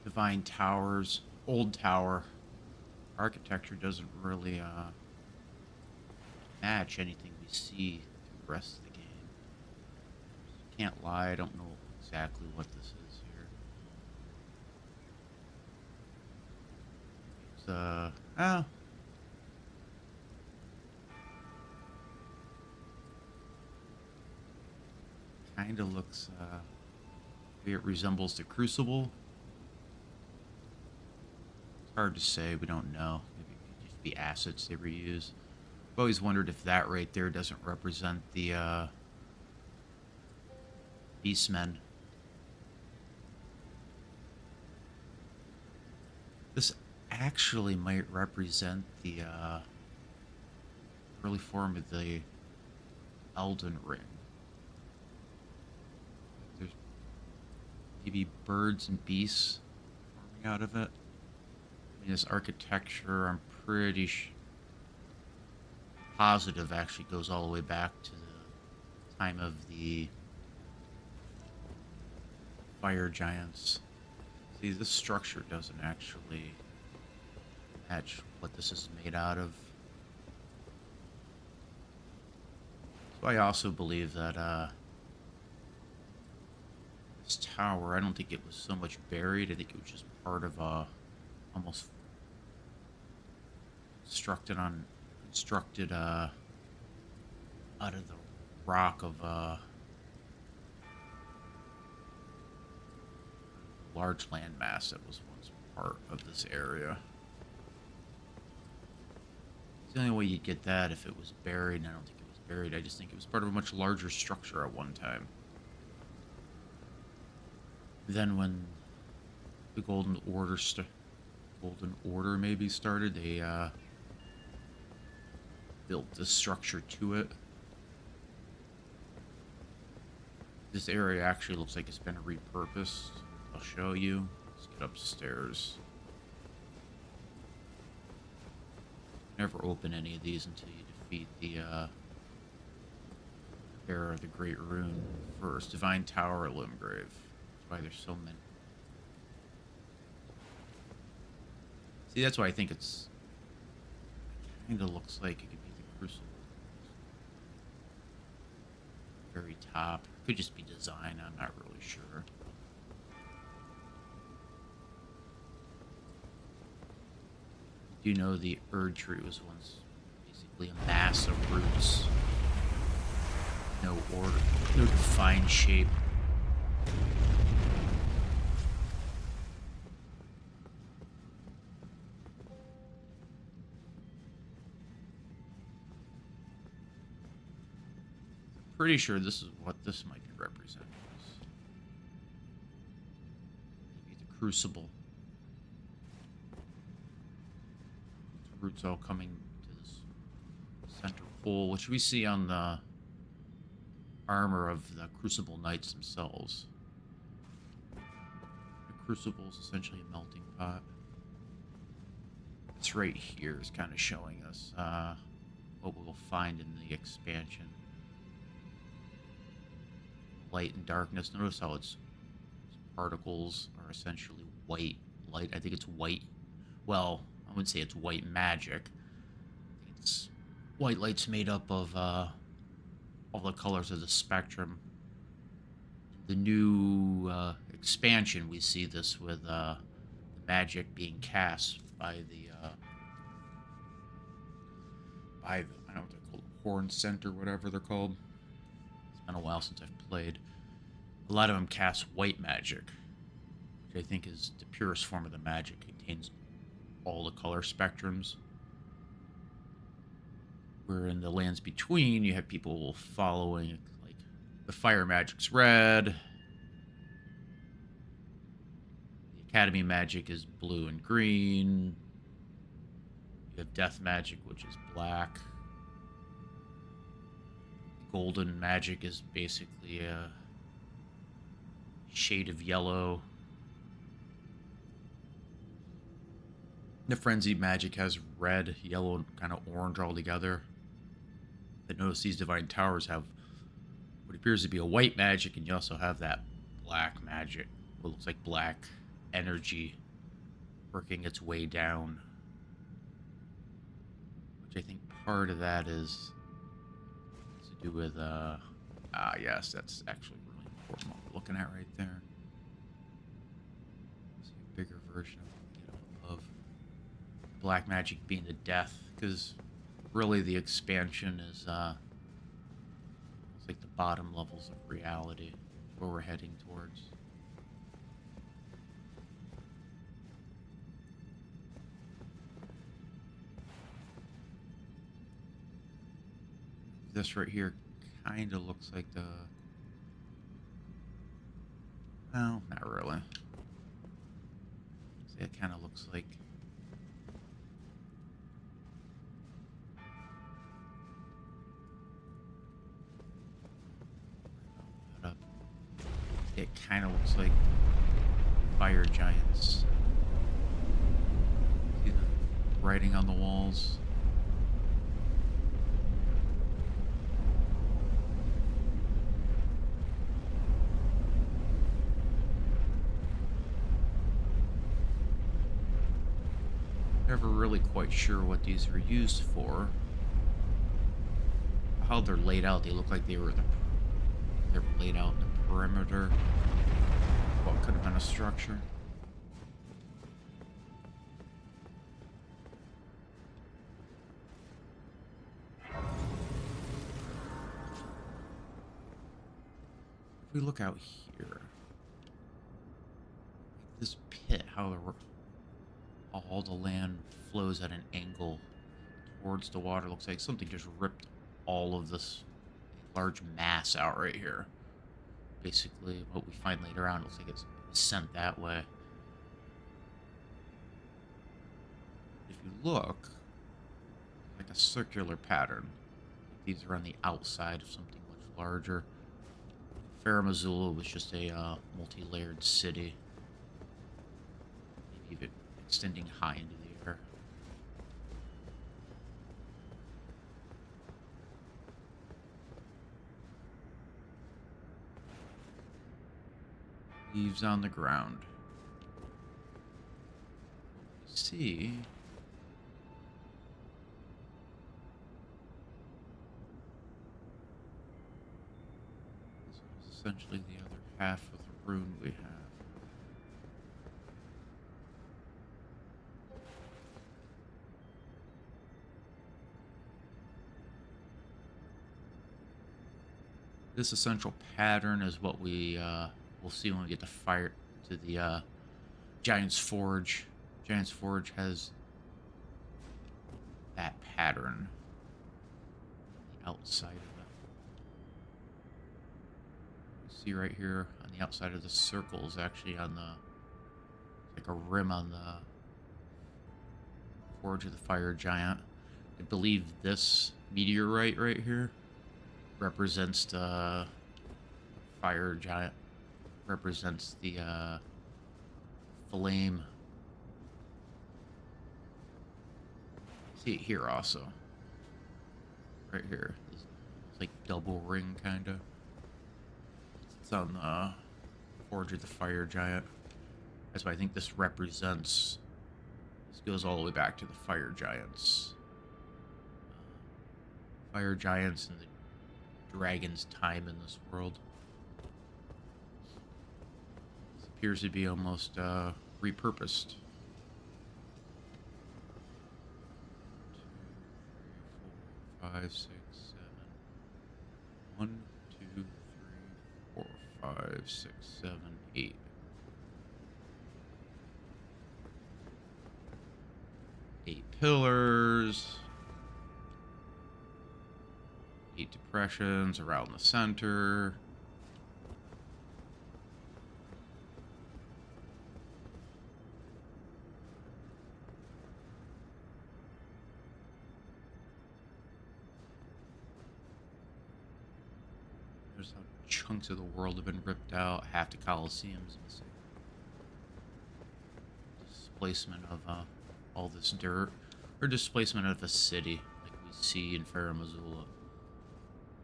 Divine Towers, Old Tower. Architecture doesn't really match anything we see through the rest of the game. Can't lie, I don't know exactly what this is here. It's oh, kind of looks maybe it resembles the Crucible. It's hard to say, we don't know. Maybe it could just be assets they reuse. I've always wondered if that right there doesn't represent the Beastmen. This actually might represent the early form of the Elden Ring. There's maybe birds and beasts forming out of it. I mean, this architecture, I'm pretty positive, actually goes all the way back to the time of the fire giants. See, this structure doesn't actually match what this is made out of. So I also believe that this tower, I don't think it was so much buried. I think it was just part of almost constructed out of the rock of large landmass that was once part of this area. It's the only way you'd get that if it was buried, and I don't think it was buried. I just think it was part of a much larger structure at one time. Then when the Golden Order maybe started, they built this structure to it. This area actually looks like it's been repurposed. I'll show you. Let's get upstairs. Never open any of these until you defeat the Bearer of the Great Rune first. Divine Tower at Limgrave. That's why there's so many. See, that's why I think it's kind of looks like it could be the Crucible. Very top. Could just be design, I'm not really sure. You know the Erd tree was once basically a mass of roots. No order, no defined shape. Pretty sure this is what this might be representing. Maybe the Crucible. Roots all coming to this center pole, which we see on the armor of the Crucible Knights themselves. The Crucible is essentially a melting pot. This right here is kind of showing us what we'll find in the expansion. Light and darkness. Notice how its particles are essentially white light. I think it's white. Well, I wouldn't say it's white magic. I think it's white light's made up of all the colors of the spectrum. The new expansion, we see this with the magic being cast by the I don't know what they're called, Horn Center, whatever they're called. It's been a while since I've played. A lot of them cast white magic, which I think is the purest form of the magic. It contains all the color spectrums. Where in the lands between, you have people following, like, the fire magic's red. The academy magic is blue and green. You have death magic, which is black. Golden magic is basically a shade of yellow. The frenzied magic has red, yellow, and kind of orange all together. But notice these divine towers have what appears to be a white magic, and you also have that black magic, what looks like black energy working its way down, which I think part of that is to do with yes, that's actually really important what we're looking at right there. See a bigger version of what we get up above. Black magic being the death, because really the expansion is it's like the bottom levels of reality where we're heading towards. This right here kind of looks like the... Well, not really. See, it kind of looks like... Up. It kind of looks like fire giants. See the writing on the walls? Never really quite sure what these are used for. How they're laid out, they look like they were laid out in the perimeter. What could have been a structure. If we look out here, this pit, how all the land flows at an angle towards the water. Looks like something just ripped all of this large mass out right here. Basically, what we find later on looks like it's sent that way. If you look, like a circular pattern. These are on the outside of something much larger. Farum Azula was just a multi-layered city. Maybe even extending high into the air. Leaves on the ground. What we see this is essentially the other half of the rune we have. This essential pattern is what we will see when we get to the Giant's Forge. Giant's Forge has that pattern on the outside of it. You see right here on the outside of the circle is actually on the like a rim on the Forge of the Fire Giant. I believe this meteorite right here represents the fire giant, represents the flame. See it here also. Right here. It's like double ring kind of. It's on the Forge of the Fire Giant. That's why I think this represents. This goes all the way back to the fire giants. Fire giants and the dragon's time in this world. This appears to be almost repurposed. 2, 3, 4, 5, 6, 7. 1, 2, 3, 4, 5, 6, 7, 8. 8 pillars. 8 depressions around the center. There's how chunks of the world have been ripped out. Half the Colosseum's missing. Displacement of all this dirt. Or displacement of a city, like we see in Farum Azula.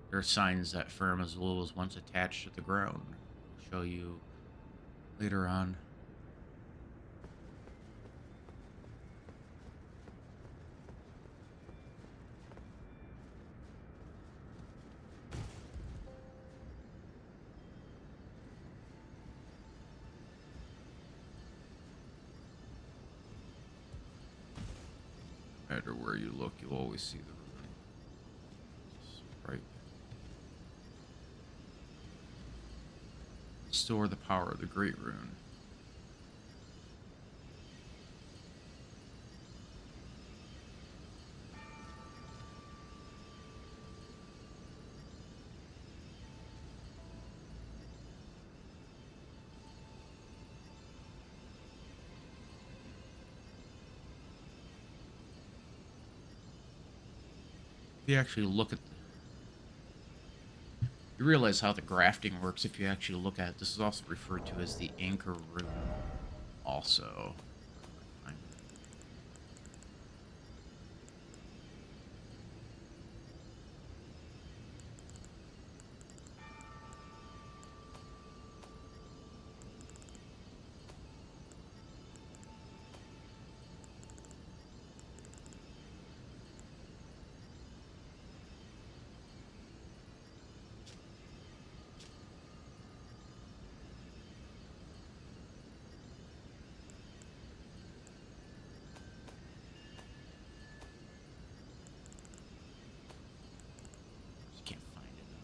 There are signs that Farum Azula was once attached to the ground. I'll show you later on. No matter where you look, you'll always see the rune. Right. Store the power of the Great Rune. If you actually look at you realize how the grafting works if you actually look at it. This is also referred to as the anchor rune also. Just can't find it now.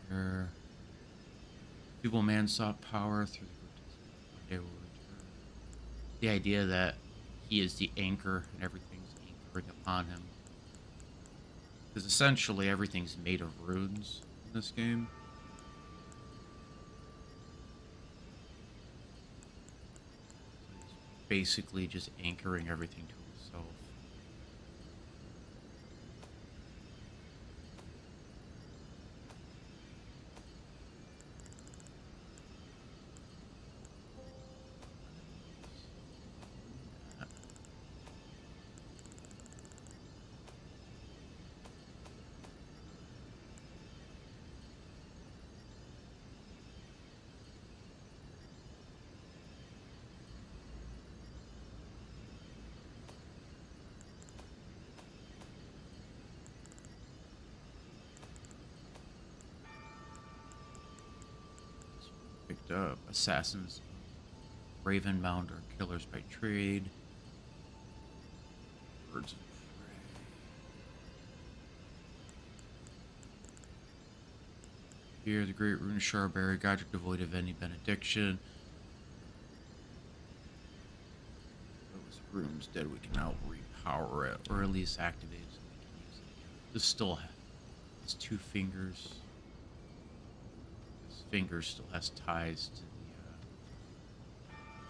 Here. Feeble man sought power through the one day will return. The idea that he is the anchor and everything's anchoring upon him. Because essentially everything's made of runes in this game. So he's basically just anchoring everything to himself. Picked up assassins, raven mounder, killers by trade, birds of prey. Here, the great rune Sharberry, Godric devoid of any benediction. Those runes dead, we can now repower it, or at least activate it so we can use it again. This still has two fingers. This finger still has ties to the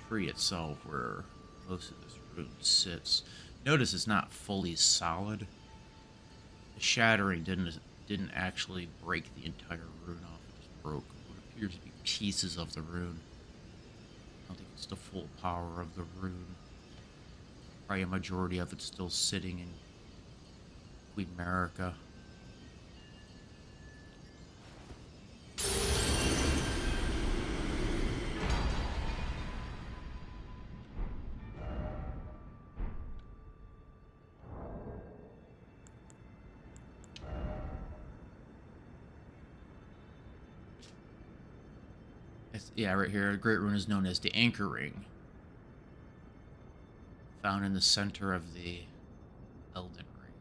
tree itself, where most of this rune sits. Notice it's not fully solid. The shattering didn't actually break the entire rune off. It just broke what appears to be pieces of the rune. I don't think it's the full power of the rune. Probably a majority of it's still sitting in Queen America. Yeah, right here. The Great Rune is known as the Anchor Ring. Found in the center of the Elden Ring.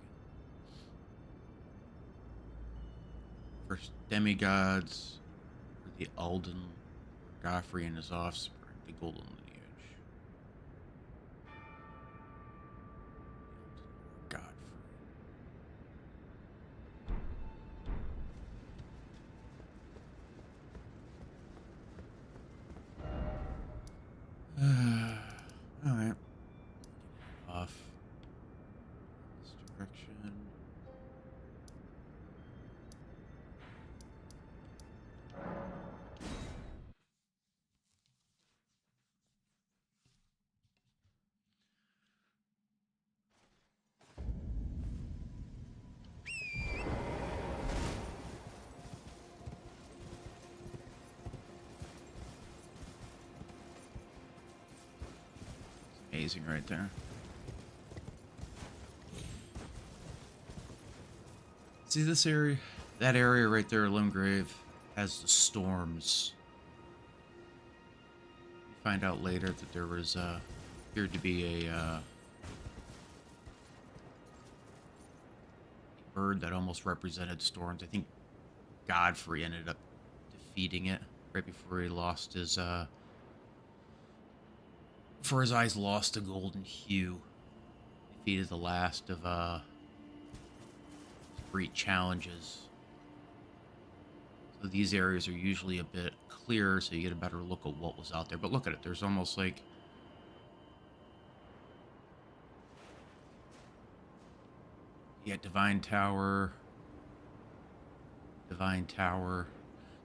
First demigods were the Alden, Godfrey and his offspring, the Golden Lineage. Godfrey. Alright. Off this direction. amazing right there. See this area? That area right there, Limgrave, has the storms. You find out later that there was appeared to be a bird that almost represented storms. I think Godfrey ended up defeating it right before he lost his before his eyes lost a golden hue. Defeated the last of 3 challenges. So these areas are usually a bit clearer, so you get a better look at what was out there. But look at it, there's almost like you got Divine Tower.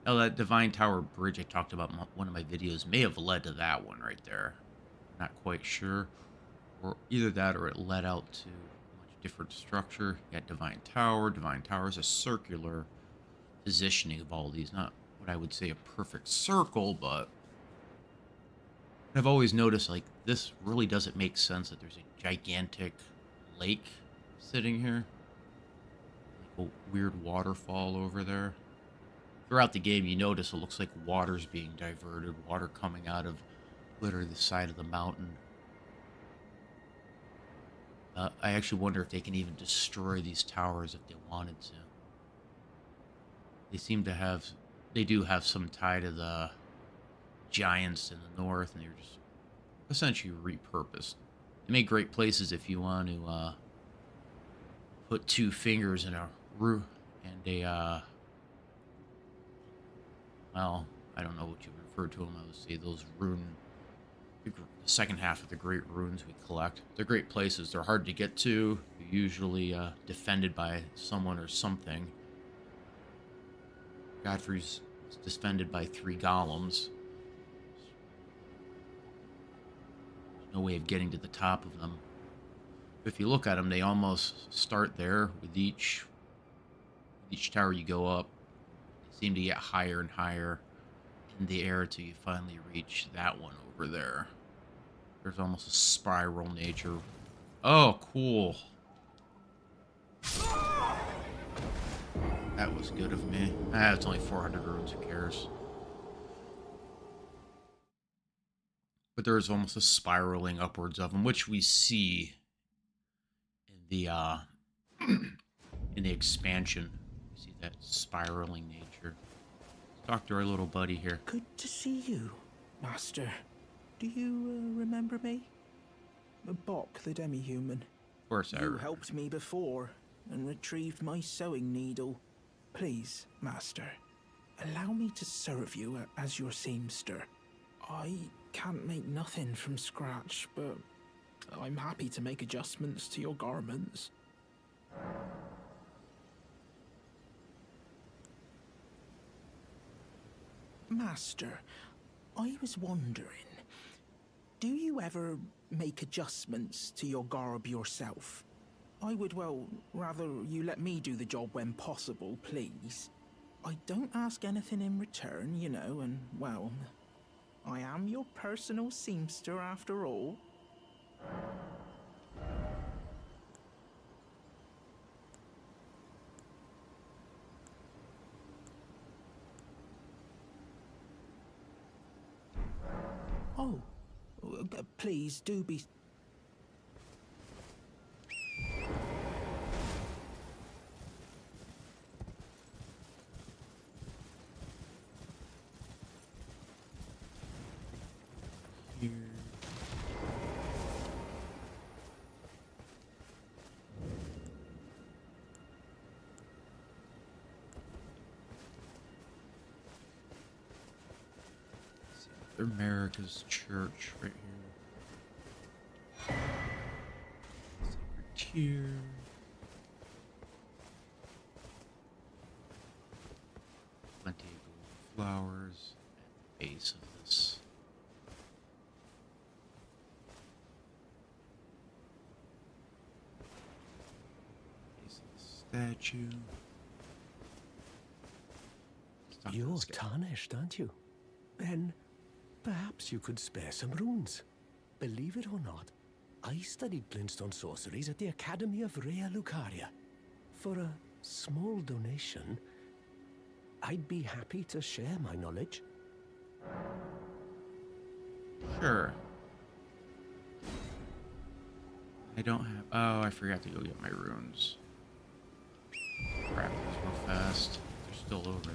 Now that Divine Tower bridge I talked about in one of my videos may have led to that one right there. Not quite sure. Or either that or it led out to a much different structure. You got Divine Tower. Divine Tower is a circular positioning of all these. Not what I would say a perfect circle, but I've always noticed like this really doesn't make sense that there's a gigantic lake sitting here. Like a weird waterfall over there. Throughout the game, you notice it looks like water's being diverted, water coming out of literally the side of the mountain. I actually wonder if they can even destroy these towers if they wanted to. They seem to have, they do have some tie to the giants in the north, and they're just essentially repurposed. They make great places if you want to put 2 fingers in a roof and a well, I don't know what you refer to them. I would say those the second half of the great runes we collect. They're great places. They're hard to get to. They're usually defended by someone or something. Godfrey's defended by 3 golems. There's no way of getting to the top of them. If you look at them, they almost start there. With each tower you go up, they seem to get higher and higher in the air until you finally reach that one over there. There's almost a spiral nature. Oh, cool. That was good of me. It's only 400 runes, who cares? But there's almost a spiraling upwards of them, which we see in the in the expansion. We see that spiraling nature. Let's talk to our little buddy here. Good to see you, Master. Do you remember me? Bok, the demi-human. Of course I remember. You helped me before and retrieved my sewing needle. Please, Master, allow me to serve you as your seamster. I can't make nothing from scratch, but I'm happy to make adjustments to your garments. Master, I was wondering, do you ever make adjustments to your garb yourself? I would, well, rather you let me do the job when possible, please. I don't ask anything in return, you know, and, well, I am your personal seamster after all. Oh, please do be... Here. America's church right here. Sacred Tear. Plenty of gold flowers at the base of this. Base of the statue. You're tarnished, aren't you? Then perhaps you could spare some runes. Believe it or not, I studied glintstone sorceries at the Academy of Rea Lucaria. For a small donation, I'd be happy to share my knowledge. Sure. I don't have... Oh, I forgot to go get my runes. Grab those real fast. They're still over there.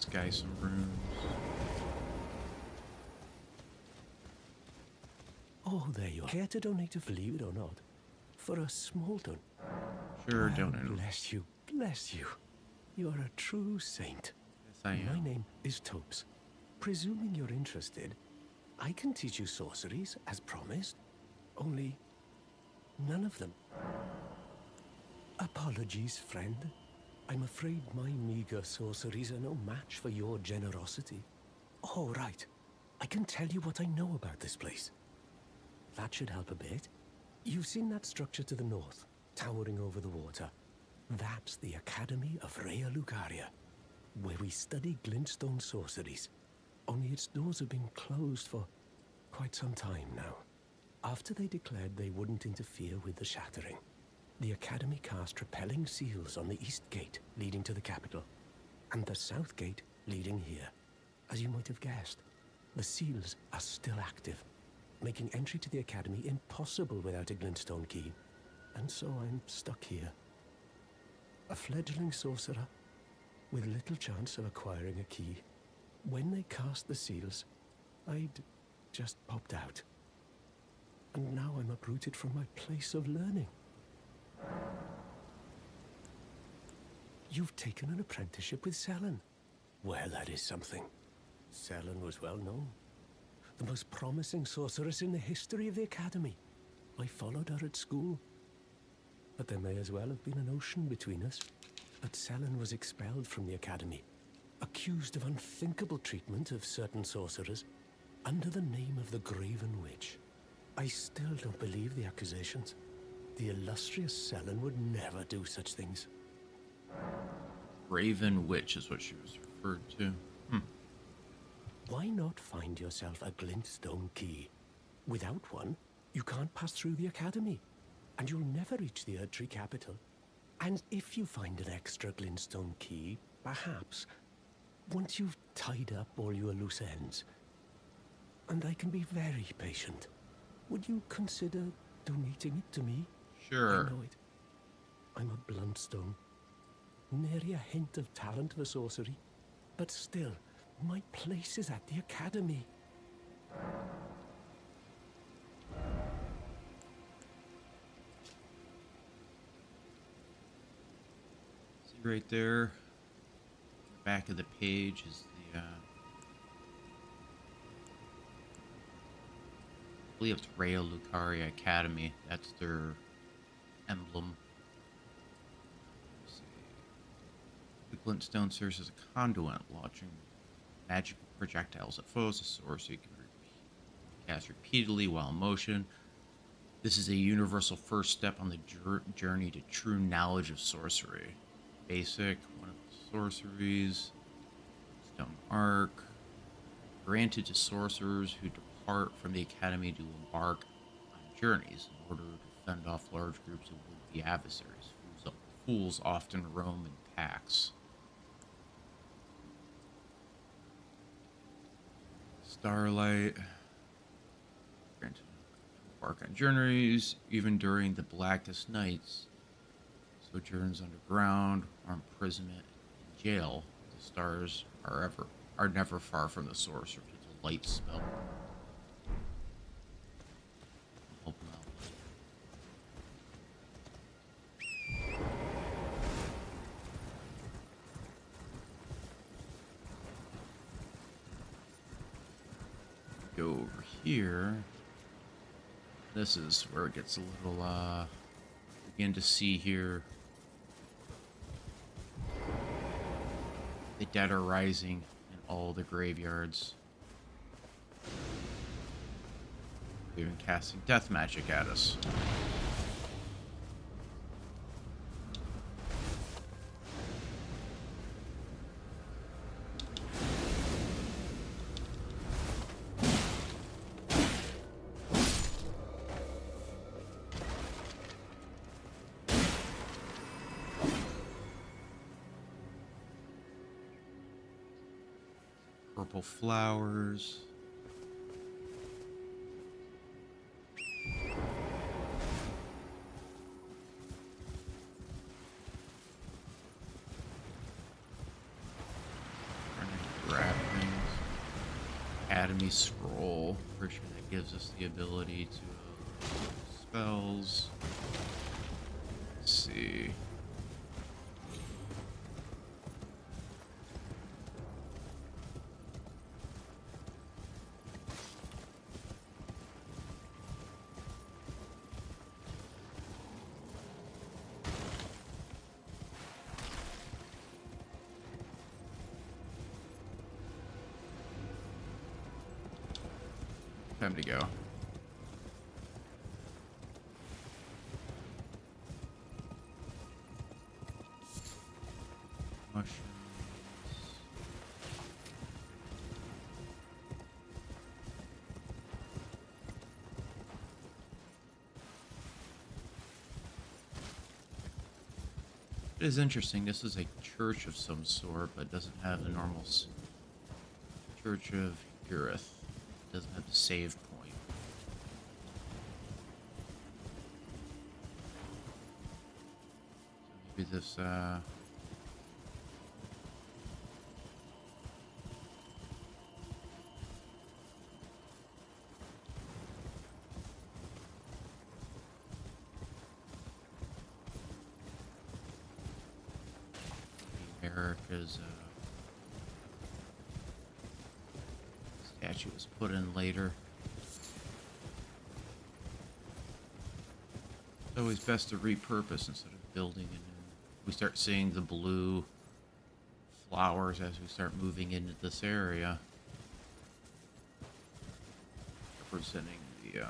Guy some runes. Oh, there you are. Care to donate, believe it or not, for a small don? Sure, Well, don't. Bless you, bless you. You are a true saint. Yes, I am. My name is Topes. Presuming you're interested, I can teach you sorceries, as promised. Only none of them. Apologies, friend. I'm afraid my meager sorceries are no match for your generosity. Oh, right. I can tell you what I know about this place. That should help a bit. You've seen that structure to the north, towering over the water. That's the Academy of Rea Lucaria, where we study glintstone sorceries. Only its doors have been closed for quite some time now. After they declared they wouldn't interfere with the shattering, the Academy cast repelling seals on the east gate leading to the capital, and the south gate leading here. As you might have guessed, the seals are still active, making entry to the Academy impossible without a glintstone key. And so I'm stuck here. A fledgling sorcerer with little chance of acquiring a key. When they cast the seals, I'd just popped out. And now I'm uprooted from my place of learning. You've taken an apprenticeship with Selen. Well, that is something. Selen was well known. The most promising sorceress in the history of the Academy. I followed her at school. But there may as well have been an ocean between us. But Selen was expelled from the Academy, accused of unthinkable treatment of certain sorcerers, under the name of the Graven Witch. I still don't believe the accusations. The illustrious Selen would never do such things. Raven Witch is what she was referred to. Why not find yourself a glintstone key? Without one, you can't pass through the Academy, and you'll never reach the Erdtree capital. And if you find an extra glintstone key, perhaps, once you've tied up all your loose ends, and I can be very patient, would you consider donating it to me? Sure. I know it. I'm a bluntstone. Nary a hint of talent for sorcery. But still, my place is at the Academy. See right there, back of the page is the, I believe it's Rea Lucaria Academy. That's their emblem. Let's see. The glintstone serves as a conduit, launching magical projectiles at foes. The sorcery can be cast repeatedly while in motion. This is a universal first step on the journey to true knowledge of sorcery. Basic, one of the sorceries, stone arc, granted to sorcerers who depart from the academy to embark on journeys in order to fend off large groups of would-be adversaries. Fools often roam in packs. Starlight, granted to embark on journeys even during the blackest nights. Sojourns underground or imprisonment in jail. The stars are ever are never far from the source, or if it's a light spell. Help them out. Go over here. This is where it gets a little, begin to see here. The dead are rising in all the graveyards. Even casting death magic at us. Purple flowers. Grapplings. Academy scroll. Pretty sure that gives us the ability to spells. Let's see. Time to go. Mushrooms. It is interesting. This is a church of some sort, but doesn't have the normal Church of Urith. Doesn't have the save point. So maybe this, America's, statue was put in later. It's always best to repurpose instead of building a new. We start seeing the blue flowers as we start moving into this area, representing the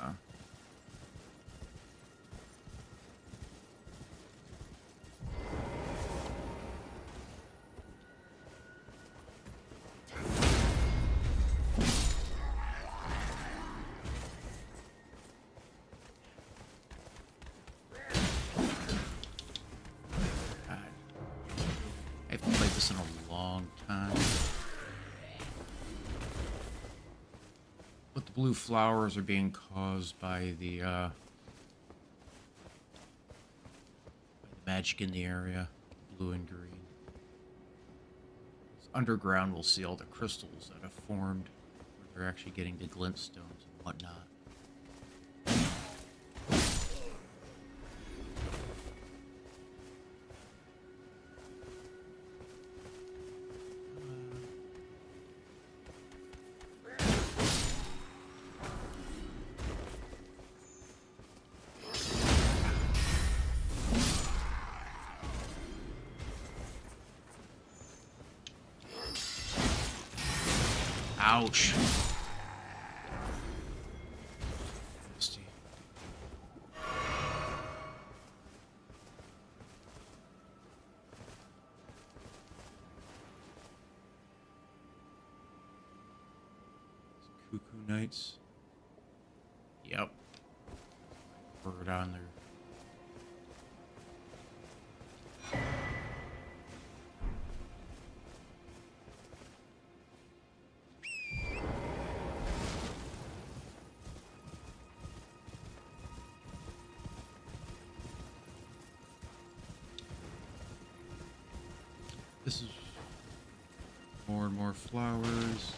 I haven't played this in a long time. But the blue flowers are being caused by the magic in the area, blue and green. So underground, we'll see all the crystals that have formed, where they're actually getting the glintstones and whatnot. Ouch. Nasty. Cuckoo Knights. Yep. Bird on there. This is More and more flowers.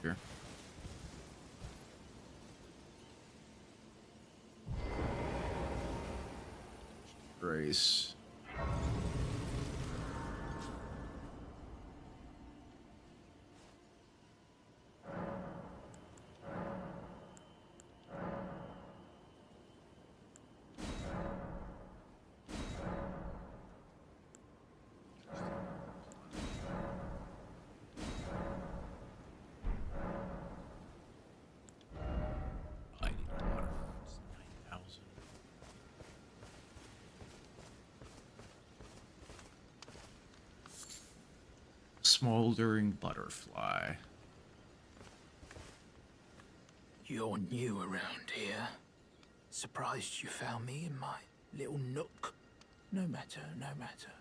Here. Grace. I need a lot of fruits. 9,000. Smoldering butterfly. You're new around here. Surprised you found me in my little nook. No matter, no matter.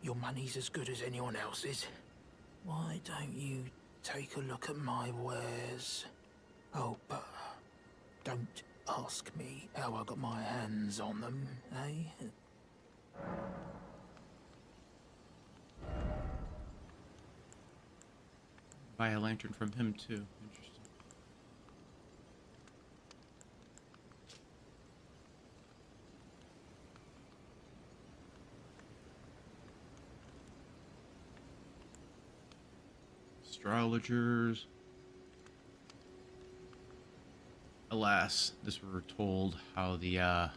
Your money's as good as anyone else's. Why don't you take a look at my wares? Oh, but don't ask me how I got my hands on them, eh? Buy a lantern from him too. Interesting. Astrologers. Alas, this we're told how the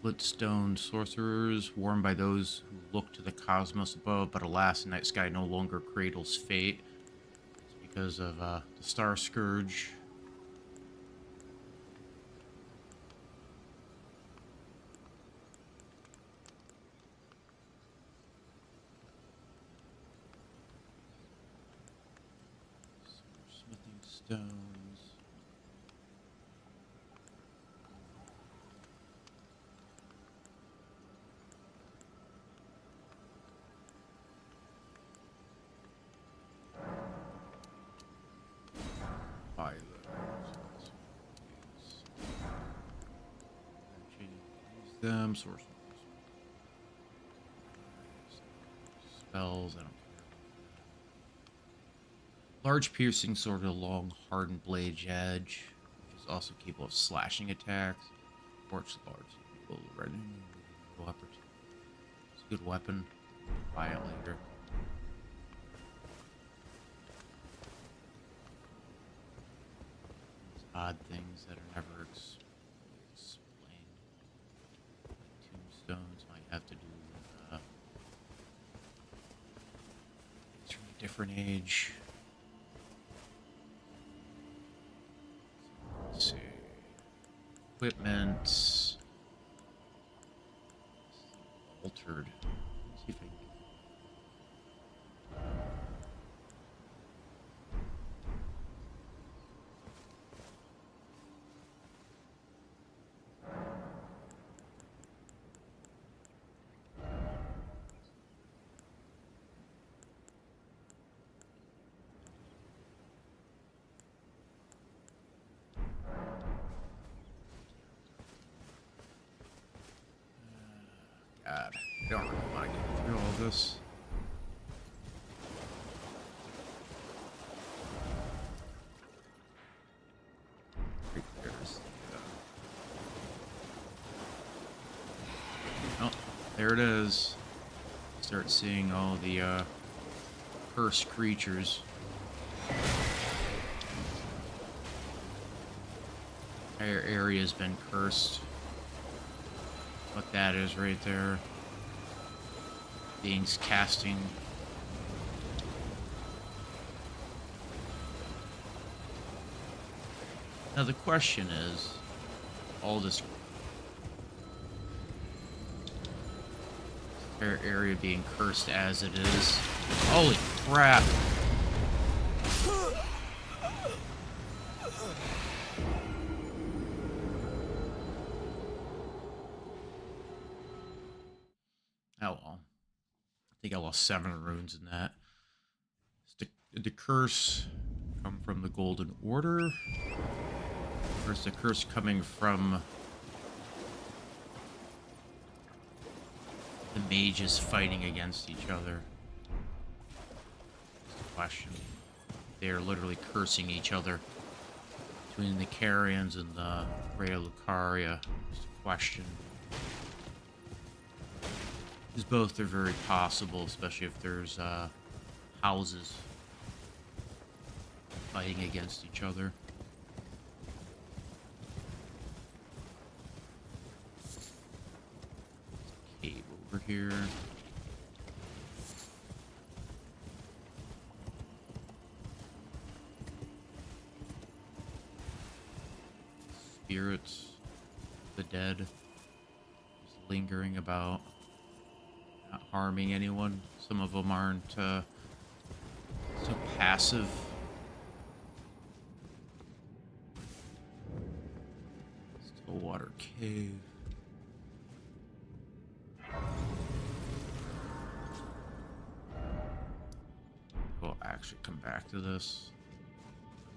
Glitstone sorcerers, warned by those who look to the cosmos above, but alas, the night sky no longer cradles fate. It's because of the Star Scourge. Some more smithing stones. Buy those. Use them. Source spells. I don't care. Large piercing sword with a long hardened blade edge, which is also capable of slashing attacks. Torch large. Opportunity. It's a good weapon. Buy it later. Odd things that are never explained. Like tombstones might have to do with it's from a different age. Let's see. Equipment. Altered. Let's see if I can. God, I don't really want to go through all this. Right there's oh, there it is. Start seeing all the cursed creatures. Entire area's been cursed. What that is right there. Beings casting. Now the question is, all this area being cursed as it is. Holy crap! Oh well. I think I lost 7 runes in that. Did the curse come from the Golden Order? Where's the curse coming from? The mages fighting against each other. That's the question. They are literally cursing each other between the Carians and the Rhea Lucaria. That's the question. Because both are very possible, especially if there's houses fighting against each other. Cave over here. Spirits, the dead, just lingering about, not harming anyone. Some of them aren't so passive. Stillwater Cave. We'll actually come back to this.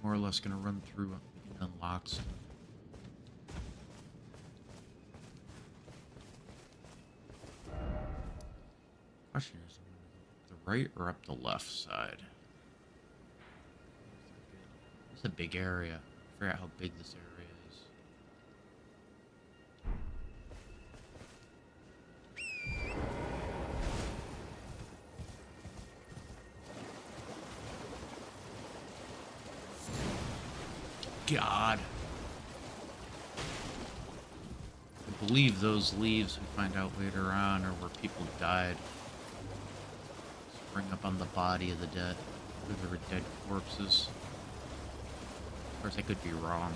More or less gonna run through and unlock some. Question is, the right or up the left side? It's a big area. I forgot how big this area is. God. I believe those leaves we find out later on are where people died. Spring up on the body of the dead. Where there were dead corpses. Of course, I could be wrong.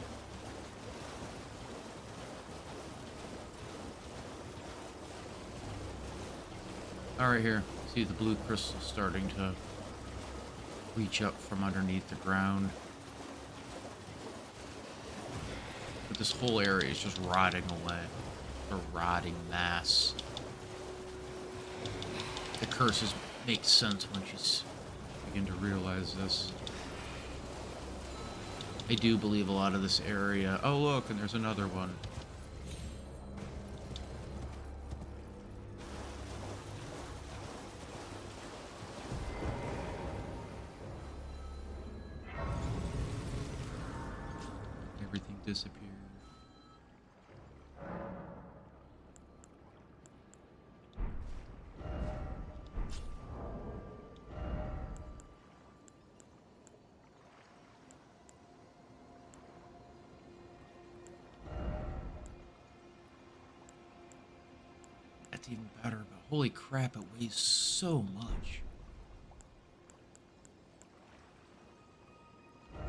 Alright, here. See the blue crystal starting to reach up from underneath the ground. But this whole area is just rotting away. A rotting mass. The curses make sense once you begin to realize this. I do believe a lot of this area... Oh, look, and there's another one. Everything disappeared. That's even better, but holy crap, it weighs so much. I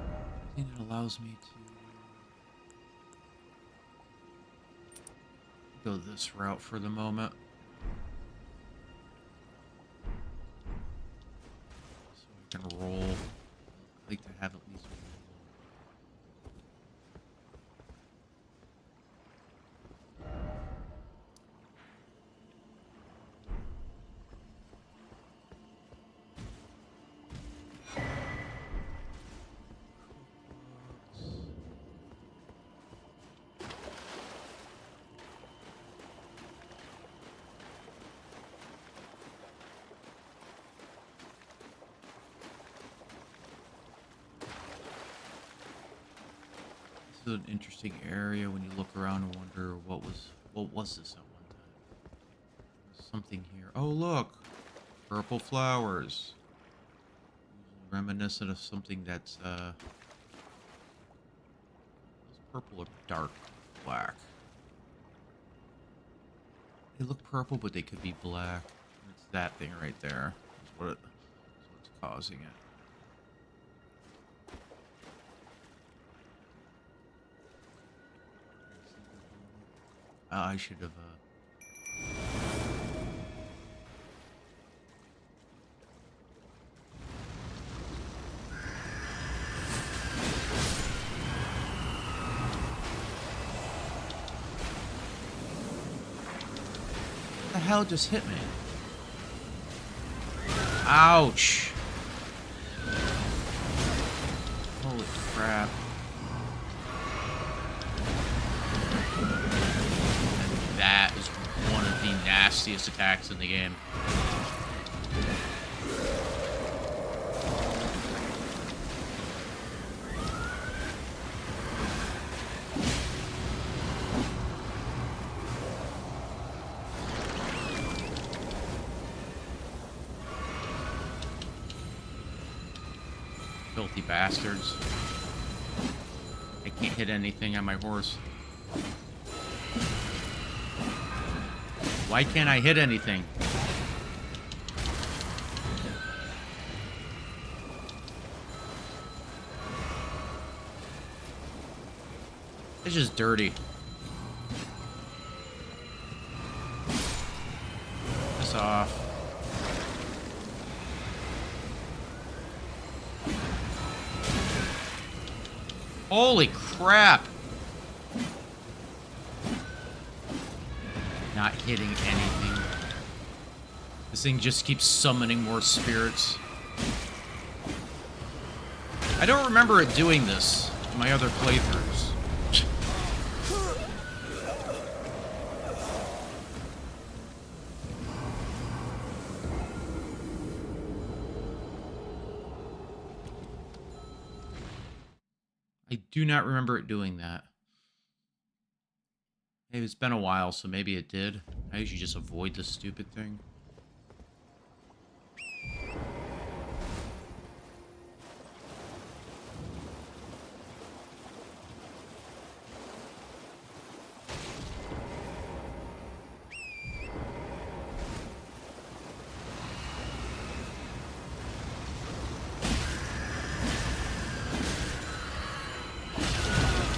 think it allows me to go this route for the moment. So I can roll. I like to have at least one. This is an interesting area when you look around and wonder what was this at one time. There's something here. Oh look, purple flowers, reminiscent of something that's purple or dark black. They look purple, but they could be black. It's that thing right there. That's what's causing it. I should have, What the hell just hit me? Ouch! Holy crap. nastiest attacks in the game. Filthy bastards. I can't hit anything on my horse. Why can't I hit anything? It's just dirty. Piss off. Holy crap! Not hitting anything. This thing just keeps summoning more spirits. I don't remember it doing this in my other playthroughs. I do not remember it doing that. Maybe it's been a while, so maybe it did. I usually just avoid this stupid thing.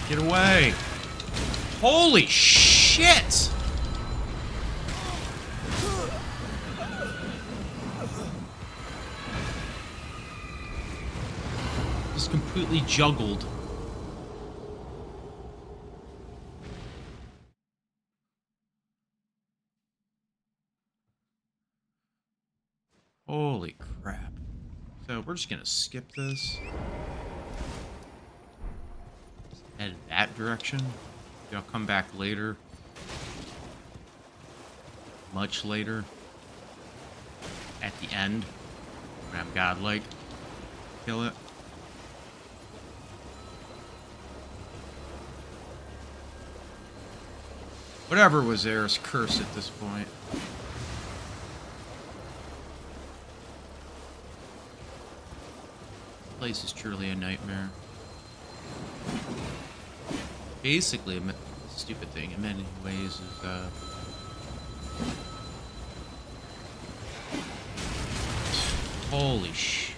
Get away! Holy shit! Just completely juggled. Holy crap. So we're just gonna skip this. Head that direction. I'll come back later. Much later. At the end. When I'm godlike. Kill it. Whatever was there is cursed at this point. This place is truly a nightmare. Basically, a stupid thing in many ways is, holy sh...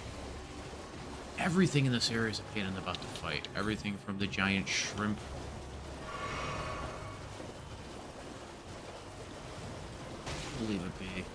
Everything in this area is a pain in the butt to fight. Everything from the giant shrimp. Leave it be.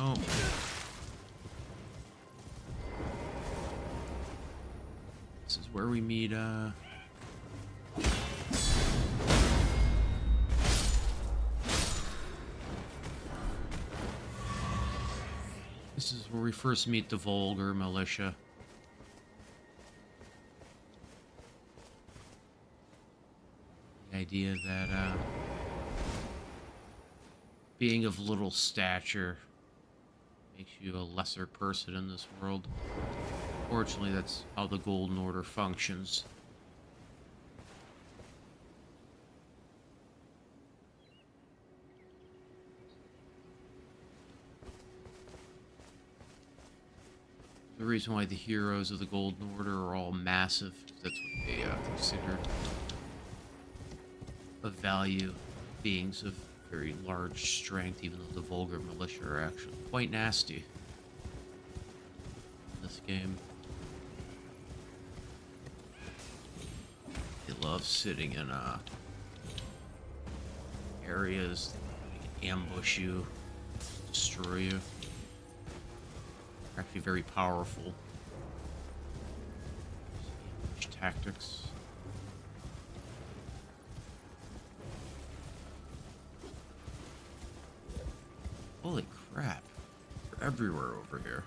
Oh. This is where we meet, This is where we first meet the Vulgar Militia. The idea that, being of little stature makes you a lesser person in this world. Fortunately, that's how the Golden Order functions. The reason why the heroes of the Golden Order are all massive is that's what they consider of value, beings of very large strength, even though the Vulgar Militia are actually quite nasty in this game. They love sitting in areas that can ambush you, destroy you. They're actually very powerful. tactics. Holy crap. They're everywhere over here.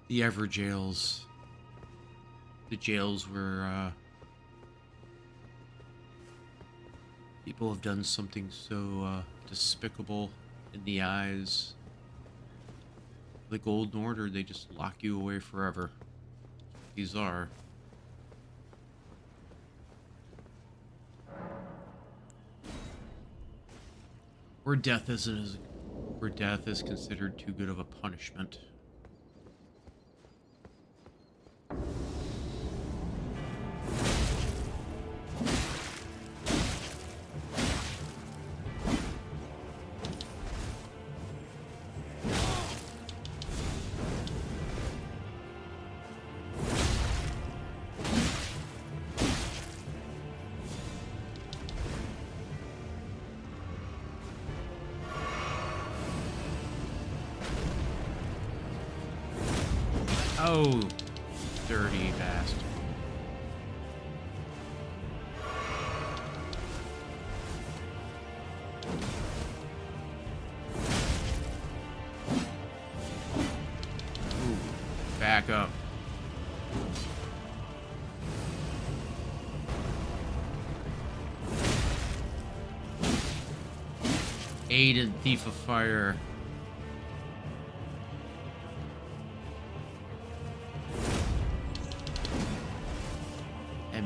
The Ever jails. The jails where people have done something so despicable in the eyes of the Golden Order. They just lock you away forever. These are. Where death is considered too good of a punishment. Oh, dirty bastard. Ooh, back up. Aiden, Thief of Fire.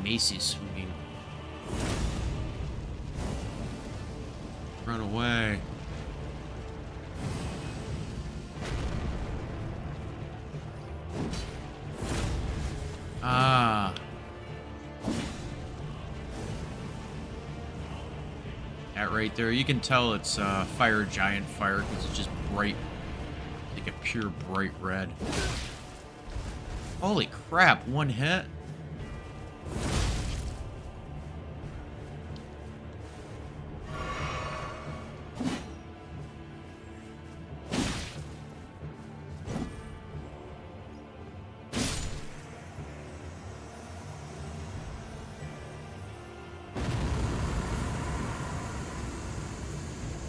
Macy's swinging. Run away. Ah. That right there, you can tell it's fire giant fire because it's just bright, like a pure bright red. Holy crap, one hit?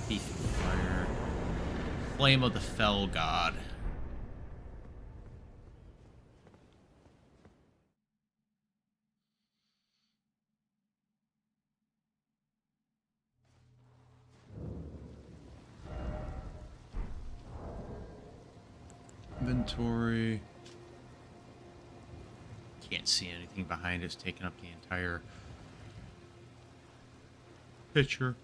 Thief of Fire. Flame of the Fell God. Inventory. Can't see anything behind it. It's taking up the entire picture.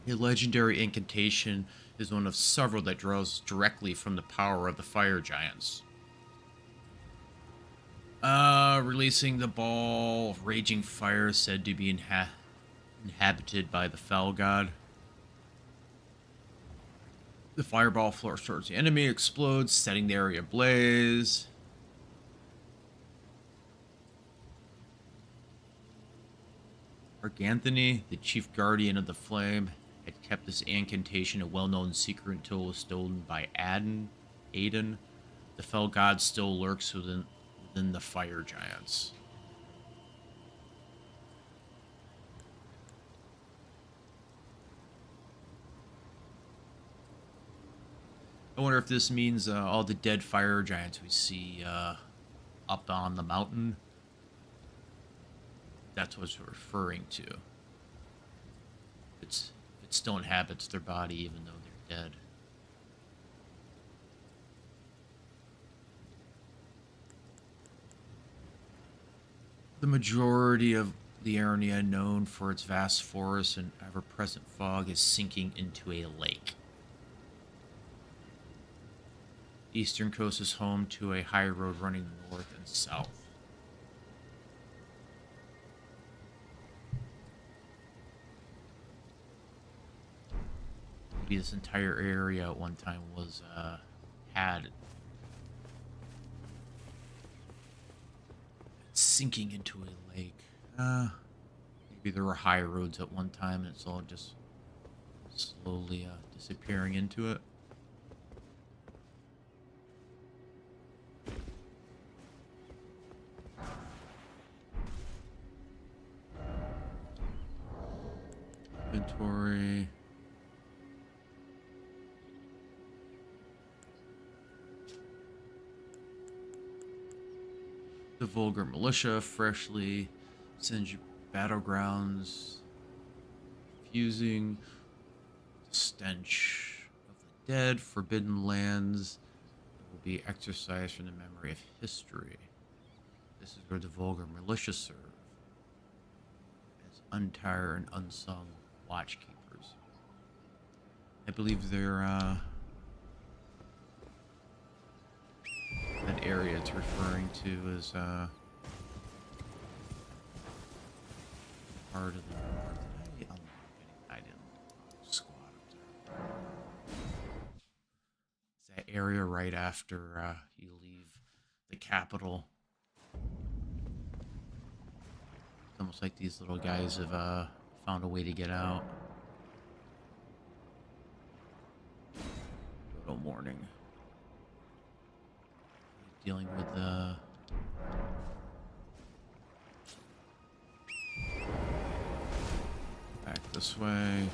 A legendary incantation is one of several that draws directly from the power of the fire giants. Releasing the ball of raging fire said to be inhabited by the Fell God. The fireball floors towards the enemy, explodes, setting the area ablaze. Arganthony, the chief guardian of the flame, had kept this incantation a well-known secret until it was stolen by Aiden. The Fell God still lurks within the fire giants. I wonder if this means all the dead fire giants we see up on the mountain. That's what it's referring to. It still inhabits their body even though they're dead. The majority of Liurnia, known for its vast forests and ever-present fog, is sinking into a lake. The eastern coast is home to a high road running north and south. Maybe this entire area at one time was had sinking into a lake. Maybe there were high roads at one time and it's all just slowly disappearing into it. Inventory. The vulgar militia freshly sends you battlegrounds, fusing stench of the dead, forbidden lands that will be exercised from the memory of history. This is where the vulgar militia serve as untired and unsung watchkeepers. I believe they're that area it's referring to is part of the north. Did I didn't squat up there. It's that area right after you leave the capital. It's almost like these little guys have found a way to get out. Good morning. Dealing with the back this way.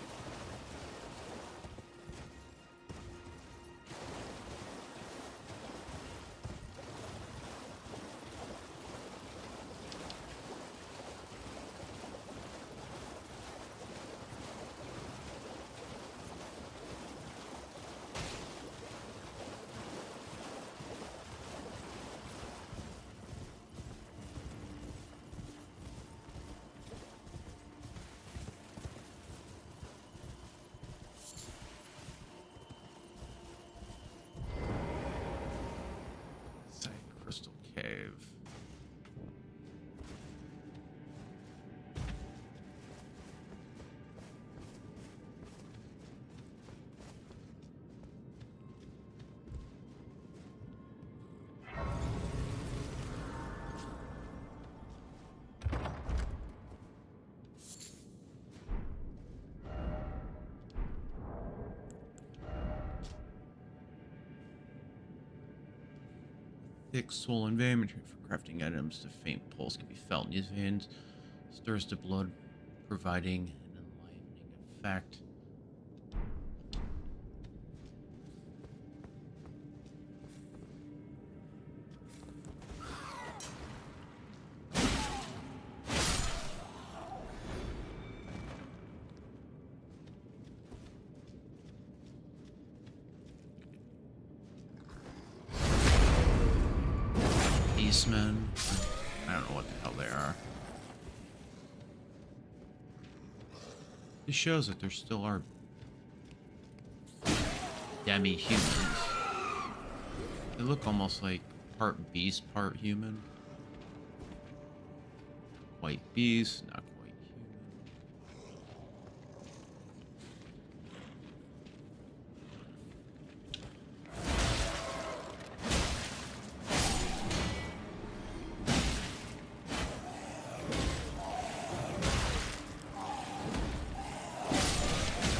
Crystal Cave. Thick, swollen vein material for crafting items. The faint pulse can be felt in these veins. Stirs the blood, providing an enlightening effect. Men. I don't know what the hell they are. This shows that there still are demi-humans. They look almost like part beast, part human. White beast, not quite human.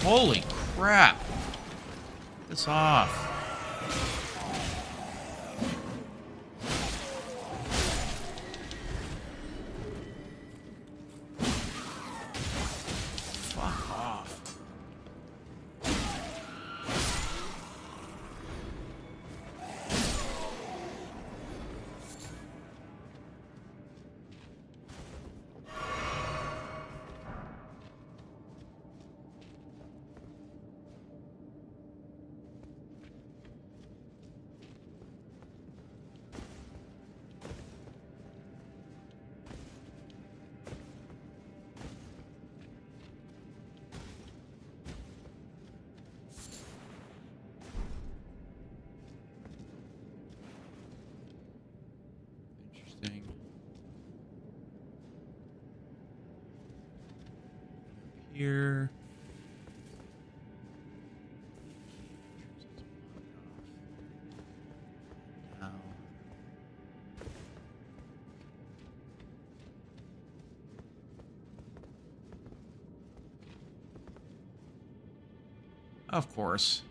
Holy crap! Get this off. Fuck off. Interesting. Here. Down. Of course.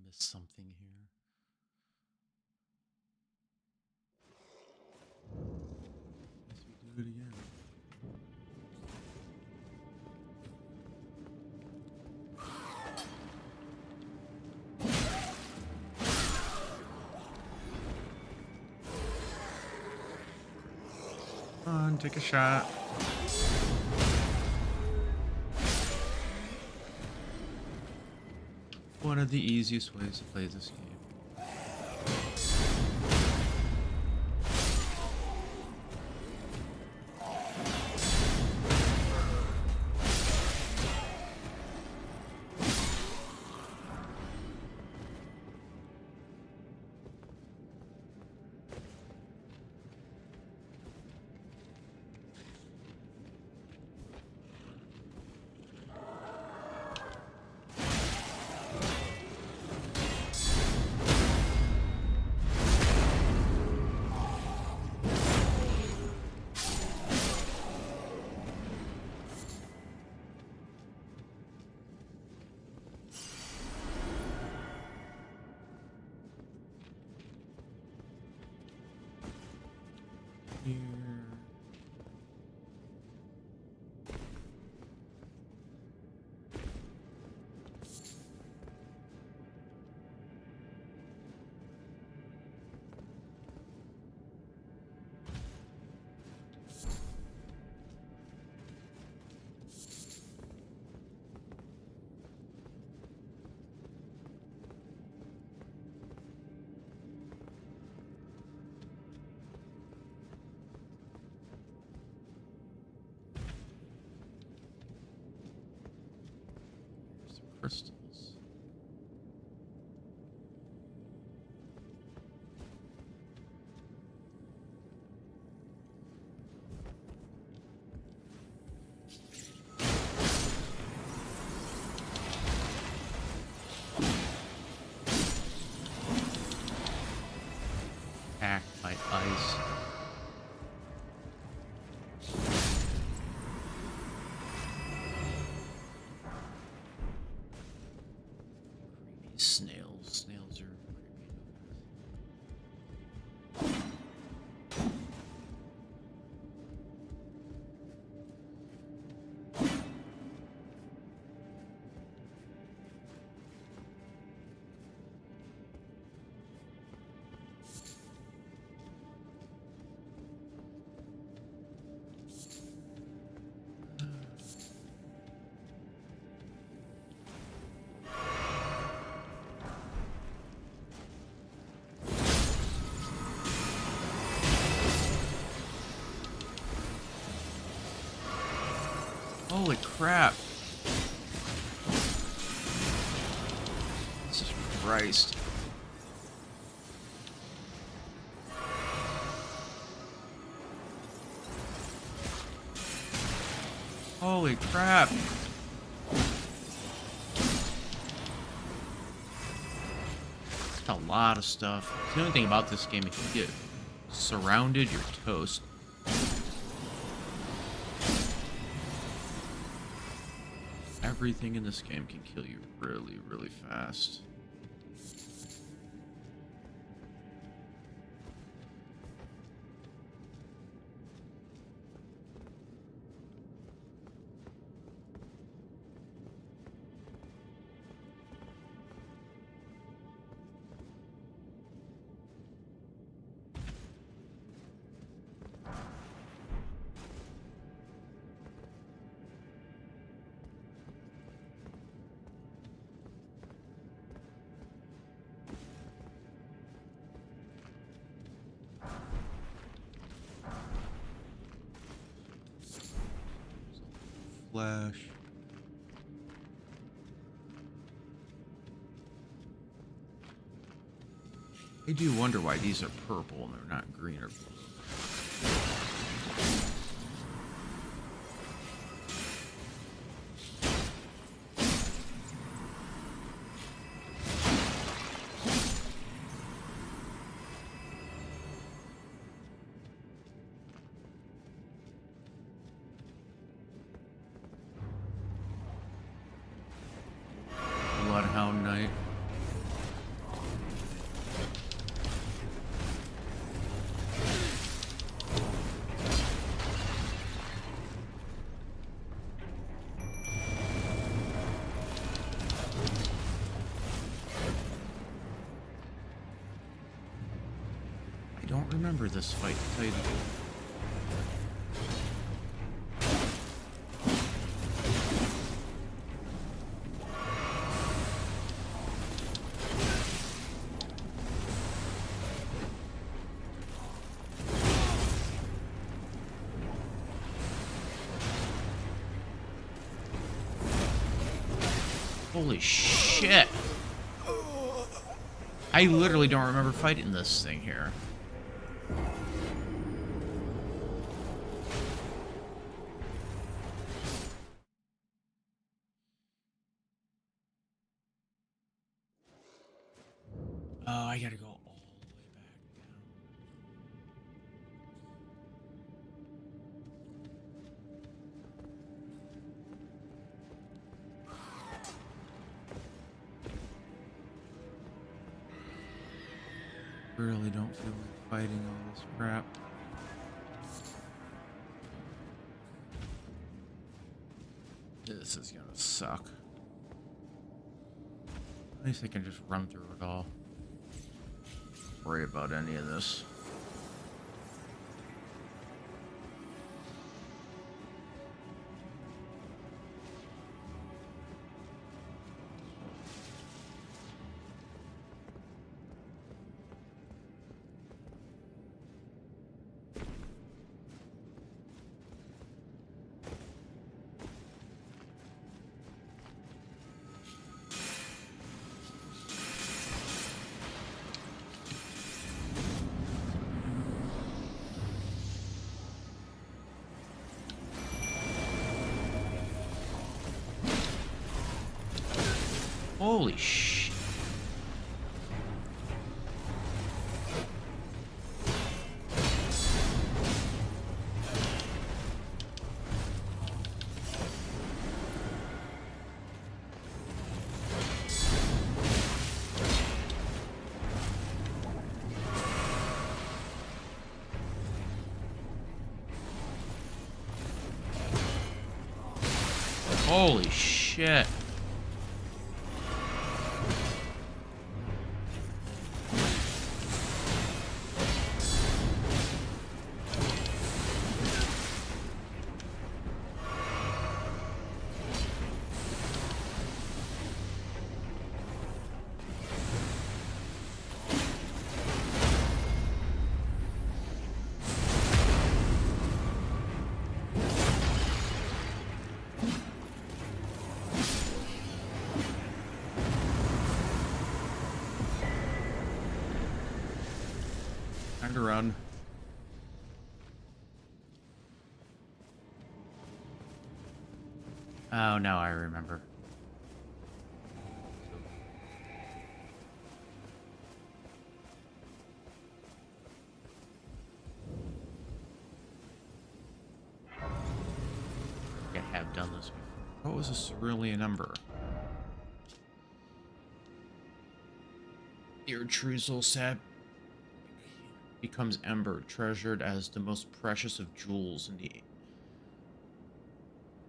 Missed something here. Guess we do it again. Come on, take a shot. One of the easiest ways to play this game. Here. Here's some crystals. Attacked by ice. Creepy snails. Snails are creepy. Holy crap. Jesus Christ. Holy crap. That's a lot of stuff. The only thing about this game, if you get surrounded, you're toast. Everything in this game can kill you really, really fast. Flash. I do wonder why these are purple and they're not green or blue. this fight, to tell you the truth. Holy shit! I literally don't remember fighting this thing here. Oh, I gotta go all the way back down. Really don't feel like fighting all this crap. This is gonna suck. At least I can just run through it all. Worry about any of this. Holy shit. Holy shit. Time to run. Oh, no, I remember. I have done this before. What was a cerulean ember? The Urtruzal sap becomes ember, treasured as the most precious of jewels in the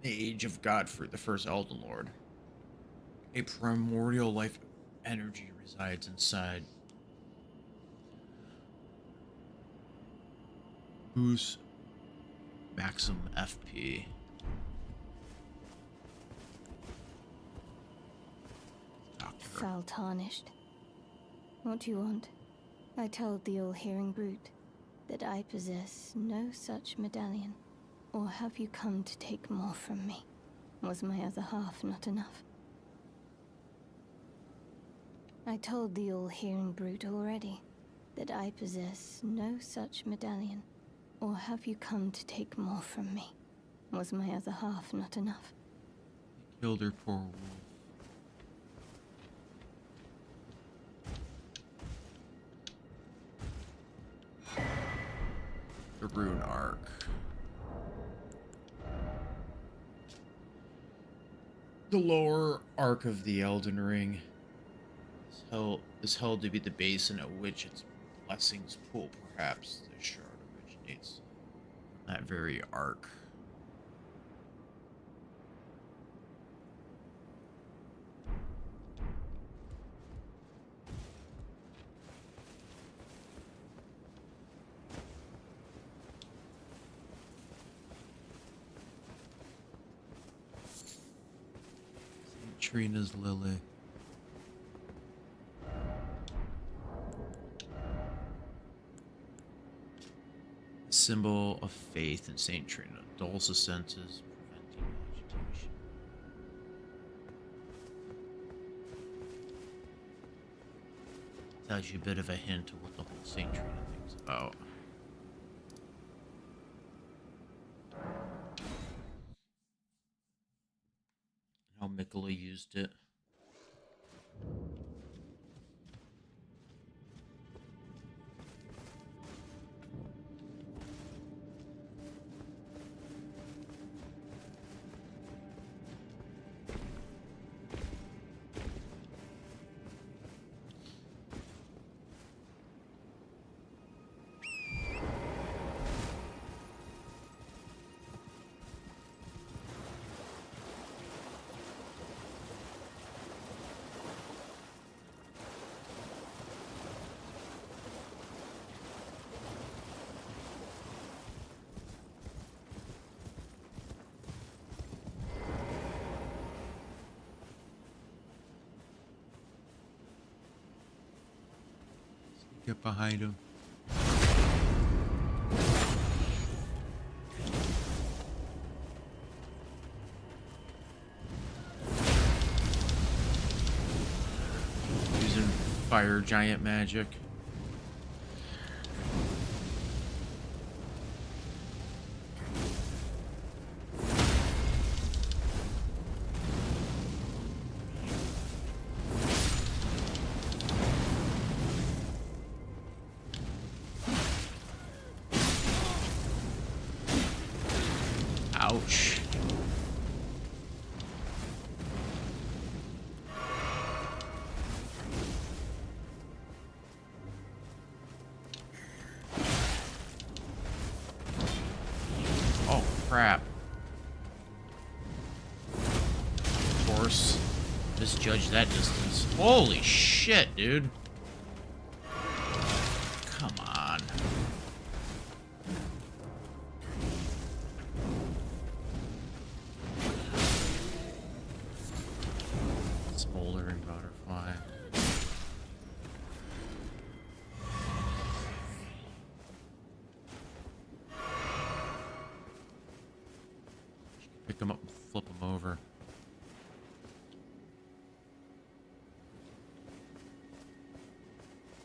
age of Godfrey, the first Elden Lord. A primordial life energy resides inside. Boost maximum FP. Doctor. Foul tarnished. What do you want? I told the all-hearing brute that I possess no such medallion. Or have you come to take more from me? Was my other half not enough? I told the all-hearing brute already that I possess no such medallion. Or have you come to take more from me? Was my other half not enough? They killed her poor wolf. The Rune Arc. The lower arc of the Elden Ring is held to be the basin at which its blessings pool. Perhaps the shard originates from that very arc. Trina's Lily. Symbol of faith in Saint Trina. Dulls the senses, preventing agitation. Tells you a bit of a hint of what the whole Saint Trina thing's about. How Mikola used it. Get behind him. Using fire giant magic. Ouch. Oh, crap. Of course. Misjudged that distance. Holy shit, dude. Come on. Smoldering butterfly. Pick them up and flip them over.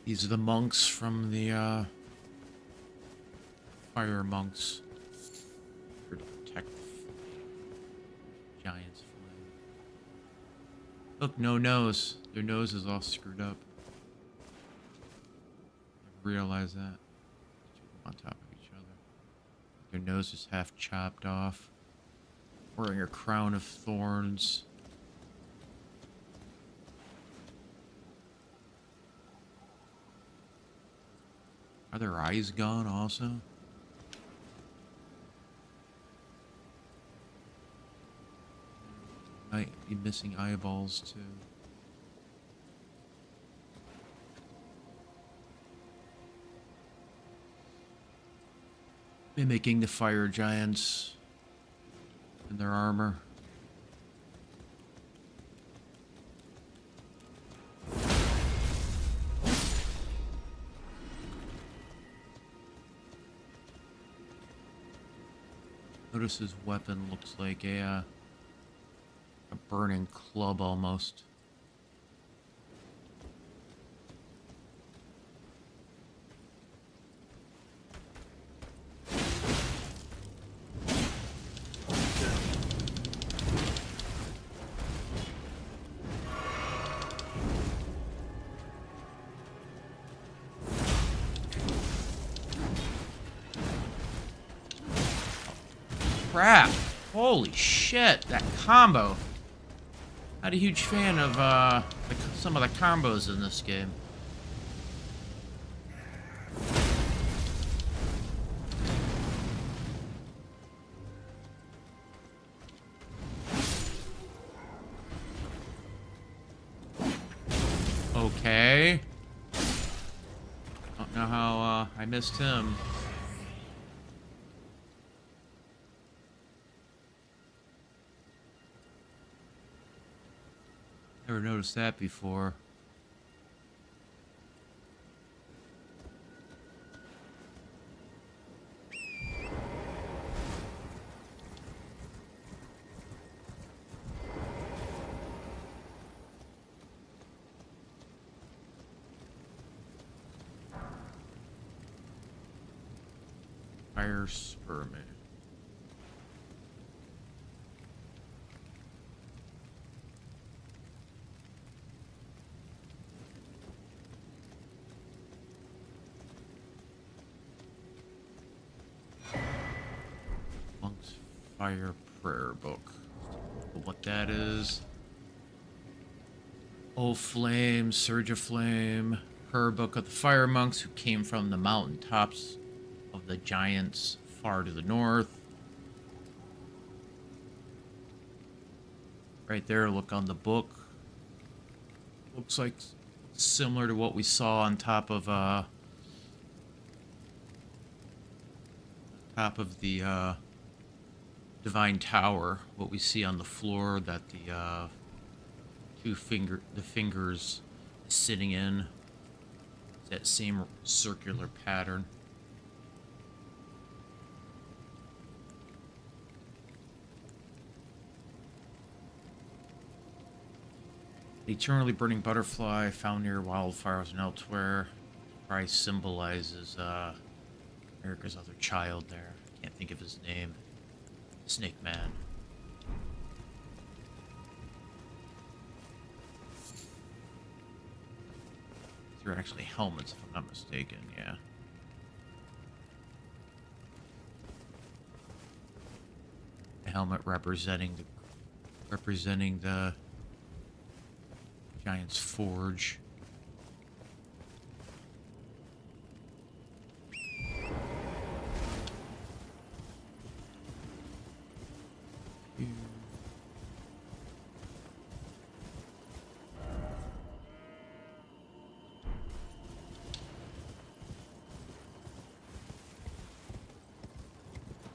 These are the monks from the fire monks. Here to protect the giant's flame. Look, no nose. Their nose is all screwed up. I realize that. Two on top of each other. Their nose is half chopped off. Wearing a crown of thorns. Are their eyes gone also? Might be missing eyeballs too. Mimicking the fire giants in their armor. Notice his weapon looks like a burning club almost. Crap. Holy shit, that combo. Not a huge fan of some of the combos in this game. Okay. Don't know how I missed him. Never noticed that before. Fire Spearman. Monk's Fire Prayer Book. What that is. Oh, Flame, Surge of Flame. Prayer Book of the Fire Monks who came from the mountaintops of the giants far to the north. Right there, look on the book. Looks like similar to what we saw on top of the Divine Tower. What we see on the floor that the fingers sitting in. It's that same circular pattern. Eternally burning butterfly found near wildfires and elsewhere. Christ symbolizes Erica's other child there. Can't think of his name. Snake Man. These are actually helmets, if I'm not mistaken. Yeah. A helmet representing the Giant's Forge.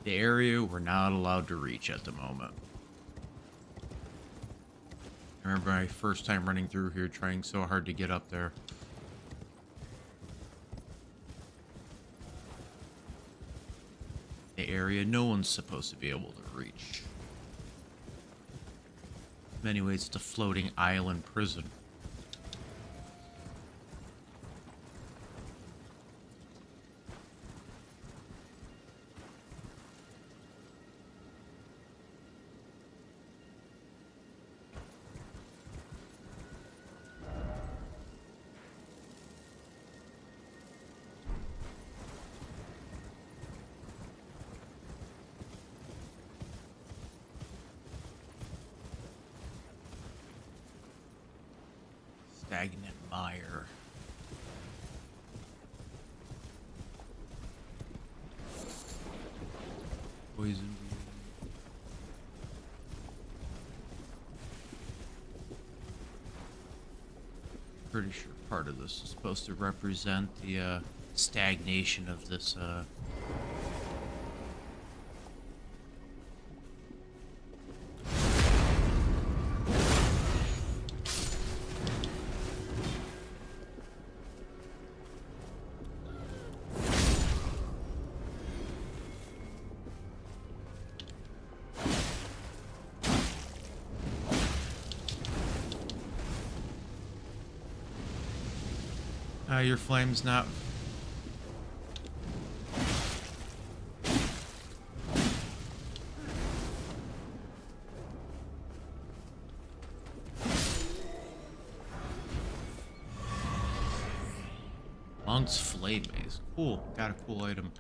The area we're not allowed to reach at the moment. I remember my first time running through here, trying so hard to get up there. The area no one's supposed to be able to reach. In many ways, it's a floating island prison. Stagnant mire. Poison bee. Pretty sure part of this is supposed to represent the stagnation of this your flame's not... Monk's Flame Maze. Cool. Got a cool item.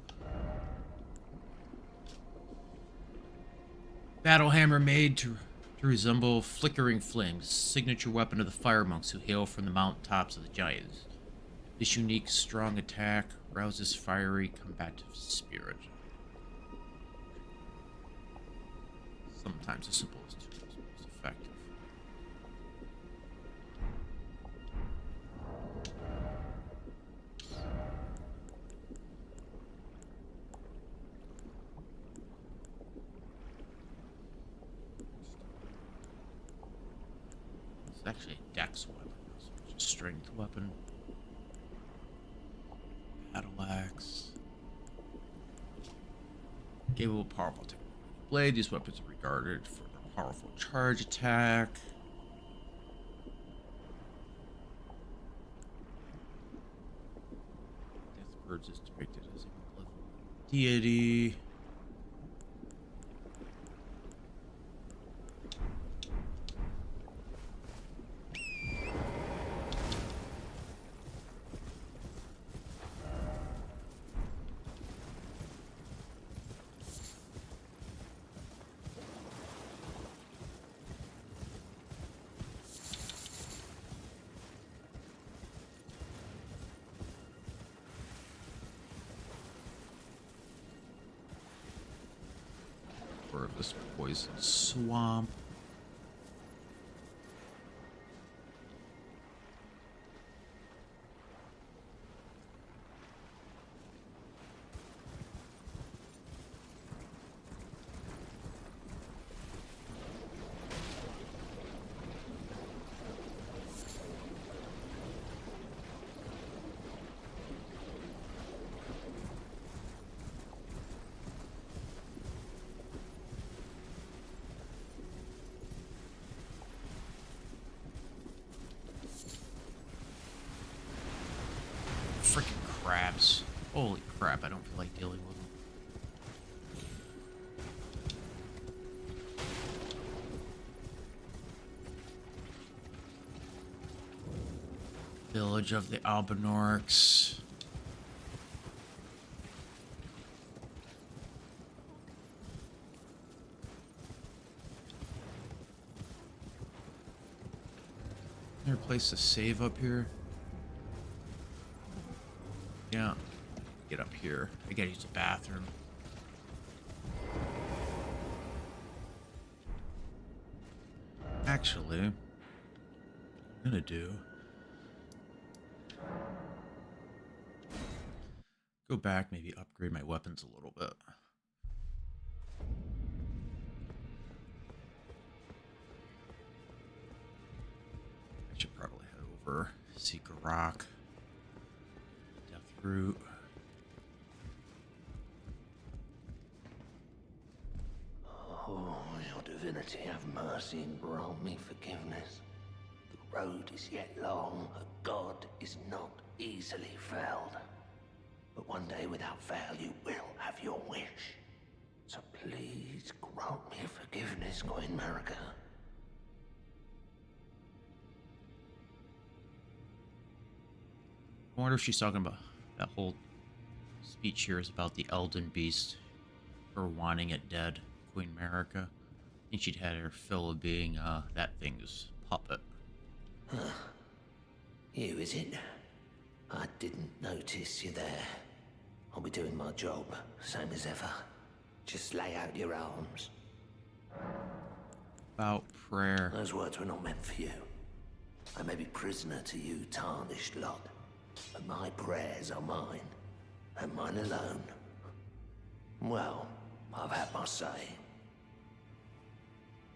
Battle hammer made to resemble flickering flames. Signature weapon of the fire monks who hail from the mountaintops of the giants. This unique, strong attack rouses fiery, combative spirit. Sometimes a simple is most effective. It's actually a dex weapon, so it's a strength weapon. Battle axe. Capable, powerful blade. These weapons are regarded for their powerful charge attack. Deathbirds is depicted as a malevolent deity. Of this poison swamp. Freaking crabs. Holy crap, I don't feel like dealing with them. Village of the Albinorks. Is there a place to save up here? Yeah. Get up here. I gotta use the bathroom. Actually, what I'm gonna do. Go back, maybe upgrade my weapons a little bit. I should probably head over, seek a rock. Root. Oh, your divinity, have mercy and grant me forgiveness. The road is yet long, a god is not easily felled. But one day without fail you will have your wish. So please grant me forgiveness, Queen Marika. I wonder if she's talking about that whole speech here is about the Elden Beast, her wanting it dead, Queen Marika. I think she'd had her fill of being that thing's puppet. Huh. You, is it? I didn't notice you there. I'll be doing my job, same as ever. Just lay out your arms. About prayer. Those words were not meant for you. I may be prisoner to you, tarnished lot, but my prayers are mine, and mine alone. Well, I've had my say.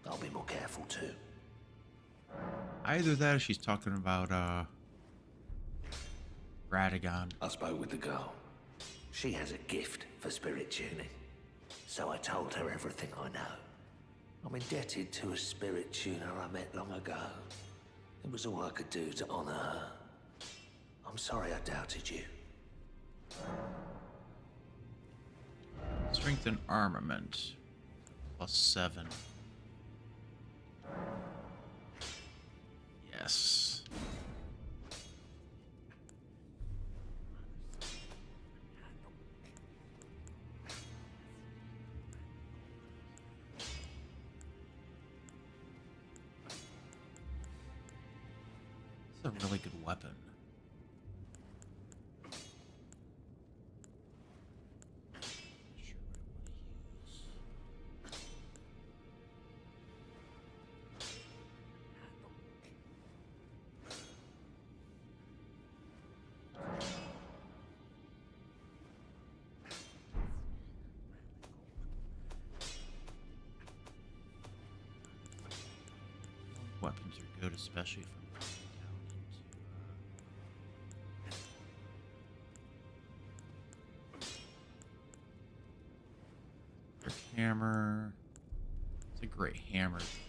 I'll be more careful too. Either that or she's talking about Radagon. I spoke with the girl. She has a gift for spirit tuning, so I told her everything I know. I'm indebted to a spirit tuner I met long ago. It was all I could do to honor her. I'm sorry I doubted you. Strength and armament. +7. Yes. It's a really good weapon. weapons are good, especially if I'm going down into their hammer. It's a great hammer to pick.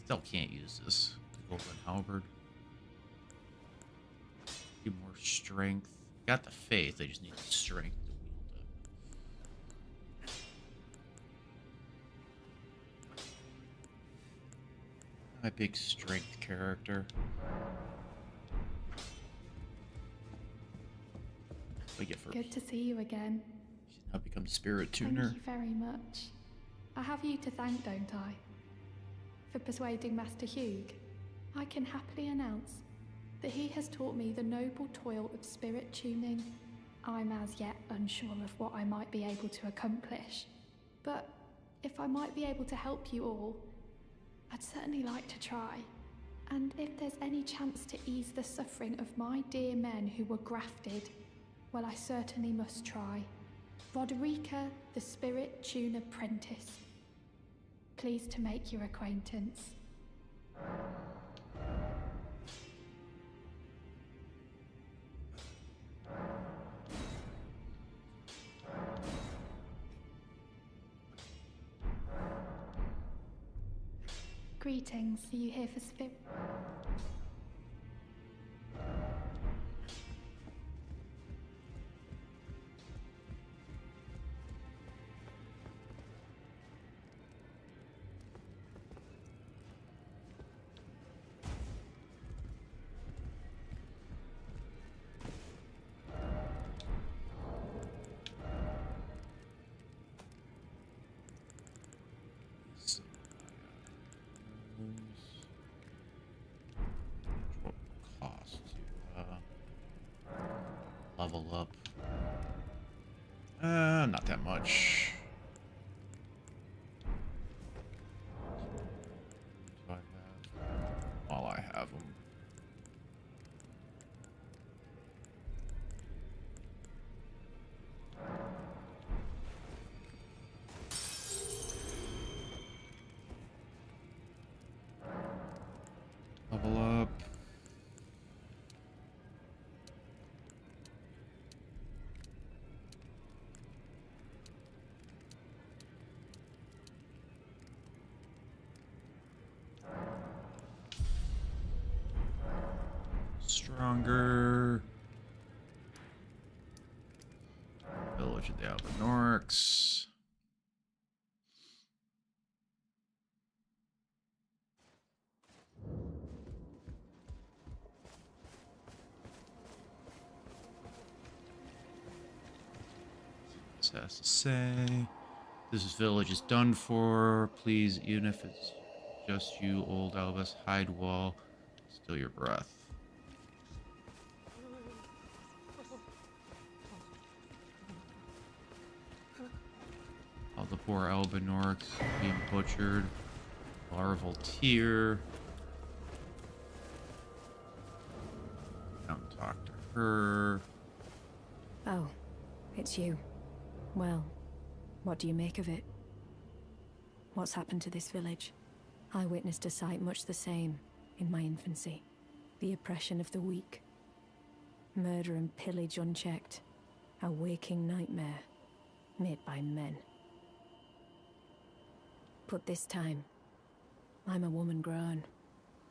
Still can't use this golden halberd. Need more strength. Got the faith, I just need the strength to wield it. I'm a big strength character. I get for Good to see you again. she's now become spirit tuner. Thank you very much. I have you to thank, don't I? For persuading Master Hugh. I can happily announce that he has taught me the noble toil of spirit tuning. I'm as yet unsure of what I might be able to accomplish, but if I might be able to help you all, I'd certainly like to try. And if there's any chance to ease the suffering of my dear men who were grafted, well, I certainly must try. Roderica, the Spirit Tune Apprentice. Pleased to make your acquaintance. Greetings, are you here for Spirit? What cost to level up? Not that much. Do I have? All I have them. Level up. Stronger. Village of the Albinorix. This has to say, this village is done for. Please, even if it's just you, old Albus, hide wall, still your breath. All the poor Albinorix being butchered. Larval tear. Come talk to her. Oh, it's you. Well, what do you make of it? What's happened to this village? I witnessed a sight much the same in my infancy. The oppression of the weak. Murder and pillage unchecked. A waking nightmare made by men. But this time, I'm a woman grown.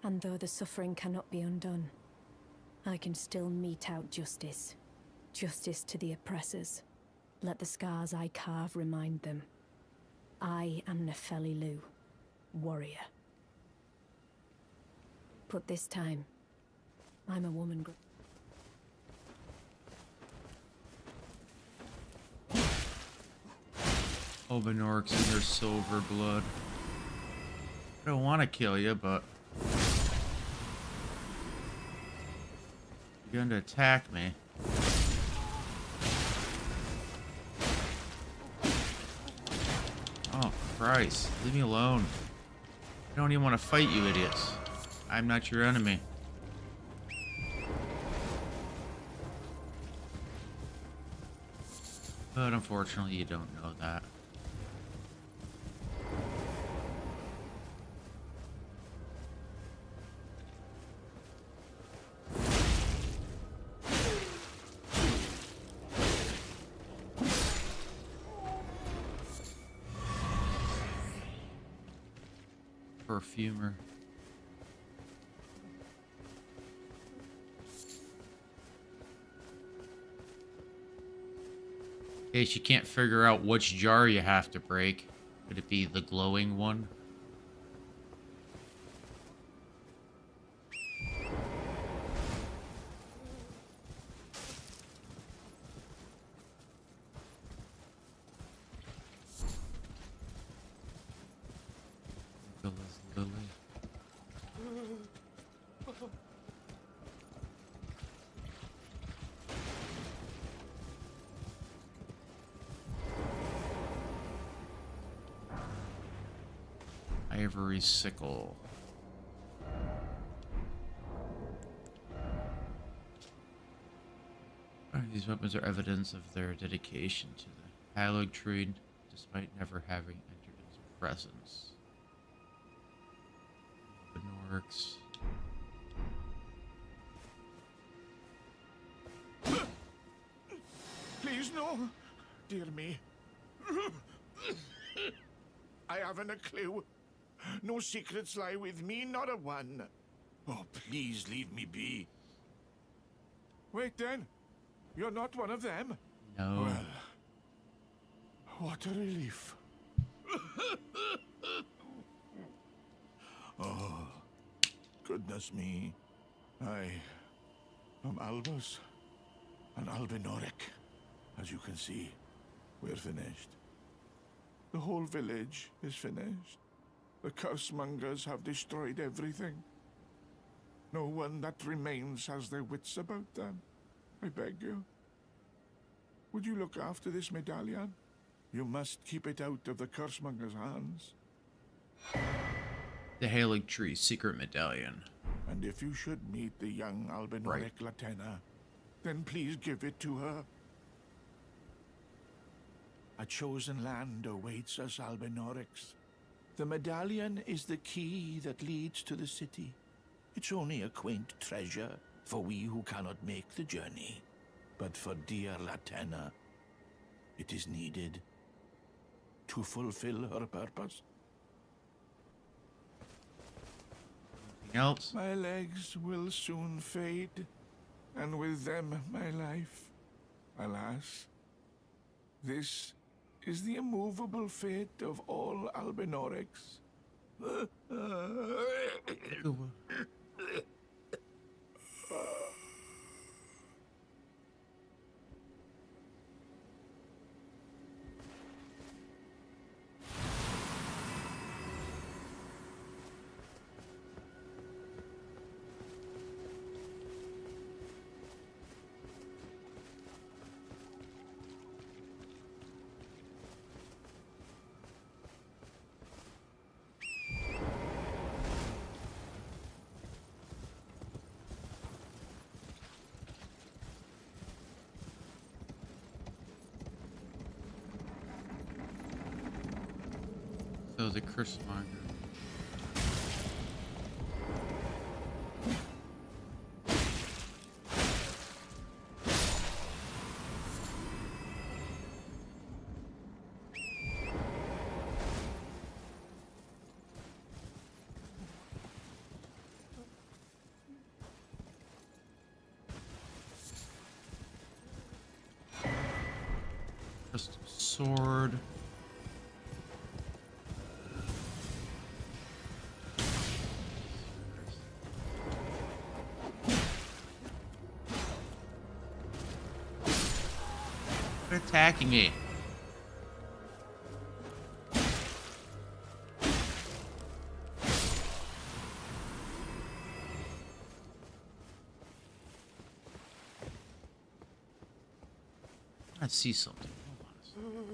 And though the suffering cannot be undone, I can still mete out justice. Justice to the oppressors. Let the scars I carve remind them. I am Nefeli Lu, warrior. But this time, I'm a woman. Albinorix in their silver blood. I don't want to kill you, but you're going to attack me. Oh, Christ. Leave me alone. I don't even want to fight you, idiots. I'm not your enemy. But unfortunately, you don't know that. Perfumer. In case you can't figure out which jar you have to break, could it be the glowing one? Nicholas Lily. Ivory sickle. These weapons are evidence of their dedication to the Halog tree, despite never having entered its presence. Benorix. Please, no. Dear me. I haven't a clue. No secrets lie with me, not a one. Oh, please leave me be. Wait then. You're not one of them? No. Well, what a relief. Oh, goodness me. I am Albus and Albinoric. As you can see, we're finished. The whole village is finished. The cursemongers have destroyed everything. No one that remains has their wits about them. I beg you. Would you look after this medallion? You must keep it out of the cursemongers' hands. The Halog tree secret medallion. And if you should meet the young Albinoric Latena, then please give it to her. A chosen land awaits us, Albinorics. The medallion is the key that leads to the city. It's only a quaint treasure for we who cannot make the journey. But for dear Latena, it is needed to fulfill her purpose. Anything else? My legs will soon fade, and with them my life. Alas, this is the immovable fate of all Albinorics. So the cursemonger. Just a sword. Quit attacking me. I see something. Hold on a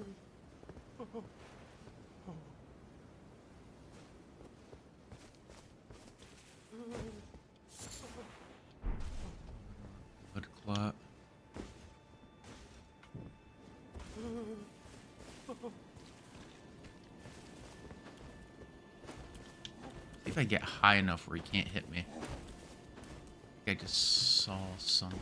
second. Blood clot. See if I get high enough where he can't hit me. I think I just saw something.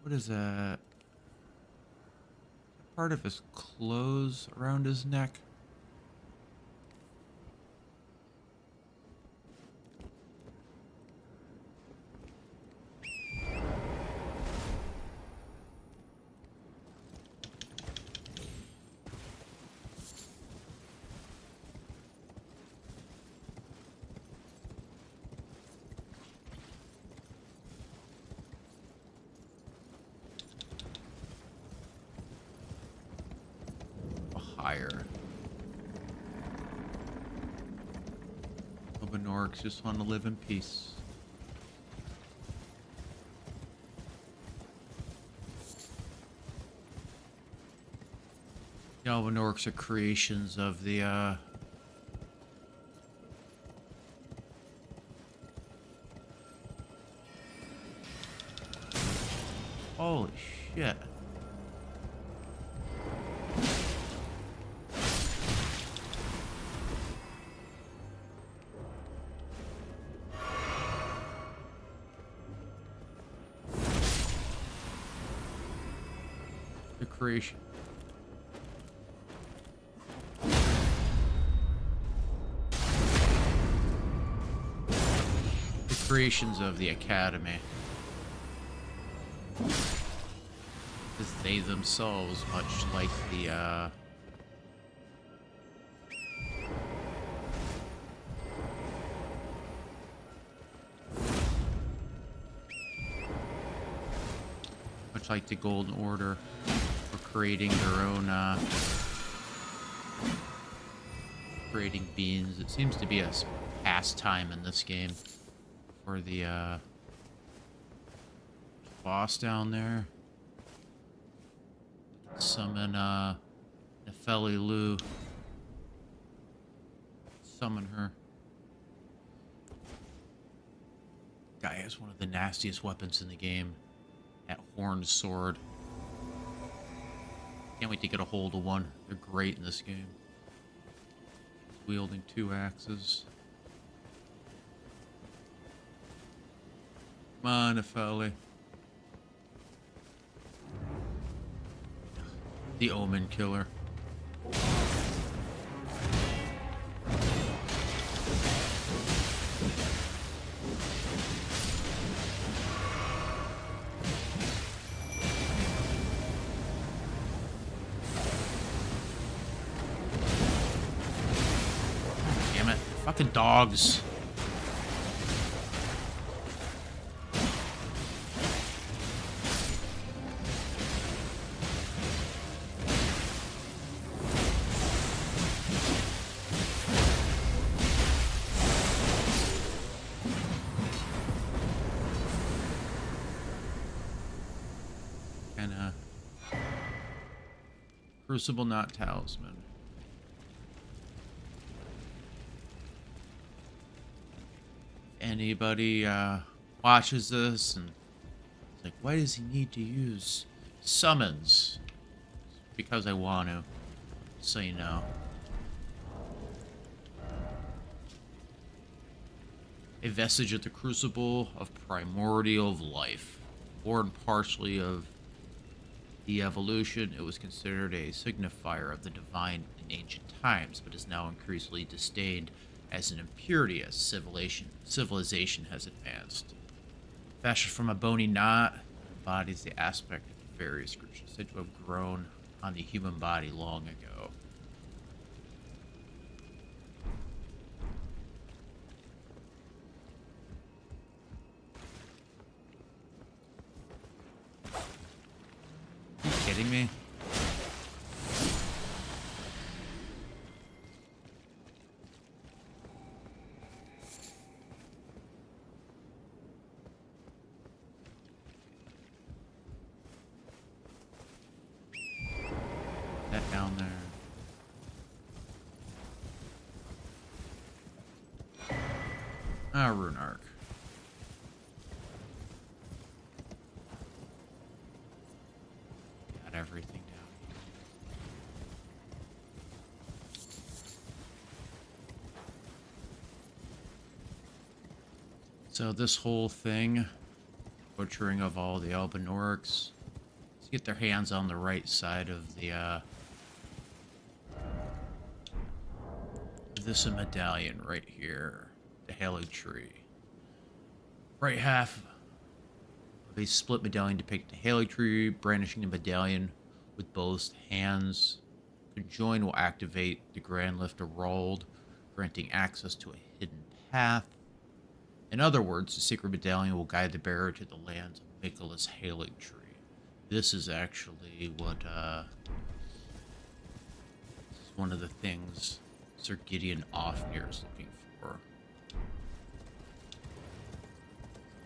What is that? Part of his clothes around his neck? Higher. Orcs just want to live in peace. The Elven Orcs are creations of the holy shit. The creation. The creations of the Academy. Because they themselves, much like the Golden Order, were creating their own creating beings. It seems to be a pastime in this game for the boss down there. Summon Nefeli Lu. Summon her. Guy has one of the nastiest weapons in the game. That horned sword. Can't wait to get a hold of one. They're great in this game. Wielding 2 axes. Come on, Nefeli. The Omen Killer. Damn it. Fucking dogs. Crucible, not talisman. Anybody watches this and it's like, why does he need to use summons? Because I want to. So you know. A vestige of the crucible of primordial life, born partially of the evolution. It was considered a signifier of the divine in ancient times, but is now increasingly disdained as an impurity as civilization has advanced. Fashioned from a bony knot, embodies the aspect of various creatures said to have grown on the human body long ago. Are you kidding me? down there. Ah, Rune Arc. Got everything down here. So this whole thing, butchering of all the Albinorics, let's get their hands on the right side of the this medallion right here, the Halo Tree. Right half of a split medallion depicting the Halo Tree, brandishing the medallion with both hands. Conjoined will activate the Grand Lift of Rold, granting access to a hidden path. In other words, the secret medallion will guide the bearer to the lands of Mikola's Halo Tree. This is actually what, this is one of the things Sir Gideon Ofnir is looking for.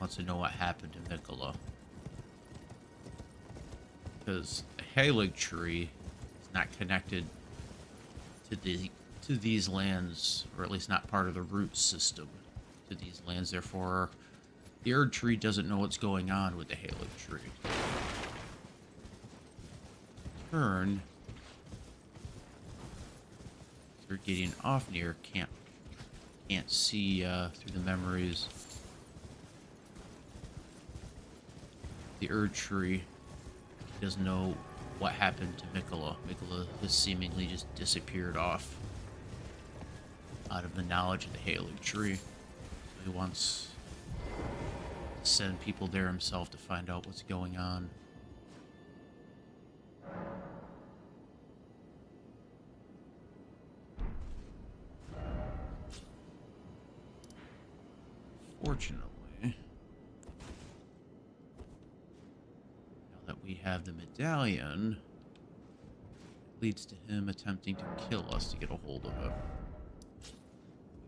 Wants to know what happened to Mikola. Because the Halo Tree is not connected to these lands, or at least not part of the root system to these lands. Therefore, the Erd Tree doesn't know what's going on with the Halo Tree. Turn, Sir Gideon Ofnir can't see through the memories. The Erd Tree doesn't know what happened to Mikola. Mikola has seemingly just disappeared off out of the knowledge of the Halo Tree. So he wants to send people there himself to find out what's going on. Fortunately, now that we have the medallion, it leads to him attempting to kill us to get a hold of it.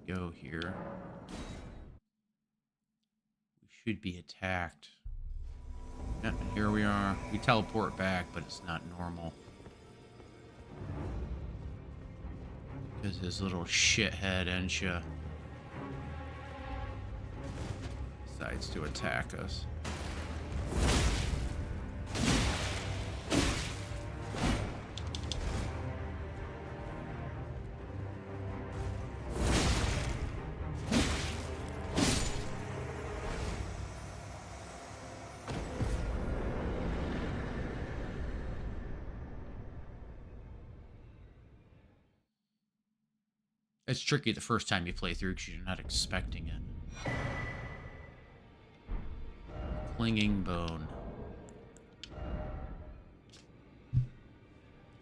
We go here. We should be attacked. Yep, and here we are. We teleport back, but it's not normal. Because his little shithead Ensha decides to attack us. It's tricky the first time you play through because you're not expecting it. Clinging Bone.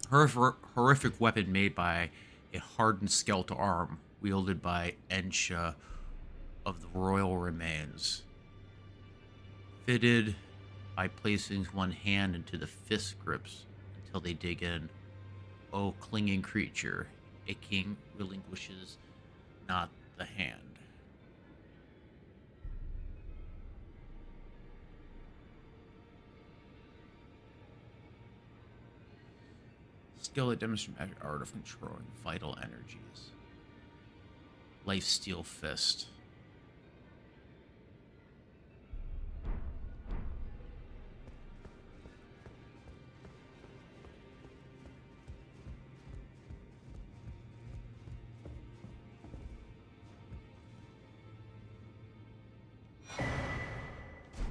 Horrific weapon made by a hardened skeletal arm wielded by Ensha of the royal remains. Fitted by placing one hand into the fist grips until they dig in. O clinging creature, a king relinquishes not the hand. Skill that demonstrates magic art of controlling vital energies. Lifesteal Fist.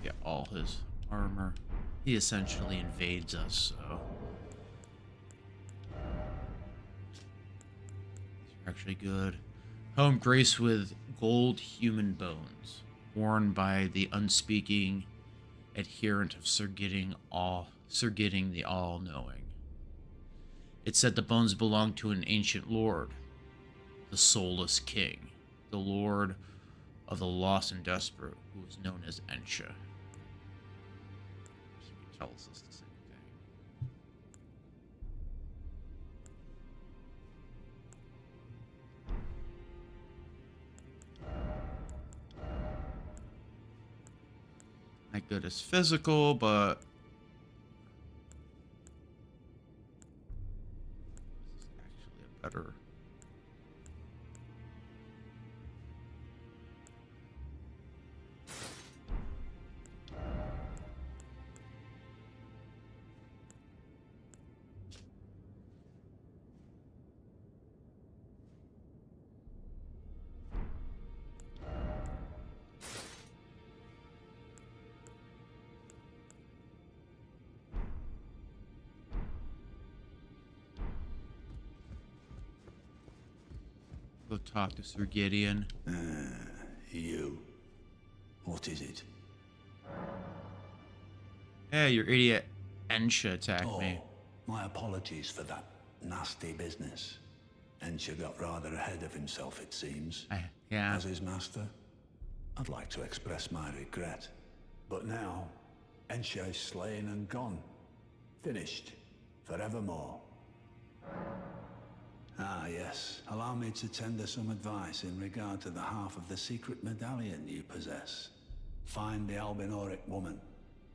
Get all his armor. He essentially invades us, so actually good. Home graced with gold human bones, worn by the unspeaking adherent of Sir Gideon the All-Knowing. It said the bones belonged to an ancient lord, the Soulless King, the lord of the lost and desperate, who was known as Ensha. He tells us the same thing. Not good as physical, but better. Go talk to Sir Gideon. You. What is it? Hey, your idiot Ensha attacked me. My apologies for that nasty business. Ensha got rather ahead of himself, it seems. Yeah. As his master, I'd like to express my regret. But now, Ensha is slain and gone. Finished. Forevermore. Ah, yes. Allow me to tender some advice in regard to the half of the secret medallion you possess. Find the Albinoric woman.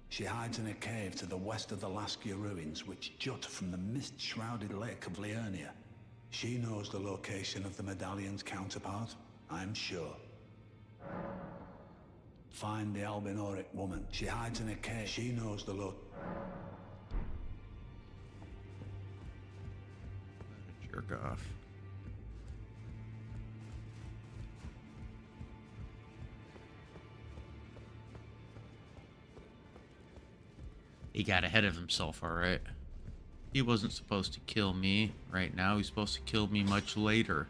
She hides in a cave to the west of the Laskia ruins, which jut from the mist-shrouded lake of Liurnia. She knows the location of the medallion's counterpart, I'm sure. Find the Albinoric woman. She hides in a cave. She knows the Jerk off. He got ahead of himself, alright. He wasn't supposed to kill me right now. He's supposed to kill me much later.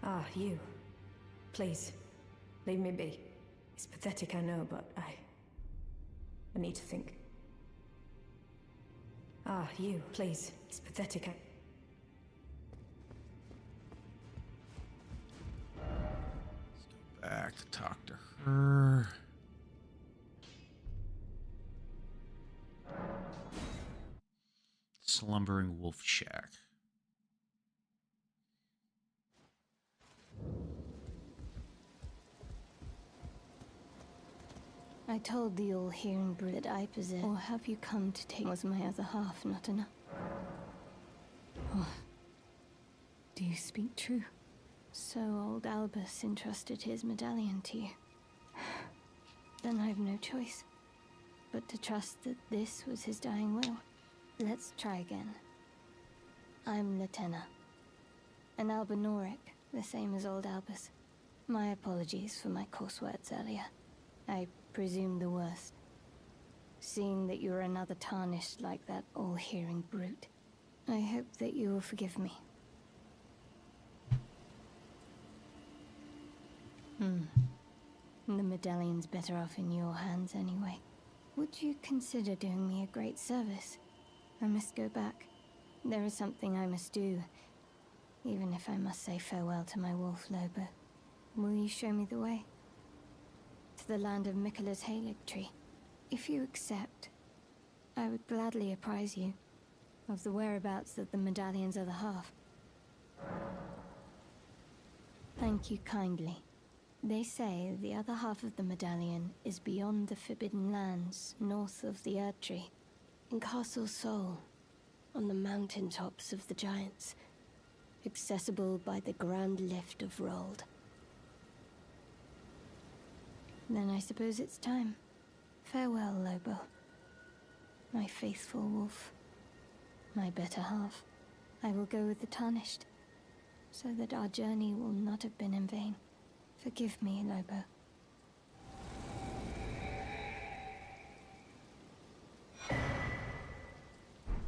Ah, you. Please, leave me be. It's pathetic, I know, but I need to think. Ah, you. Please, it's pathetic, Let's go back, talk to her. Slumbering Wolf Shack. I told the all-hearing brute that I possess. Or have you come to take was my other half not enough? Oh. Do you speak true? So old Albus entrusted his medallion to you. Then I've no choice but to trust that this was his dying will. Let's try again. I'm Liurnia, an Albinoric, the same as old Albus. My apologies for my coarse words earlier. I presume the worst. Seeing that you're another tarnished like that all-hearing brute, I hope that you will forgive me. The medallion's better off in your hands anyway. Would you consider doing me a great service? I must go back. There is something I must do, even if I must say farewell to my wolf Lobo. Will you show me the way? To the land of Miquella's Halig tree. If you accept, I would gladly apprise you of the whereabouts of the medallion's other half. Thank you kindly. They say the other half of the medallion is beyond the Forbidden Lands, north of the Erd Tree, in Castle Sol, on the mountaintops of the Giants, accessible by the Grand Lift of Rold. Then I suppose it's time. Farewell, Lobo. My faithful wolf. My better half. I will go with the Tarnished, so that our journey will not have been in vain. Forgive me, Lobo.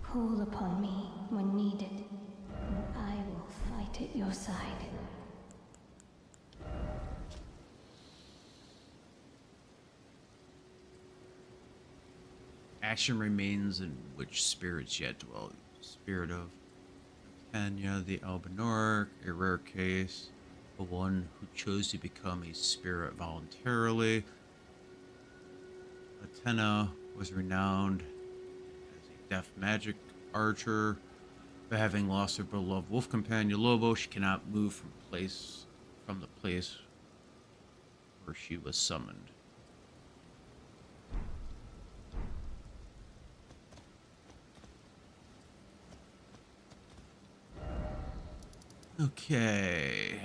Call upon me when needed, and I will fight at your side. Action remains in which spirits yet dwell. Spirit of Tanya, the Albinoric, a rare case. The one who chose to become a spirit voluntarily. Athena was renowned as a deaf magic archer, but having lost her beloved wolf companion Lobo, she cannot move from the place where she was summoned. Okay.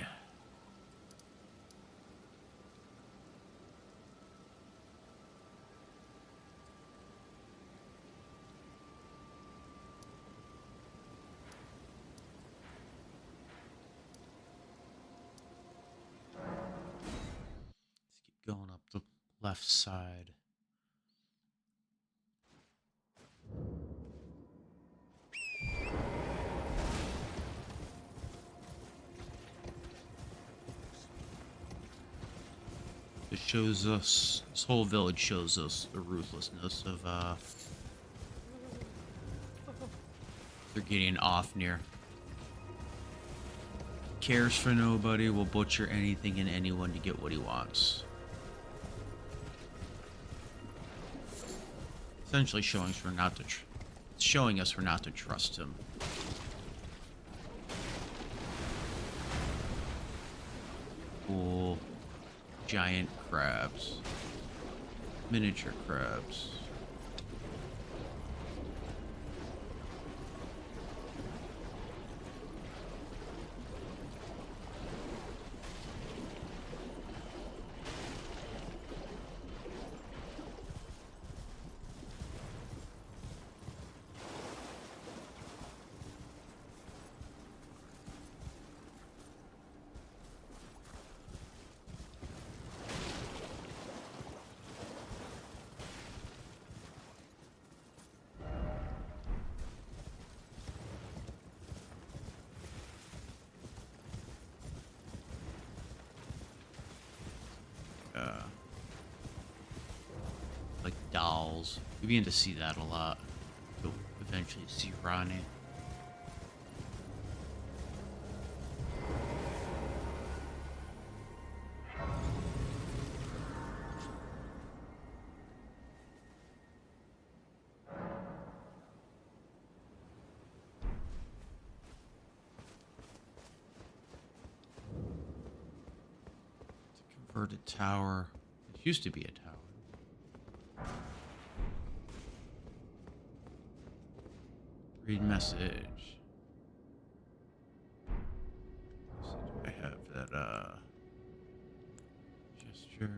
Let's keep going up the left side. It shows us, this whole village shows us the ruthlessness of, they're getting off near. Cares for nobody, will butcher anything and anyone to get what he wants. Essentially showing us we're not to, showing us we're not to trust him. Cool. Giant crabs. Miniature crabs. Like dolls. We begin to see that a lot. You'll eventually see Ronnie. It's a converted tower. It used to be a tower. Read message. So do I have that gesture?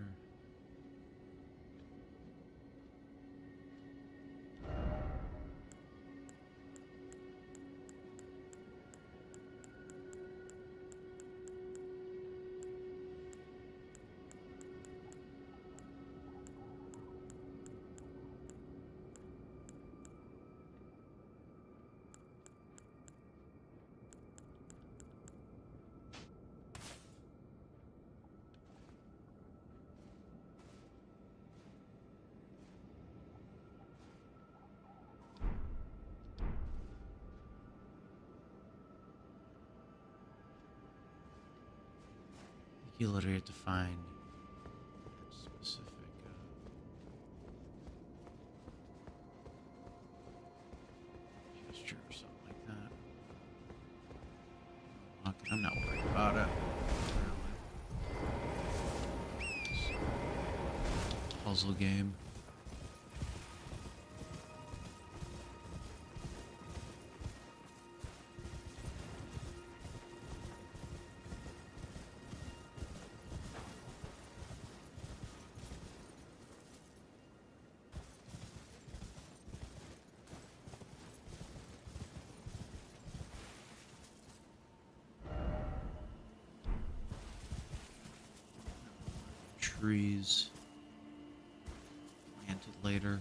You literally have to find that specific gesture or something like that. Okay, I'm not worried about it. Puzzle game. Trees planted later.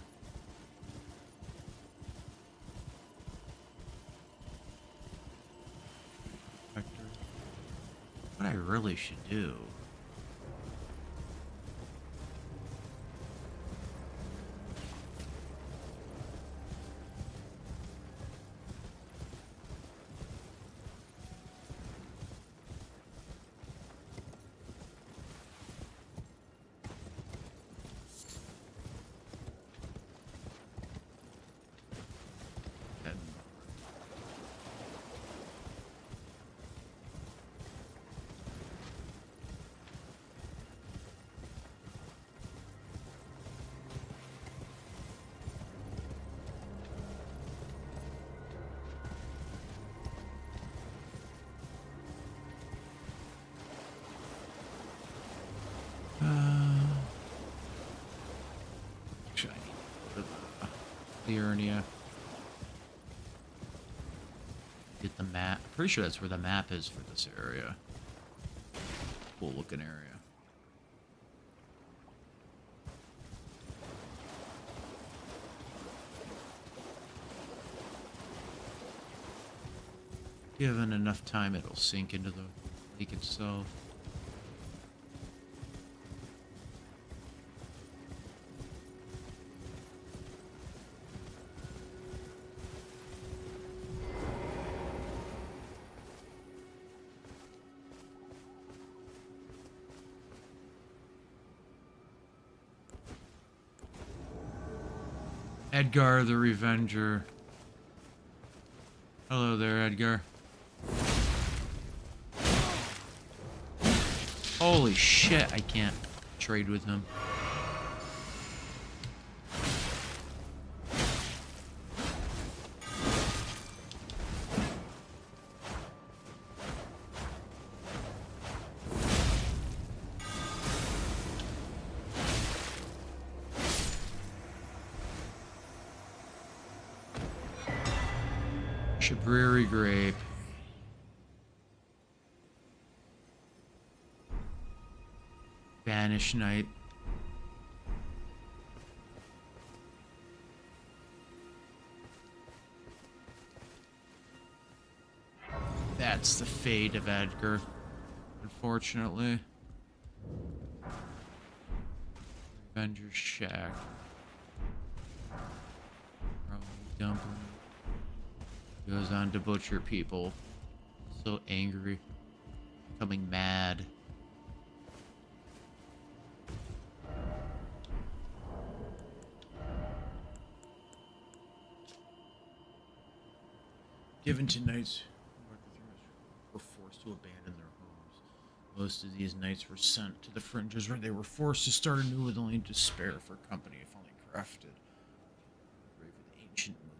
Vector. What I really should do. Liurnia. Get the map. Pretty sure that's where the map is for this area. Cool looking area. Given enough time, it'll sink into the lake itself. Edgar the Revenger. Hello there, Edgar. Holy shit, I can't trade with him. Shabriri Grape. Banish Knight. That's the fate of Edgar, unfortunately. Revenger's Shack. Probably dumping. Goes on to butcher people. So angry. Becoming mad. Given to knights who were forced to abandon their homes. Most of these knights were sent to the fringes where they were forced to start anew with only despair for company if only crafted. Brave with ancient motif.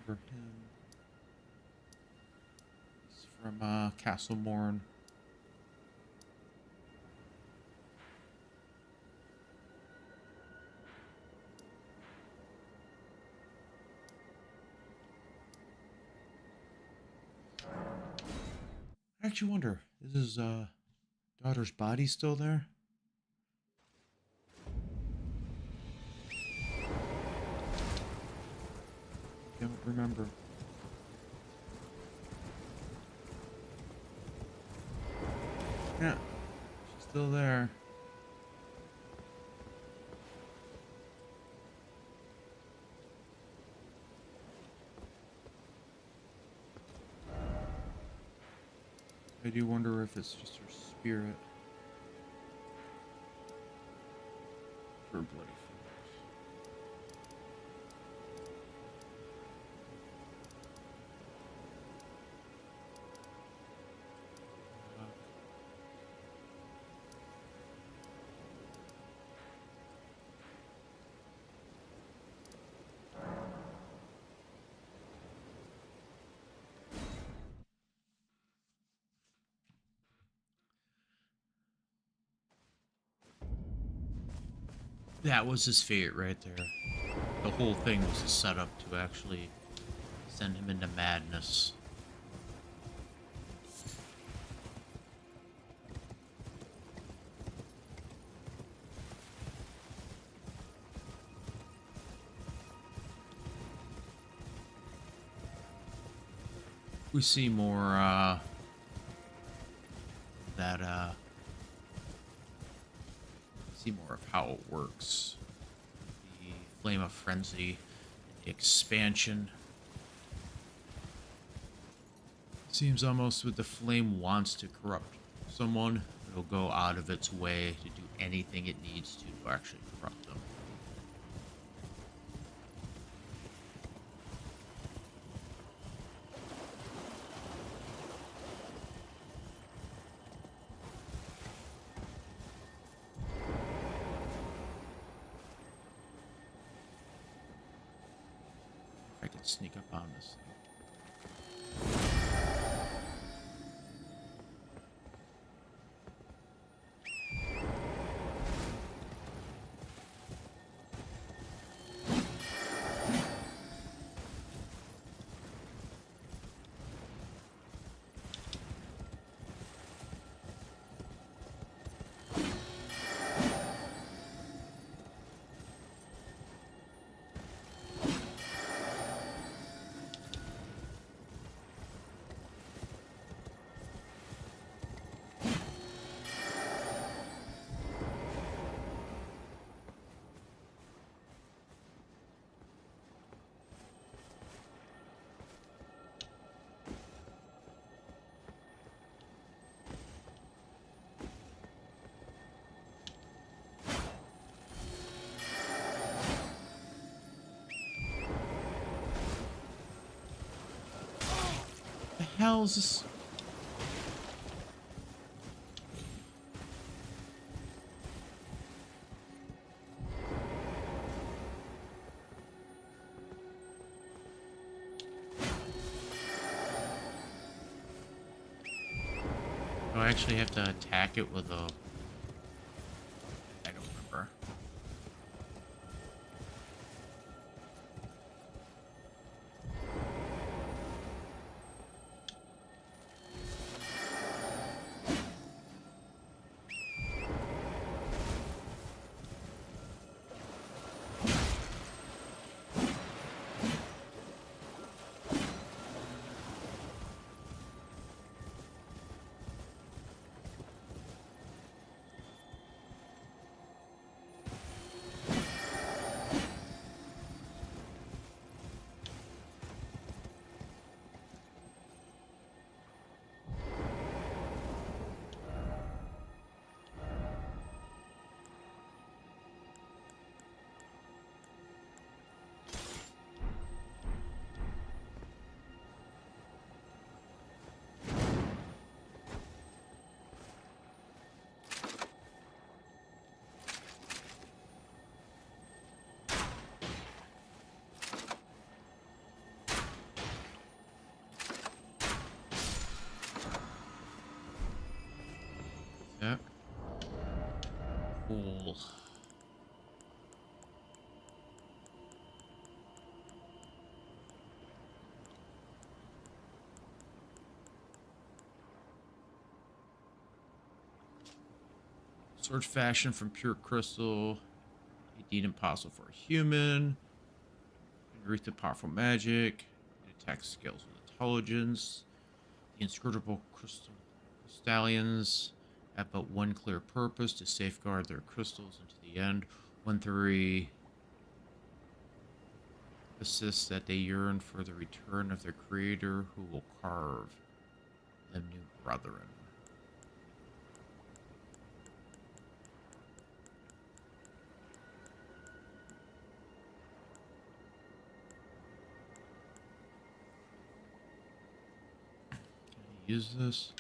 For him. He's from Castle Morn. I actually wonder, is his daughter's body still there? Can't remember. Yeah, she's still there. I do wonder if it's just her spirit. Her bloody fingers. That was his fate right there. The whole thing was a setup to actually send him into madness. We see more see more of how it works. The Flame of Frenzy, the expansion. Seems almost what the flame wants to corrupt someone, it'll go out of its way to do anything it needs to actually corrupt them. Let's sneak up on this thing. The hell is this? Do I actually have to attack it with a... I don't remember. Yeah. Cool. Sword fashioned from pure crystal. Indeed impossible for a human. Underneath the powerful magic. It attacks skills with intelligence. The inscrutable crystallians have but one clear purpose: to safeguard their crystals into the end. 1-3 persists that they yearn for the return of their creator, who will carve them new brethren. Use this.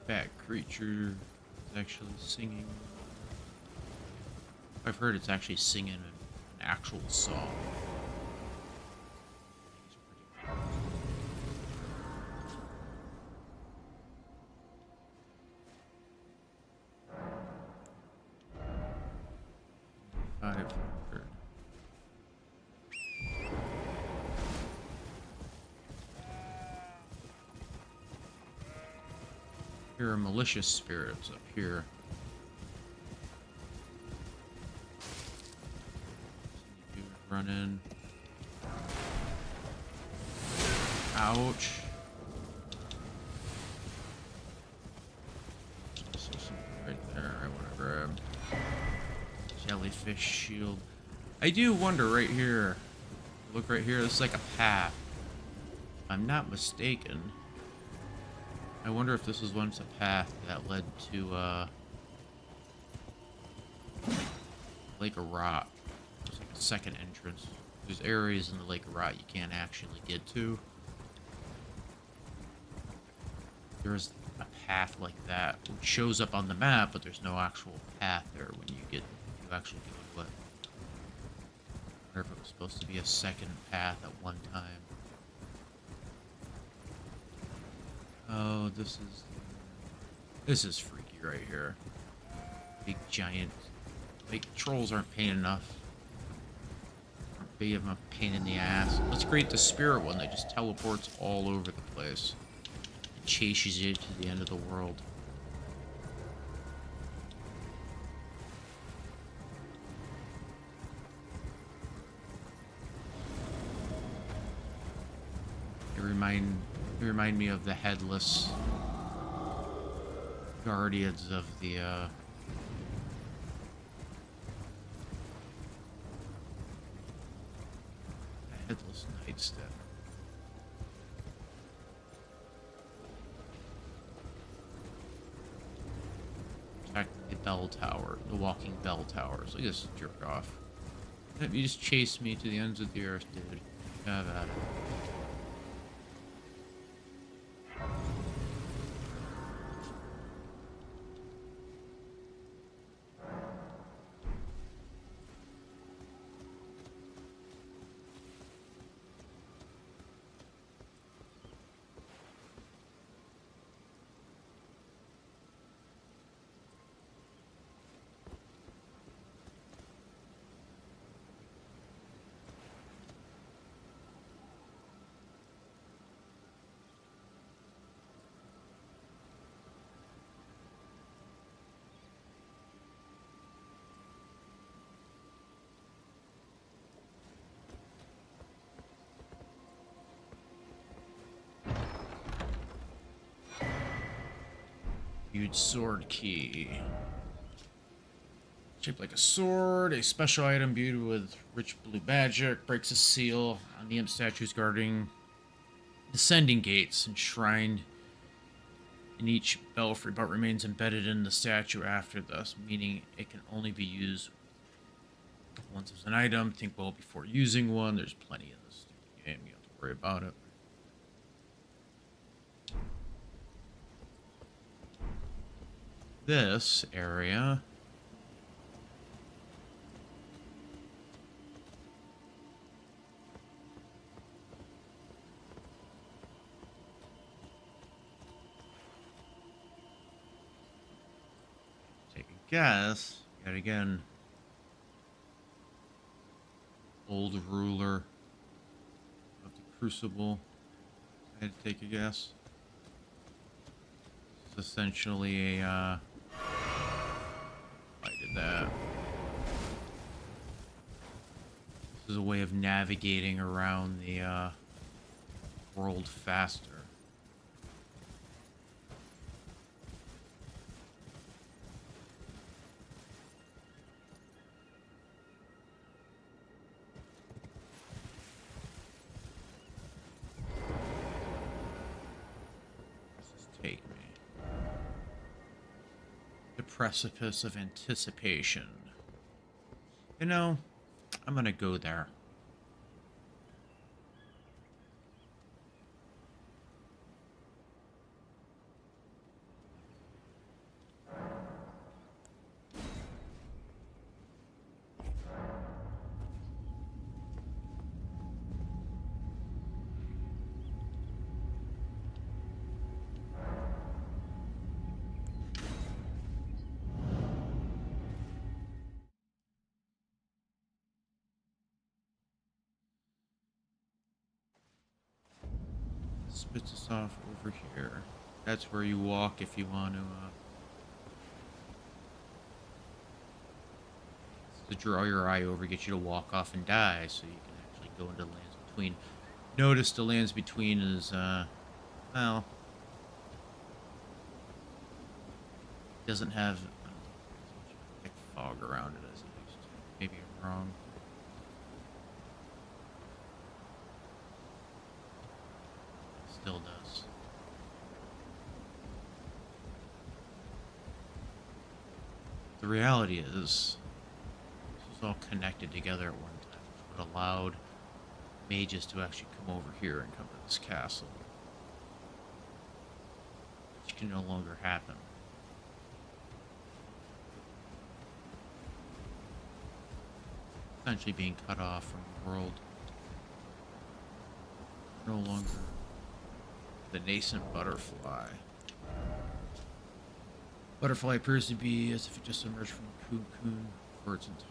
That creature is actually singing. I've heard it's actually singing an actual song. $500. Here are malicious spirits up here. Run in. Ouch. So something right there I want to grab. Jellyfish shield. I do wonder right here. Look right here, this is like a path. If I'm not mistaken. I wonder if this was once a path that led to Lake of Rot. There's like a second entrance. There's areas in the Lake of Rot you can't actually get to. There's a path like that, which shows up on the map, but there's no actual path there when you actually go to it. I wonder if it was supposed to be a second path at one time. Oh, this is freaky right here. Big giant, like trolls aren't pain enough. Aren't big enough pain in the ass. Let's create the spirit one that just teleports all over the place. It chases you to the end of the world. They remind me of the headless guardians of the headless nightstep. Attack the bell tower, the walking bell towers. Look at this jerk off. You just chased me to the ends of the earth, dude. Have at it. Huge sword key. Shaped like a sword, a special item imbued with rich blue magic, breaks a seal on the imp statues guarding descending gates, enshrined in each belfry, but remains embedded in the statue after this, meaning it can only be used once as an item. Think well before using one. There's plenty in this game, you don't have to worry about it. This area take a guess yet again. Old ruler of the crucible. I had to take a guess. It's essentially a I did that. This is a way of navigating around the world faster. Take me. The precipice of anticipation. You know, I'm gonna go there. Spits us off over here. That's where you walk if you want to draw your eye over, get you to walk off and die, so you can actually go into lands between. Notice the lands between is, well, doesn't have as much thick fog around it as it used to. Maybe I'm wrong. Still does. The reality is, this was all connected together at one time, which would allowed mages to actually come over here and come to this castle, which can no longer happen. Essentially being cut off from the world. No longer the nascent butterfly. Butterfly appears to be as if it just emerged from a cocoon for its entire.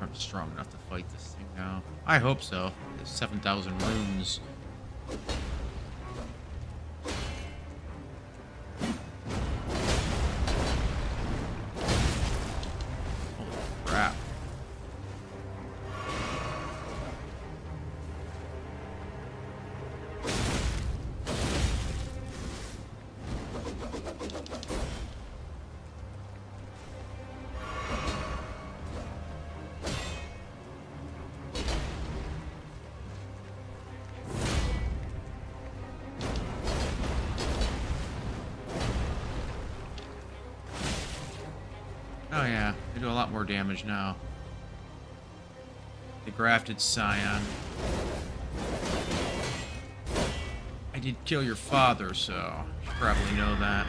I'm strong enough to fight this thing now. I hope so. There's 7,000 runes. Holy crap. Oh yeah, they do a lot more damage now. The grafted scion. I did kill your father, so you should probably know that.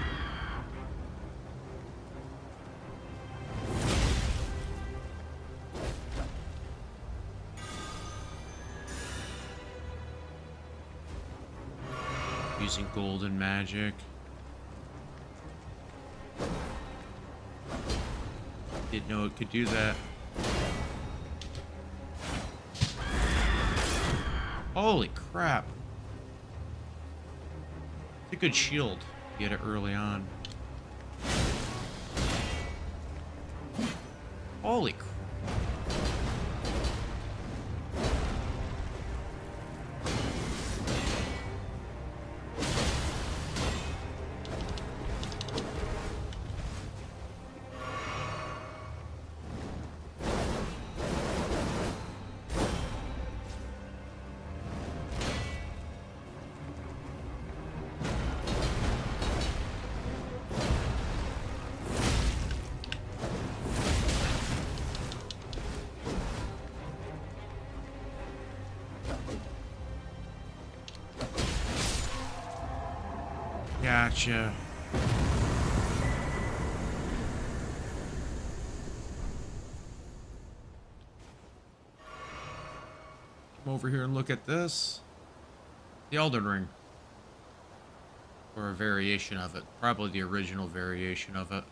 Using golden magic. Didn't know it could do that. Holy crap. It's a good shield. Get it early on. Holy crap. Gotcha. Come over here and look at this. The Elden Ring. Or a variation of it. Probably the original variation of it.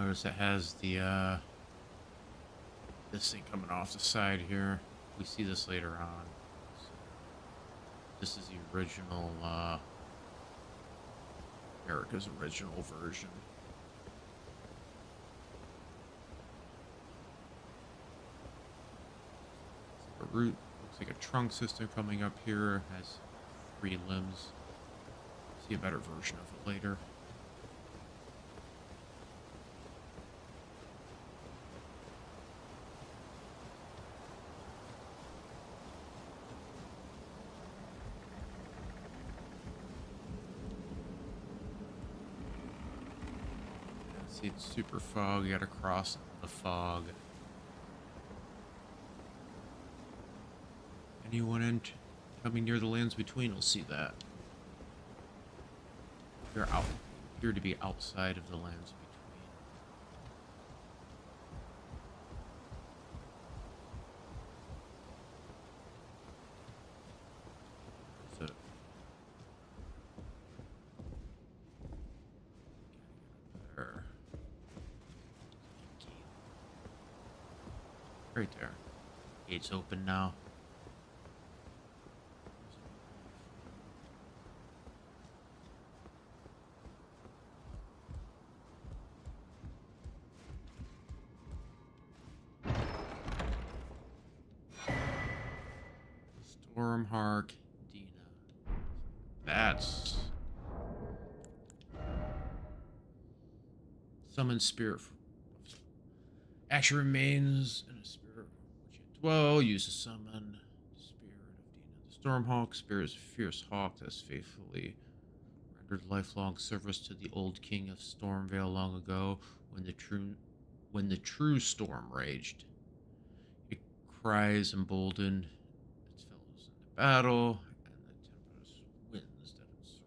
Notice it has the, this thing coming off the side here. We see this later on. So this is the original, America's original version. A root, looks like a trunk system coming up here, has 3 limbs. See a better version of it later. See, it's super fog. You gotta cross the fog. Anyone coming near the lands between will see that. They're out. Appear to be outside of the lands between. So, Right there. Gates open now. Stormhawk, Dina. That's summon spirit. Action remains in a spirit which you dwell. Use to summon spirit of Dina. The Stormhawk spirit is a fierce hawk that has faithfully rendered lifelong service to the old king of Stormvale long ago, when the true storm raged. It cries emboldened its fellows in the battle, and the tempest winds that encircle. Let's see something.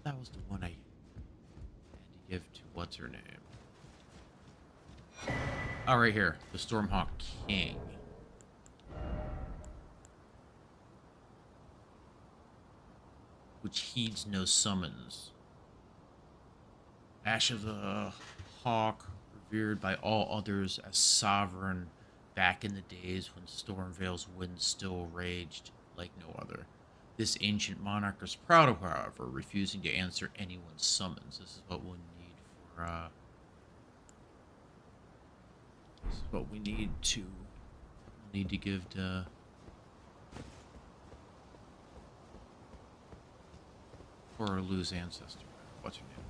That was the one I had to give to what's her name. Oh, right here, the Stormhawk King. Which heeds no summons. Ash of the Hawk, revered by all others as sovereign back in the days when Stormvale's winds still raged like no other. This ancient monarch is proud of, however, refusing to answer anyone's summons. This is what we'll need for, this is what we need to, give to for Lou's ancestor. What's her name?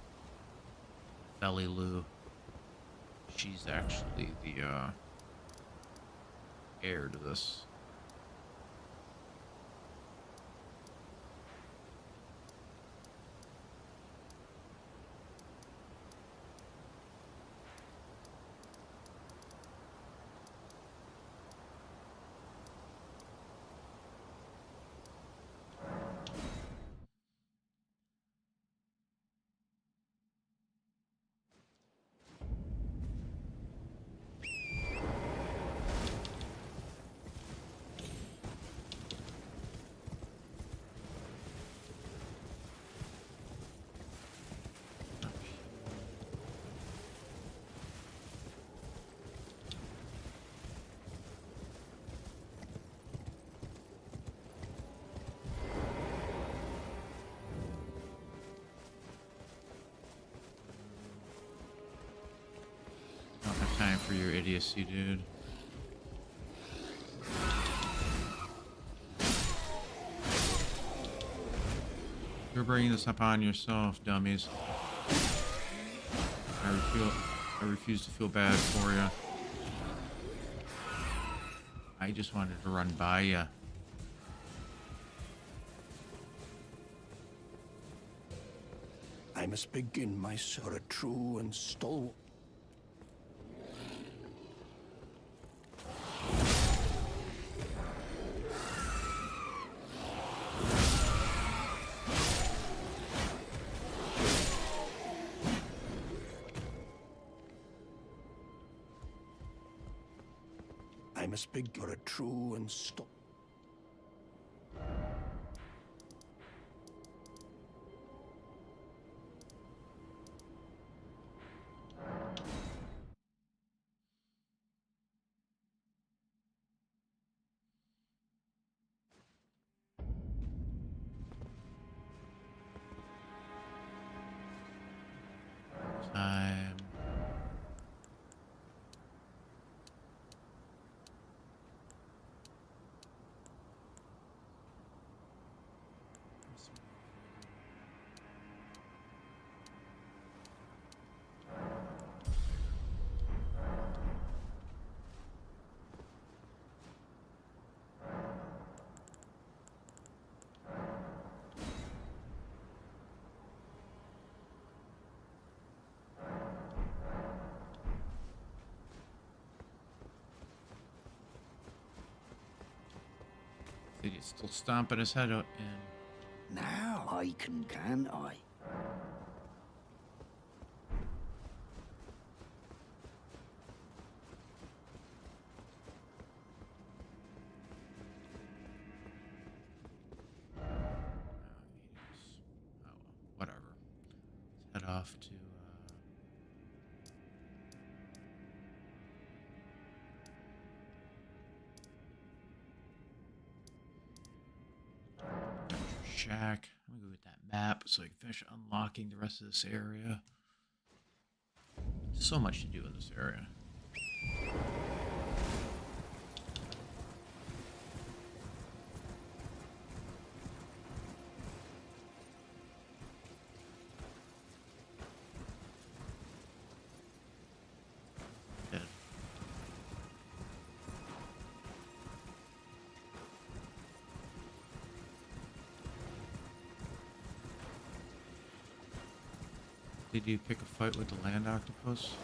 Belly Lou. She's actually the heir to this. Don't have time for your idiocy, dude. You're bringing this upon yourself, dummies. I refuse to feel bad for you. I just wanted to run by you. I must begin my search true and stalwart. I must begin a true and stalwart. Time. He's still stomping his head out in. Now I can't I? Oh, well, whatever. Let's head off to. Shack. I'm gonna go get that map so I can finish unlocking the rest of this area. So much to do in this area. Dead. Did you pick a fight with the land octopus?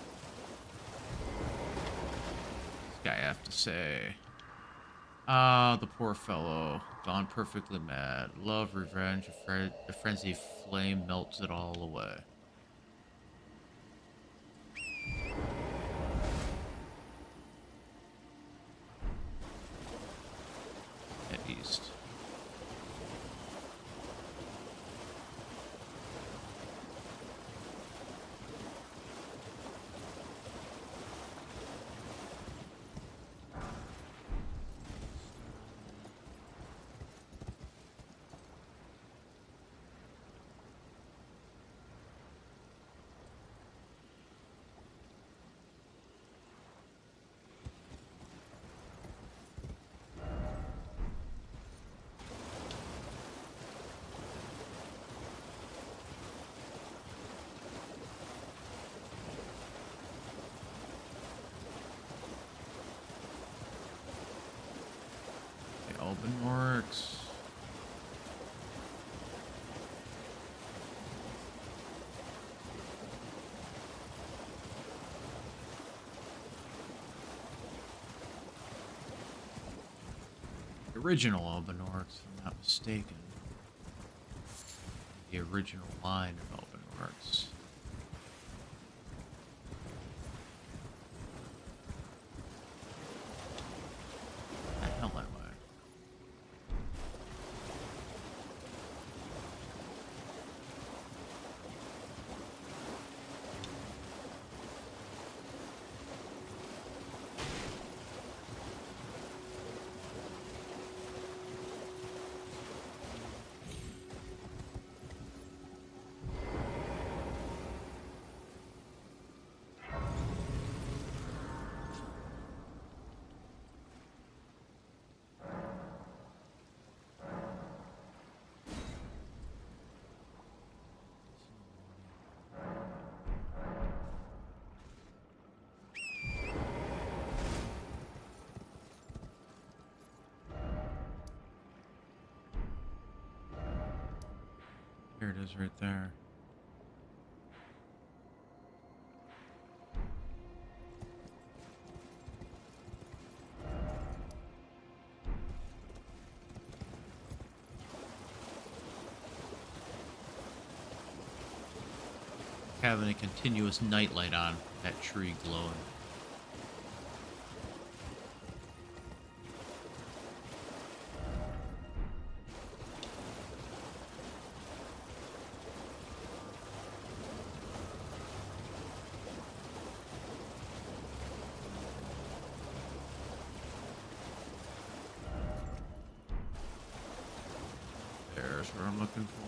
This guy, I have to say. Ah, the poor fellow. Gone perfectly mad. Love, revenge, a frenzied flame melts it all away. At east. The Elden works. The original Elden works, if I'm not mistaken. The original line of Elden works. The hell am I? Here it is right there. Having a continuous nightlight on that tree glowing. There's what I'm looking for.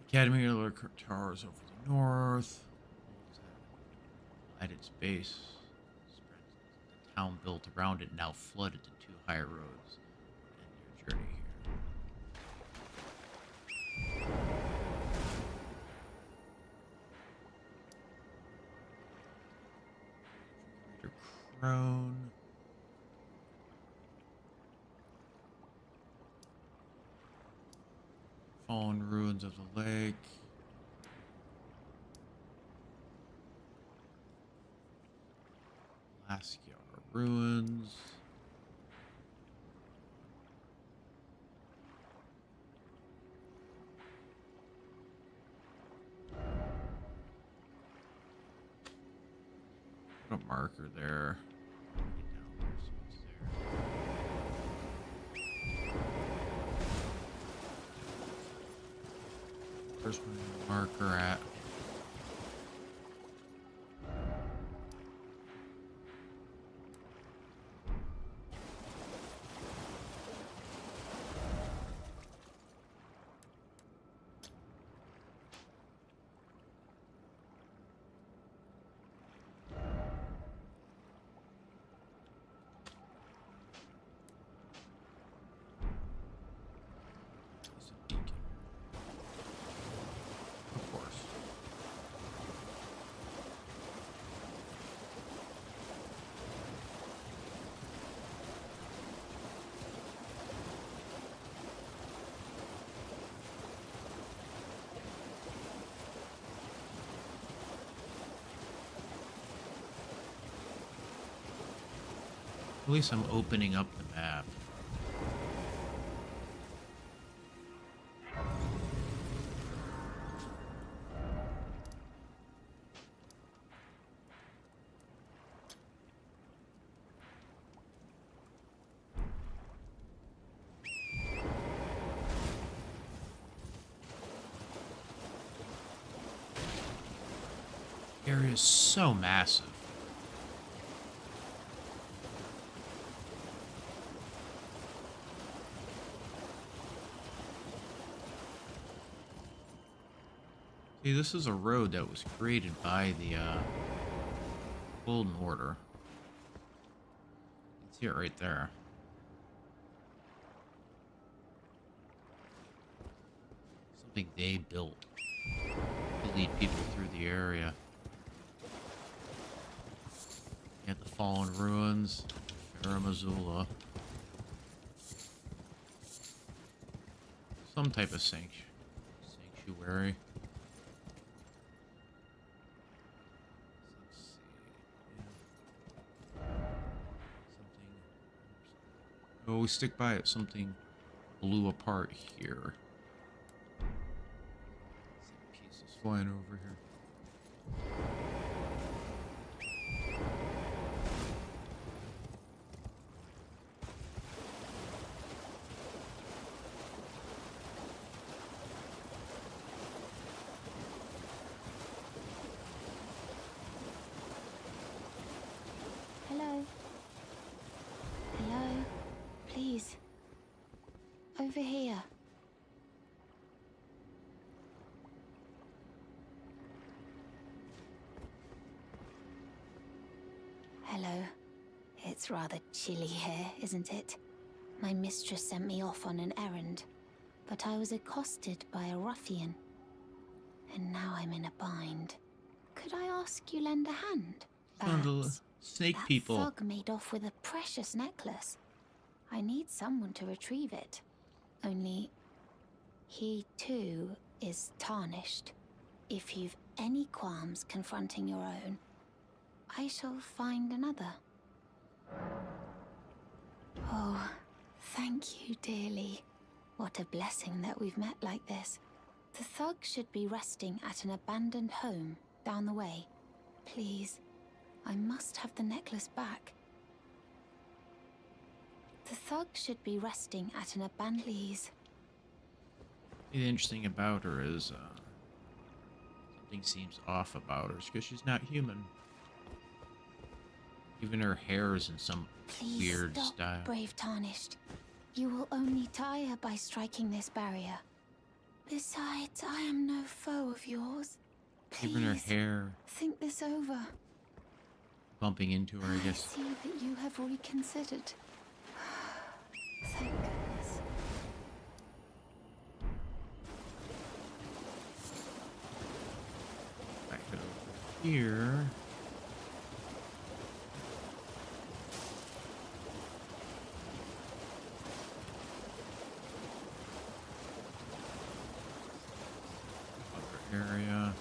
Academy of the Towers over the north. At its base, the town built around it now flooded to two high roads. End your journey here. Crone. Fallen ruins of the lake. Laskyar ruins. Put a marker there. Get down there so it's there. First one, marker at. Of course. At least I'm opening up the map. The area is so massive. See, this is a road that was created by the Golden Order. You can see it right there. Something they built to lead people through the area. You have the fallen ruins, Faramazula. Some type of sanctuary. Oh, we stick by it. Something blew apart here. Some pieces flying over here. Hello? Hello? Please. Over here. Hello. It's rather chilly here, isn't it? My mistress sent me off on an errand, but I was accosted by a ruffian. And now I'm in a bind. Could I ask you lend a hand? Perhaps. Snake That people. thug made off with a precious necklace. I need someone to retrieve it. Only, he too is tarnished. If you've any qualms confronting your own, I shall find another. Oh, thank you dearly. What a blessing that we've met like this. The thug should be resting at an abandoned home down the way. Please, I must have the necklace back. The thug should be resting at an abandoned... Please. The interesting about her is something seems off about her because she's not human. Even her hair is in some Please weird stop, style. brave Tarnished. You will only tire her by striking this barrier. Besides, I am no foe of yours. Please, Even her hair. think this over. bumping into her, I I guess. see that you have reconsidered. Thank goodness. Back over here. Other area.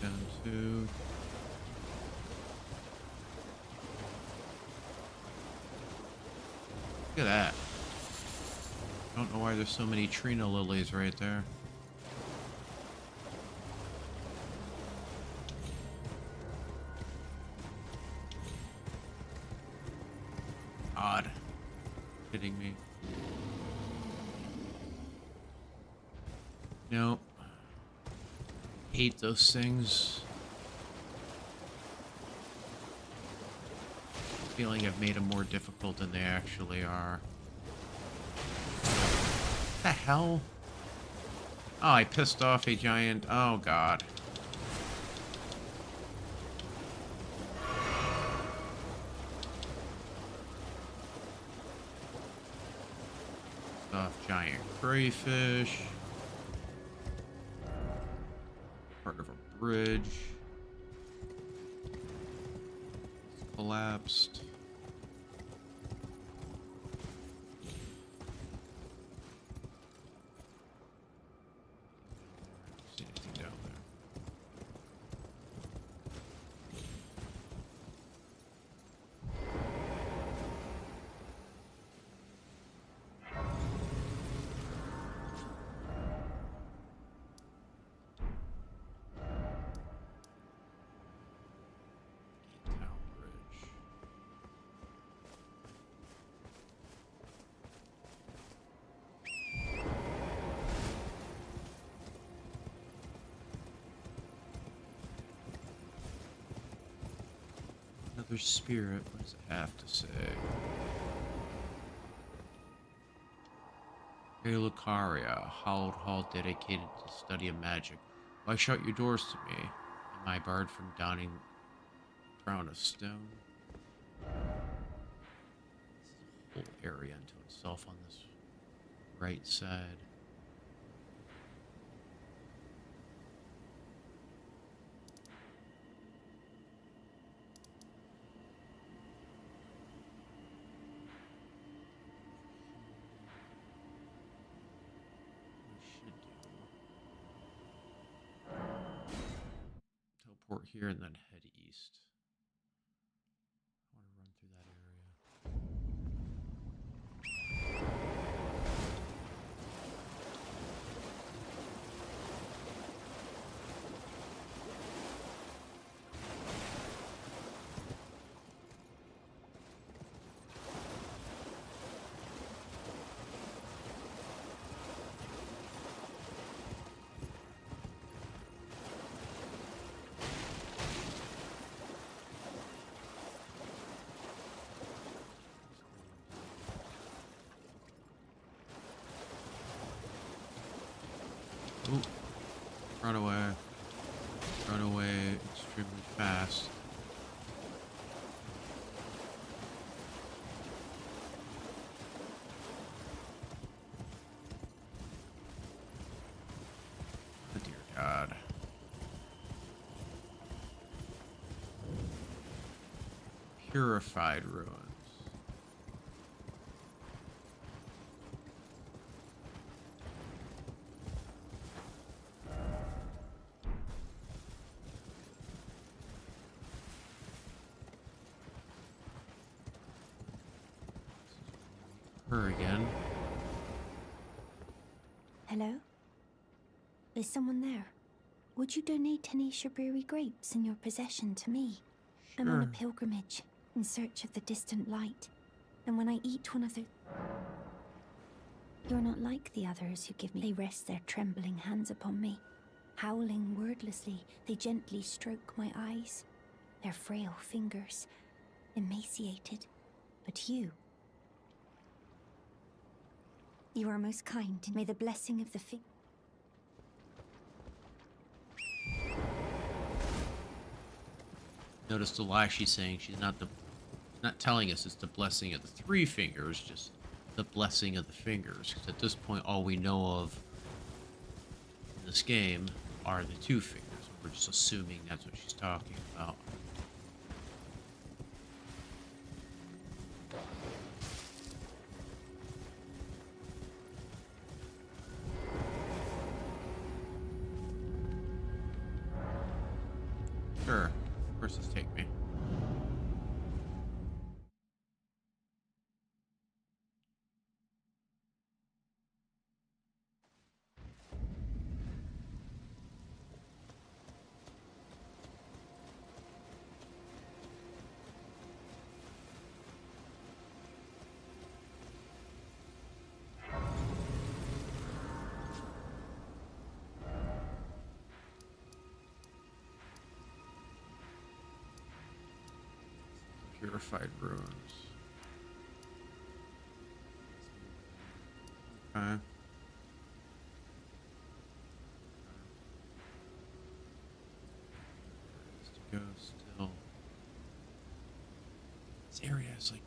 Down to look at that. Don't know why there's so many Trina lilies right there. Odd. Kidding me? Nope. Hate those things. Feeling I've made them more difficult than they actually are. What the hell? Oh, I pissed off a giant. Oh, God. Pissed off giant crayfish. Part of a bridge. It's collapsed. See anything down there? Town Bridge. Another spirit. What does it have to say? Lucaria, a hallowed hall dedicated to the study of magic. Why shut your doors to me? Am I barred from downing crown of stone? This is a whole area unto itself on this right side. We should do teleport here and then head east. I want to run through that area. Ooh. Run away. Run away extremely fast. Oh, dear God. Purified ruins. Her again. Hello? Is someone there? Would you donate any Shaburi grapes in your possession to me? I'm on a Sure. pilgrimage in search of the distant light. And when I eat one of the... You're not like the others who give me... They rest their trembling hands upon me. Howling wordlessly, they gently stroke my eyes. Their frail fingers, emaciated. But you are most kind, and may the blessing of the Notice the lie she's saying. She's not telling us it's the blessing of the three fingers, just the blessing of the fingers. Because at this point, all we know of in this game are the two fingers. We're just assuming that's what she's talking about. Sure. Where's this take me? Purified ruins. Okay. To go still. This area is like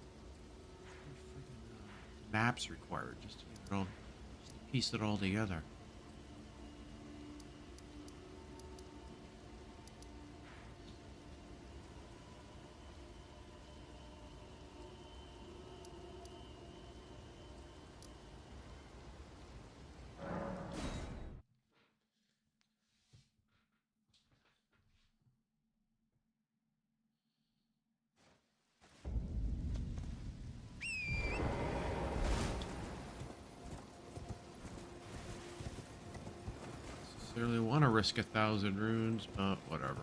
maps required just to get it all, just to piece it all together. Necessarily want to risk 1,000 runes, but whatever.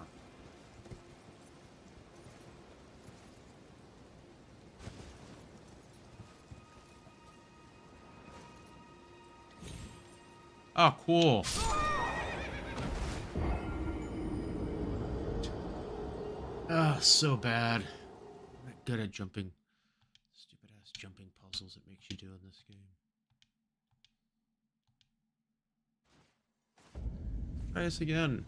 Oh, cool. Ah, so bad. I'm not good at jumping. Stupid ass jumping puzzles it makes you do in this game. Try this again.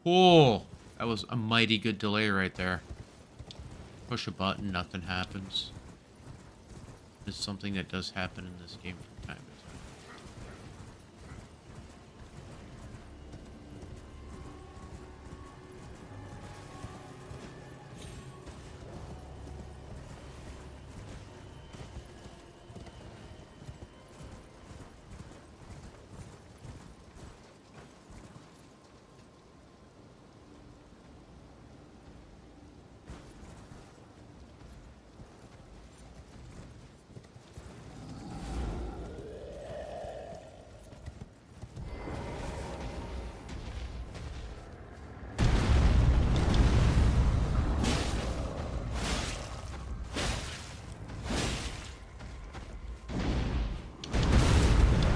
Cool. That was a mighty good delay right there. Push a button, nothing happens. It's something that does happen in this game from time to time.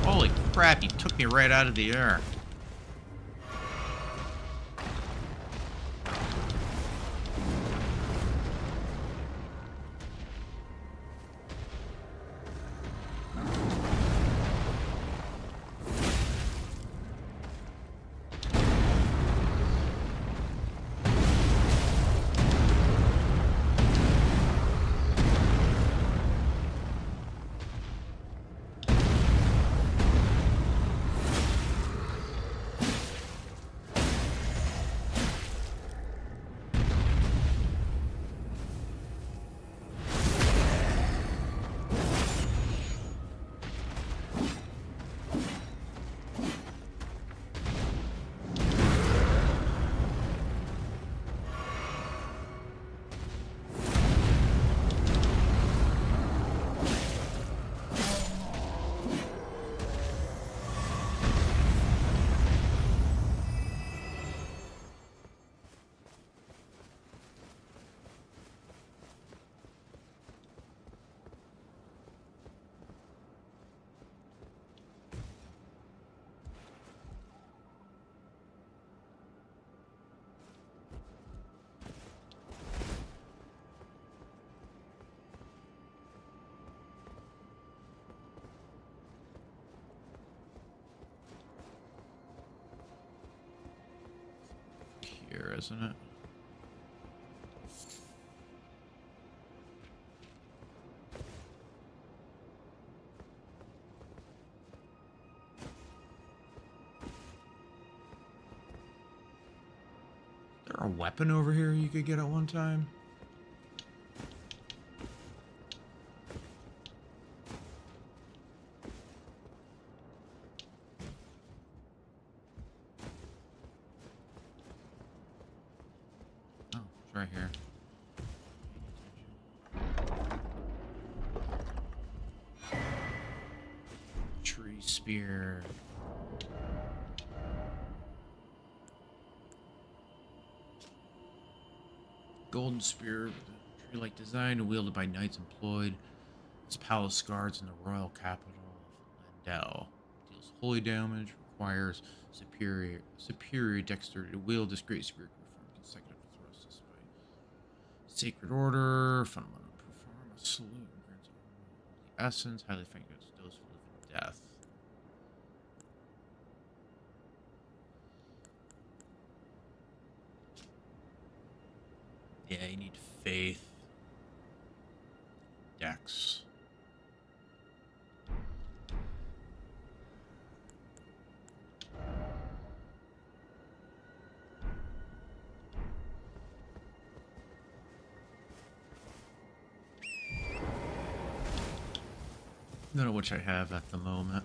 Holy crap, you took me right out of the air. here, isn't it? Is there a weapon over here you could get at one time? Oh, it's right here. Tree spear. Golden spear with a tree-like design wielded by knights employed as palace guards in the royal capital of Lendel. Deals holy damage, requires superior dexterity to wield this great spear, can perform consecutive thrusts despite sacred order, fundamental perform a salute, and grants the essence, highly effective against those who live in death. Yeah, you need faith. Dex. None of which I have at the moment.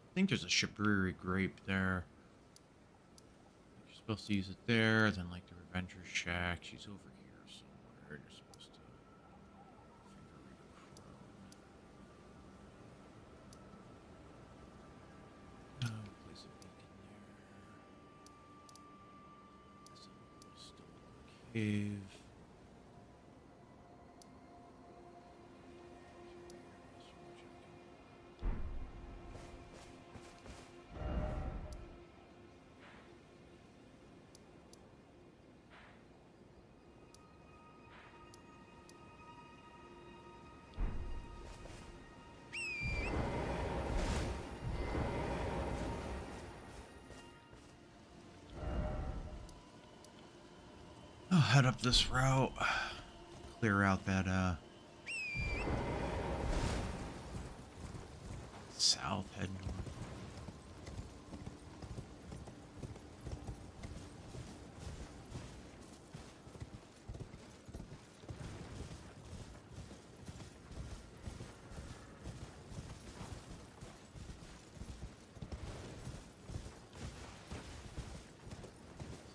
I think there's a Shabriri grape there. You're supposed to use it there, then like the Revenger's Shack. She's over here somewhere. You're supposed to finger read a crone. Place a beacon there. Still in the cave. I'll head up this route, clear out that south, head north.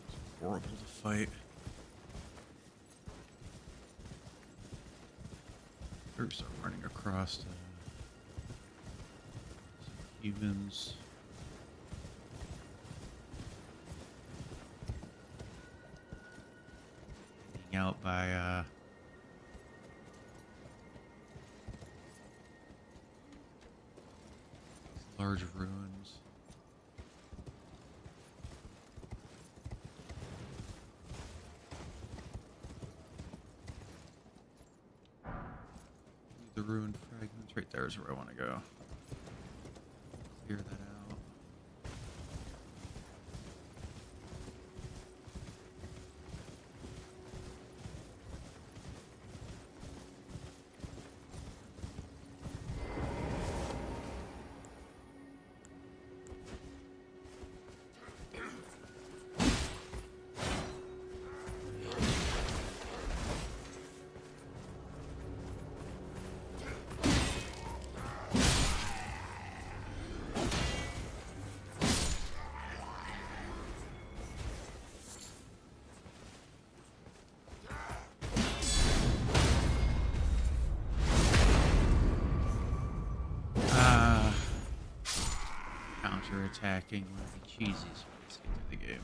It's horrible to fight. Groups are running across some humans. Being out by large ruins. The ruined fragments. Right there is where I want to go. Clear that out. attacking one of the cheesiest ways to get through the game.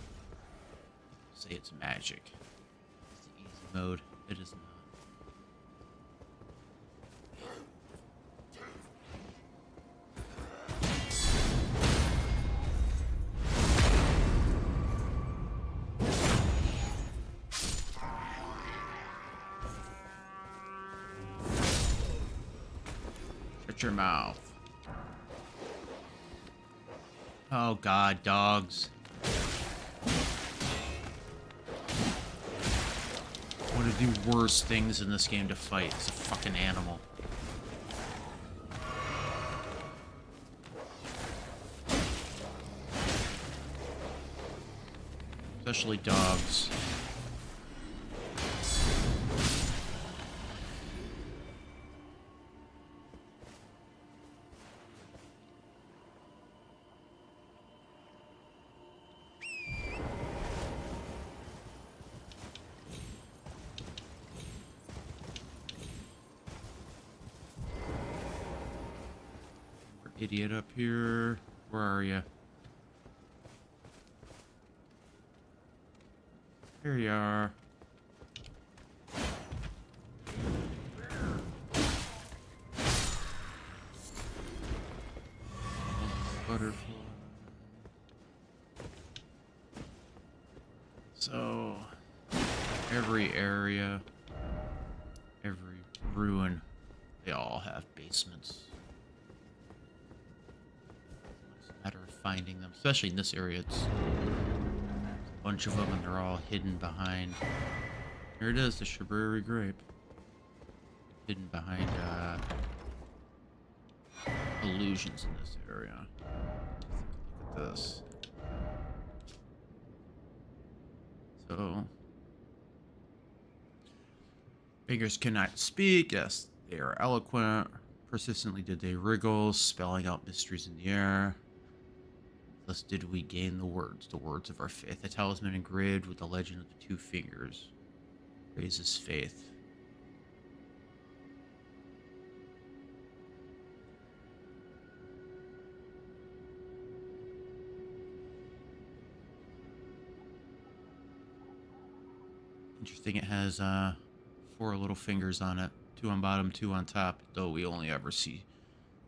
Say it's magic. It's the easy mode. It is not. Shut your mouth. Oh god, dogs. One of the worst things in this game to fight is a fucking animal. Especially dogs. Idiot up here. Where are you? Here you are. Butterfly. So, every area, every ruin, they all have basements. It's a matter of finding them, especially in this area. It's a bunch of them and they're all hidden behind. Here it is, the Shabriri Grape. Hidden behind illusions in this area. Look at this. So, beggars cannot speak. Yes, they are eloquent. Persistently did they wriggle, spelling out mysteries in the air. Thus did we gain the words of our faith. A talisman engraved with the legend of the two fingers raises faith. Interesting, it has 4 little fingers on it. 2 on bottom, 2 on top, though we only ever see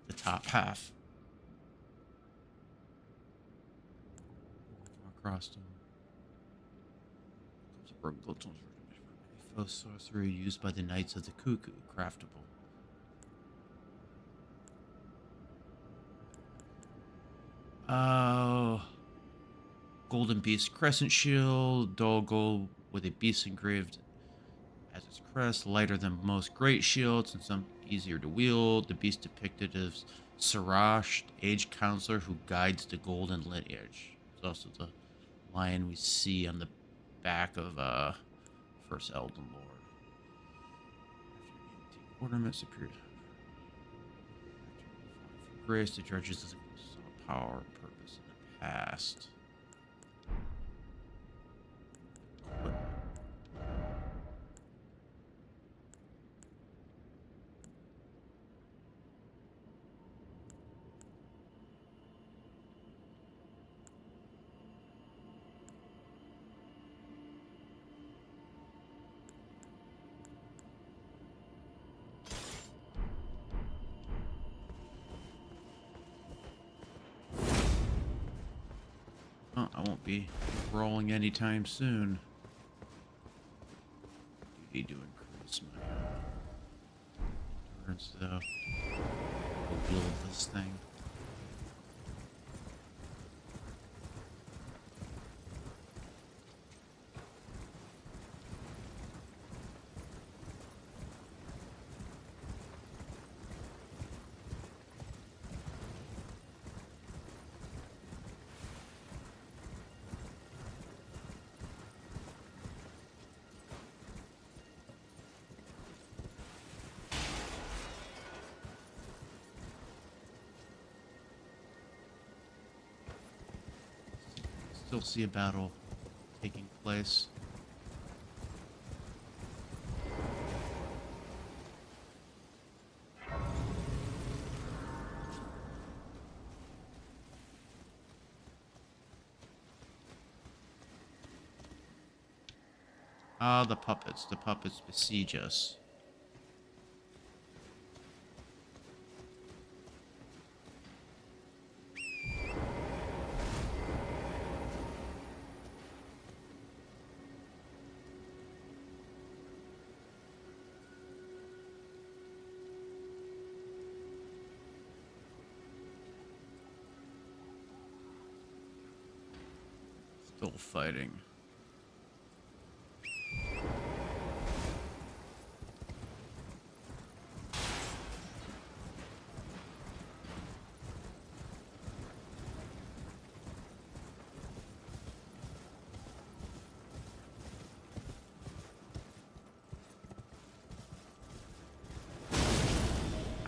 the top half. Come across them. Sorcery used by the Knights of the Cuckoo, craftable. Oh, golden beast crescent shield, dull gold with a beast engraved as its crest, lighter than most great shields and some easier to wield. The beast depicted as Sarash, the aged counselor who guides the golden lineage. It's also the lion we see on the back of first Elden Lord. Ornaments appeared. For grace, the judges as a power and purpose in the past. I won't be rolling anytime soon. Need to increase my endurance though. Go build this thing. Still see a battle taking place. Ah, the puppets. The puppets besiege us. Still fighting.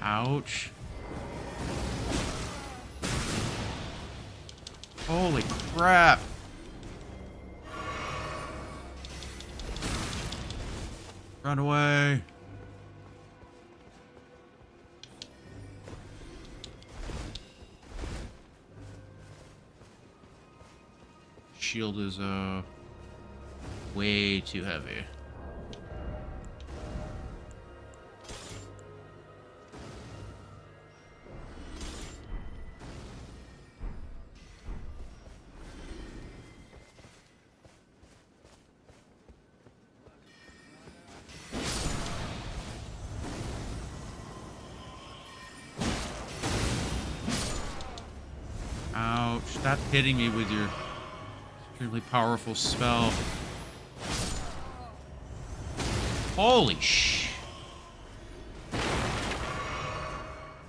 Ouch. Holy crap. Run away. Shield is way too heavy. Ouch. Stop hitting me with your extremely powerful spell. Holy sh... Oh,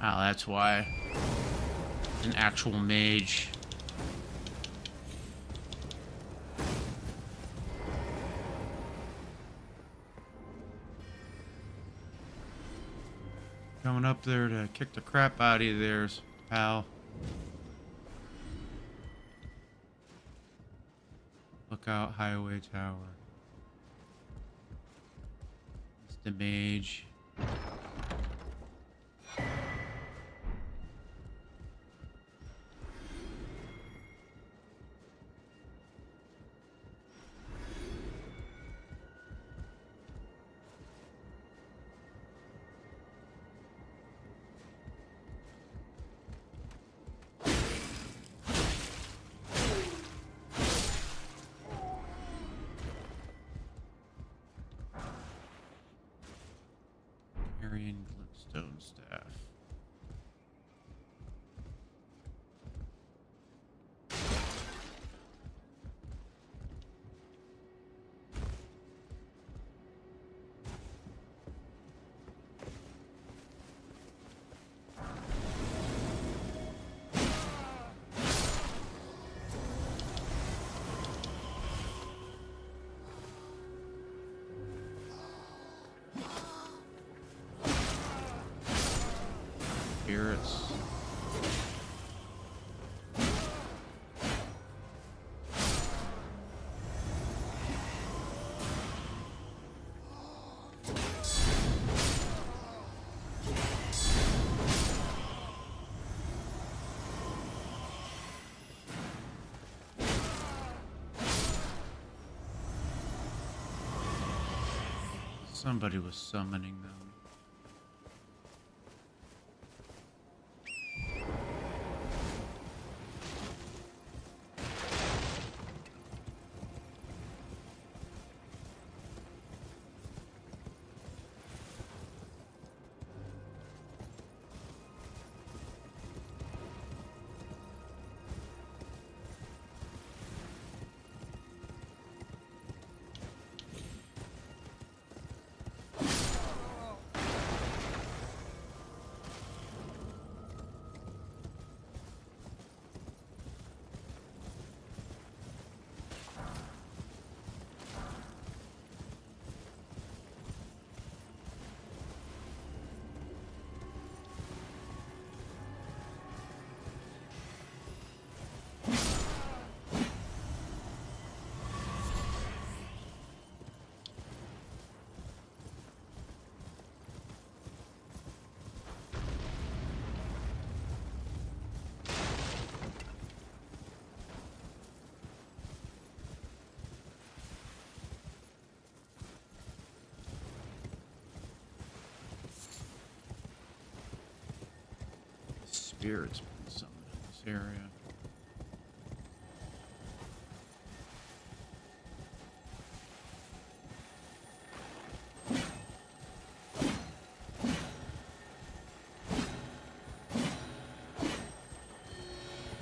that's why. An actual mage. Coming up there to kick the crap out of you there, pal. Look out, highway tower. It's the mage. Carrying glintstone staff. Spirits. Somebody was summoning them. spirits been summoned in this area.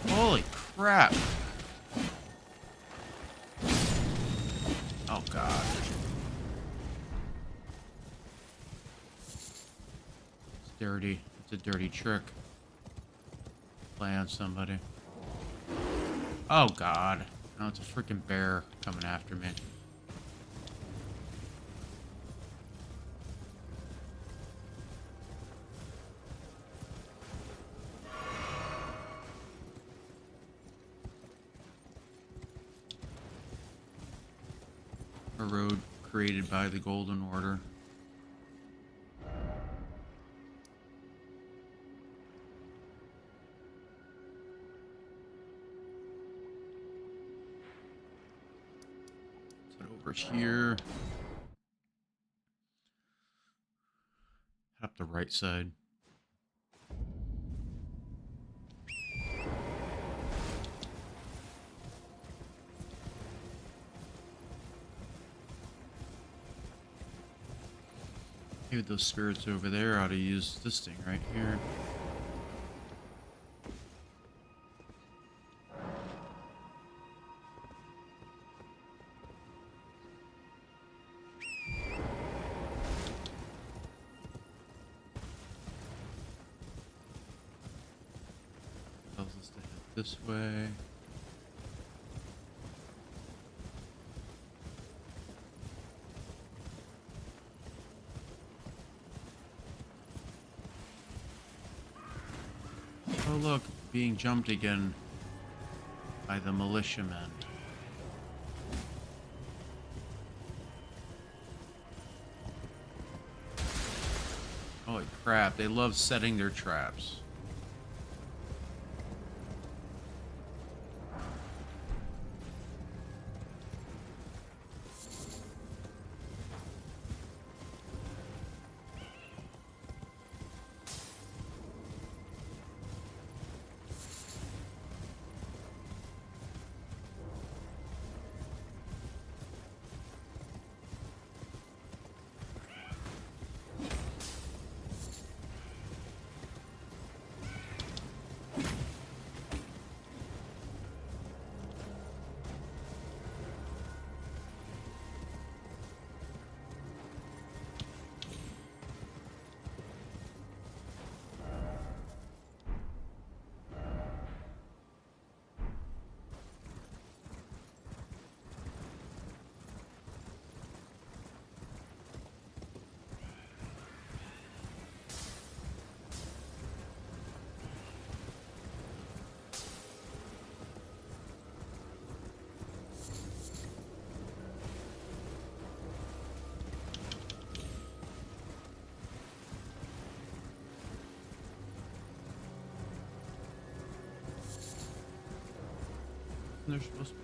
Holy crap! Oh god. It's dirty. It's a dirty trick. Play on somebody. Oh god. Now it's a freaking bear coming after me. A road created by the Golden Order. Head over here. Head up the right side. Maybe those spirits over there ought to use this thing right here. Tells us to head this way. Oh look, being jumped again by the militiamen. Holy crap, they love setting their traps. They're supposed to be.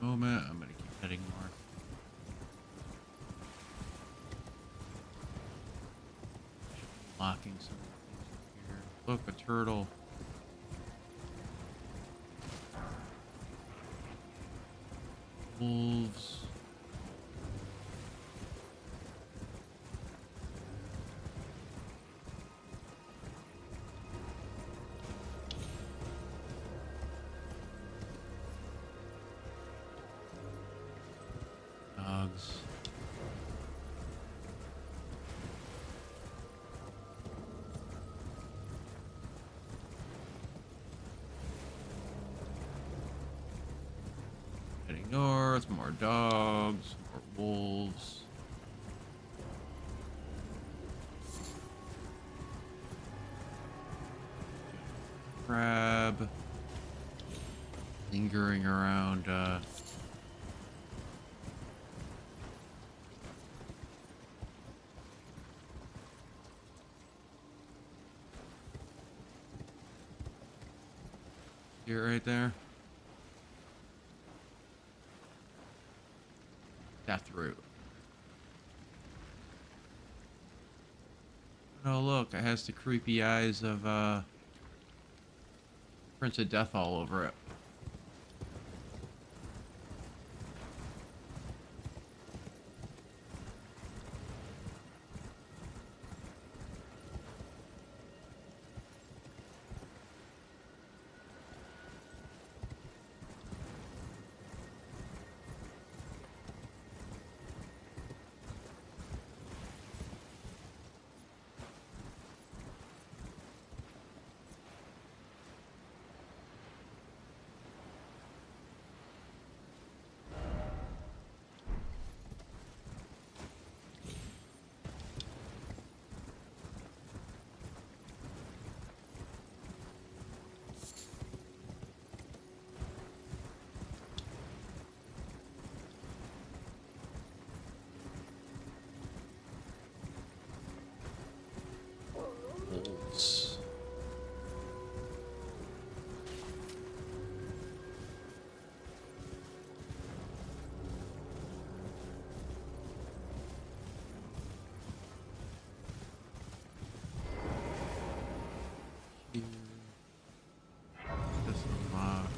Moment, I'm gonna keep heading north. Locking some things up here. Look, a turtle. Wolves. Dogs. Heading north, more dogs, more wolves. Crab. lingering around. Here, right there. Death root. Oh look, it has the creepy eyes of Prince of Death all over it. Wolves. Here. This unlock.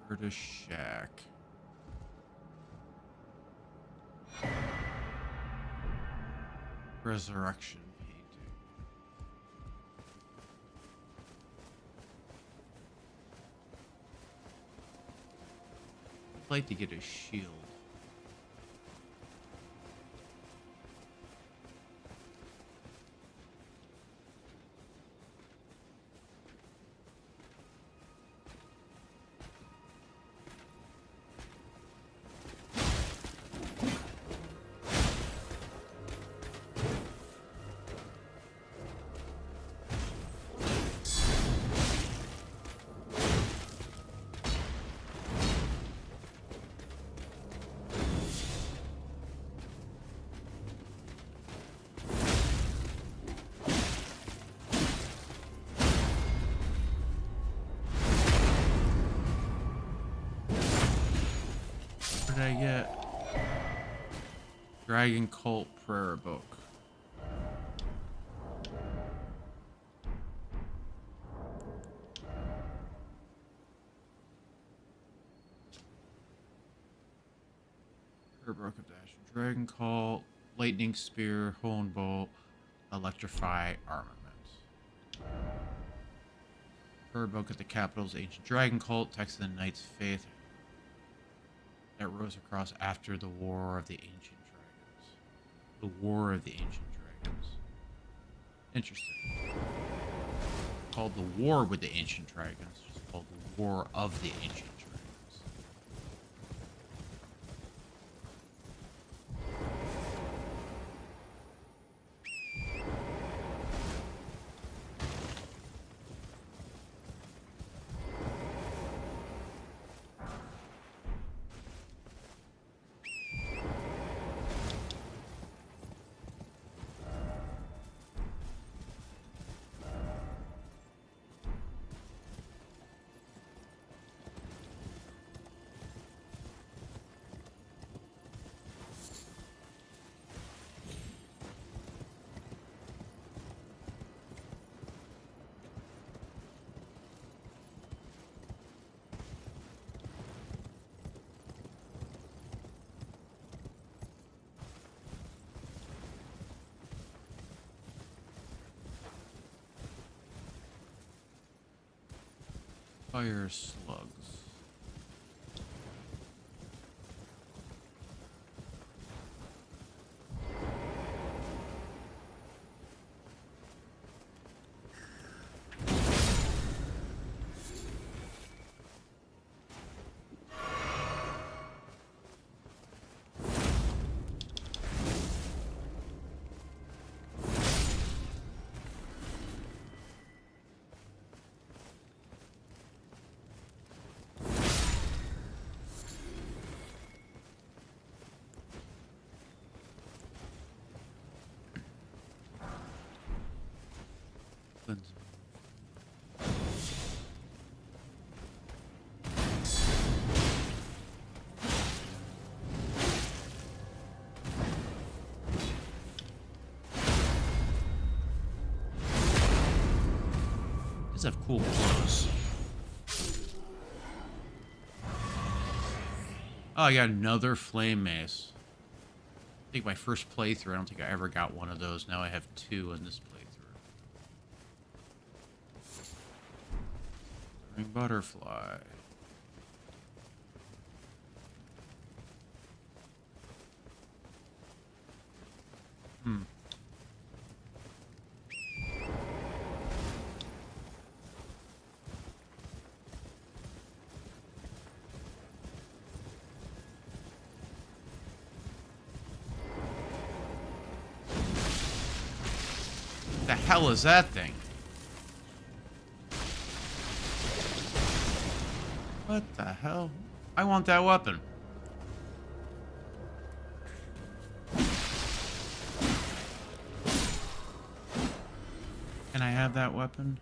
Curtis Shack. Resurrection painting. I'd like to get a shield. What did I get? Dragon Cult Prayer Book. Prayer Book of Dash. Dragon Cult, Lightning Spear, Hone Bolt, Electrify Armament. Prayer Book of the Capital's Ancient Dragon Cult, text of the Knight's Faith that rose across after the War of the Ancient Dragons. The War of the Ancient Dragons. Interesting. Called the War with the Ancient Dragons, just called the War of the Ancient Dragons. Fire slugs. opens. These have cool clothes. Oh, I got another flame mace. I think my first playthrough, I don't think I ever got one of those. Now I have two in this playthrough. Ring butterfly. The hell is that thing? What the hell? I want that weapon. Can I have that weapon?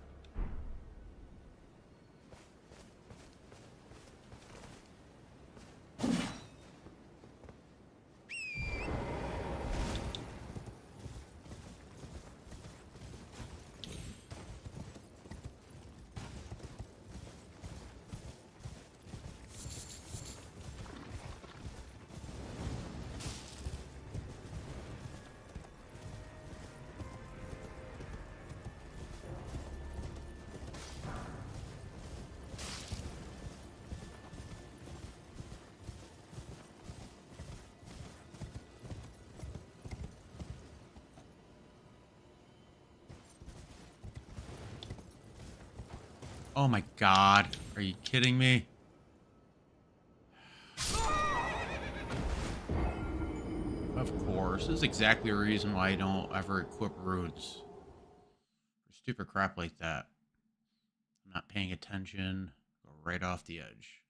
Oh my god. Are you kidding me? Of course. This is exactly the reason why I don't ever equip runes. For stupid crap like that. I'm not paying attention. Go right off the edge.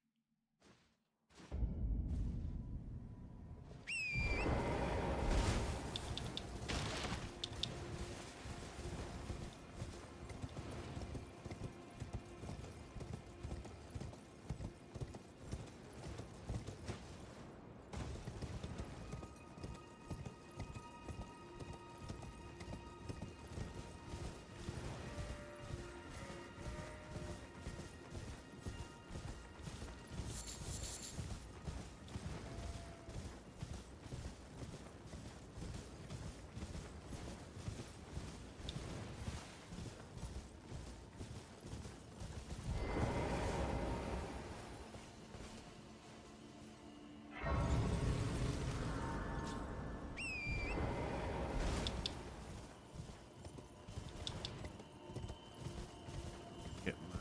Get my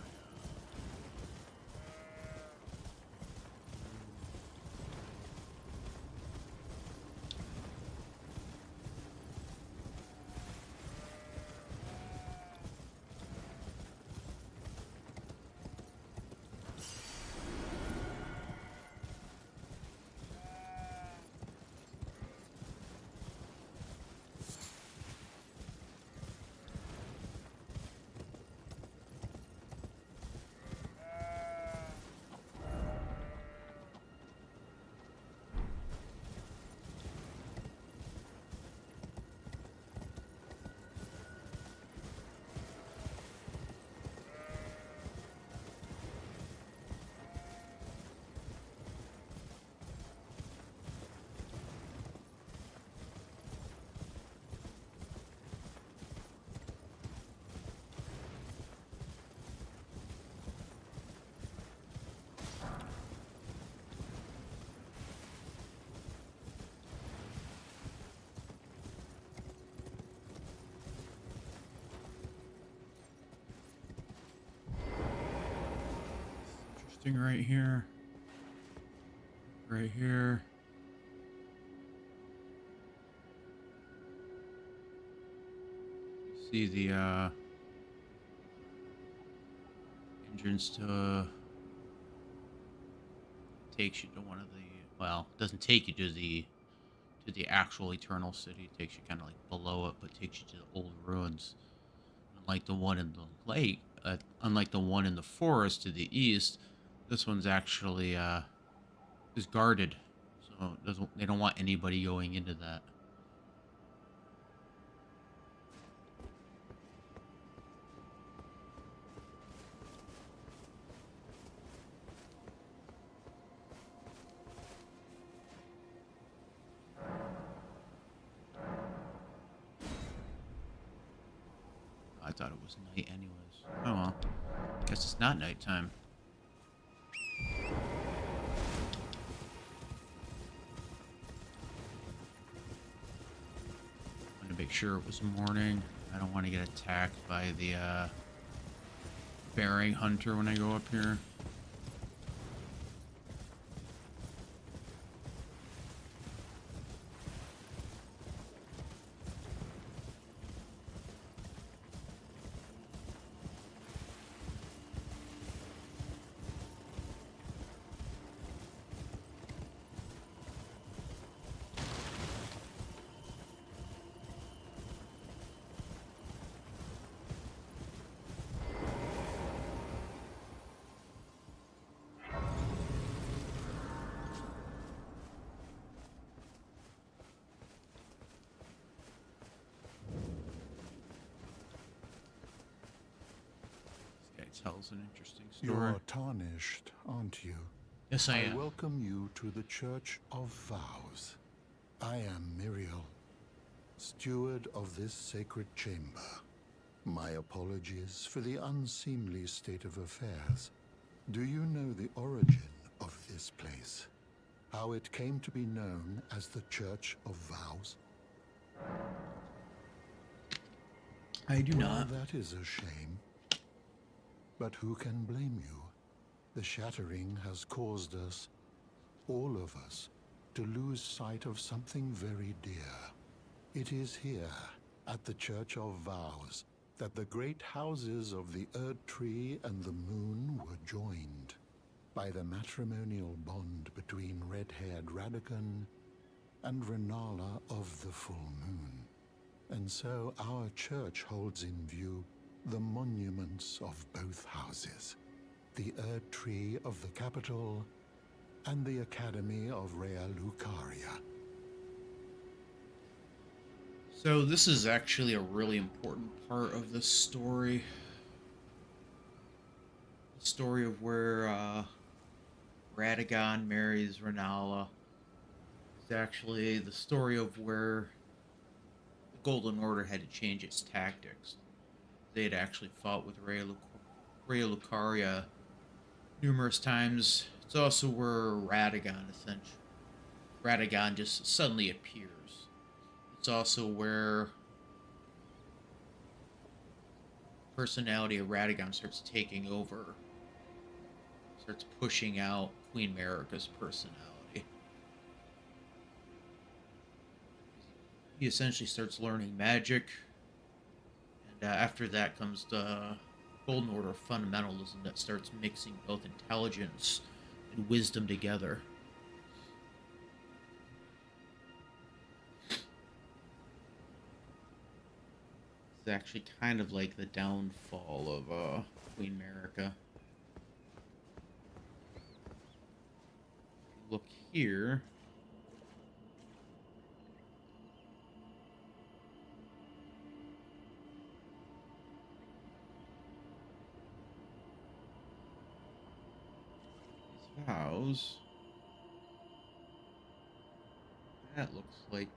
interesting right here. Right here. See the entrance to takes you to one of the, well, it doesn't take you to the actual eternal city. It takes you kind of like below it, but takes you to the old ruins. Unlike the one in the lake, unlike the one in the forest to the east, this one's actually is guarded, so they don't want anybody going into that. I thought it was night anyways. Oh well. Guess it's not nighttime. Want to make sure it was morning. I don't want to get attacked by the bearing hunter when I go up here. Tells an interesting story. You're tarnished, aren't you? Yes, I am. I welcome you to the Church of Vows. I am Miriel, steward of this sacred chamber. My apologies for the unseemly state of affairs. Do you know the origin of this place? How it came to be known as the Church of Vows? I do Well, not. that is a shame. But who can blame you? The shattering has caused us, all of us, to lose sight of something very dear. It is here, at the Church of Vows, that the great houses of the Erd Tree and the Moon were joined by the matrimonial bond between red-haired Radagon and Renala of the Full Moon. And so our church holds in view the monuments of both houses, the Erd Tree of the capital and the Academy of Rea Lucaria. So this is actually a really important part of the story. The story of where Radagon marries Renala. It's actually the story of where the Golden Order had to change its tactics. They had actually fought with Rea Lucaria numerous times. It's also where Radagon just suddenly appears. It's also where personality of Radagon starts taking over, starts pushing out Queen Marika's personality. He essentially starts learning magic. And after that comes the Golden Order fundamentalism that starts mixing both intelligence and wisdom together. It's actually kind of like the downfall of Queen Marika. If you look here, Vows. That looks like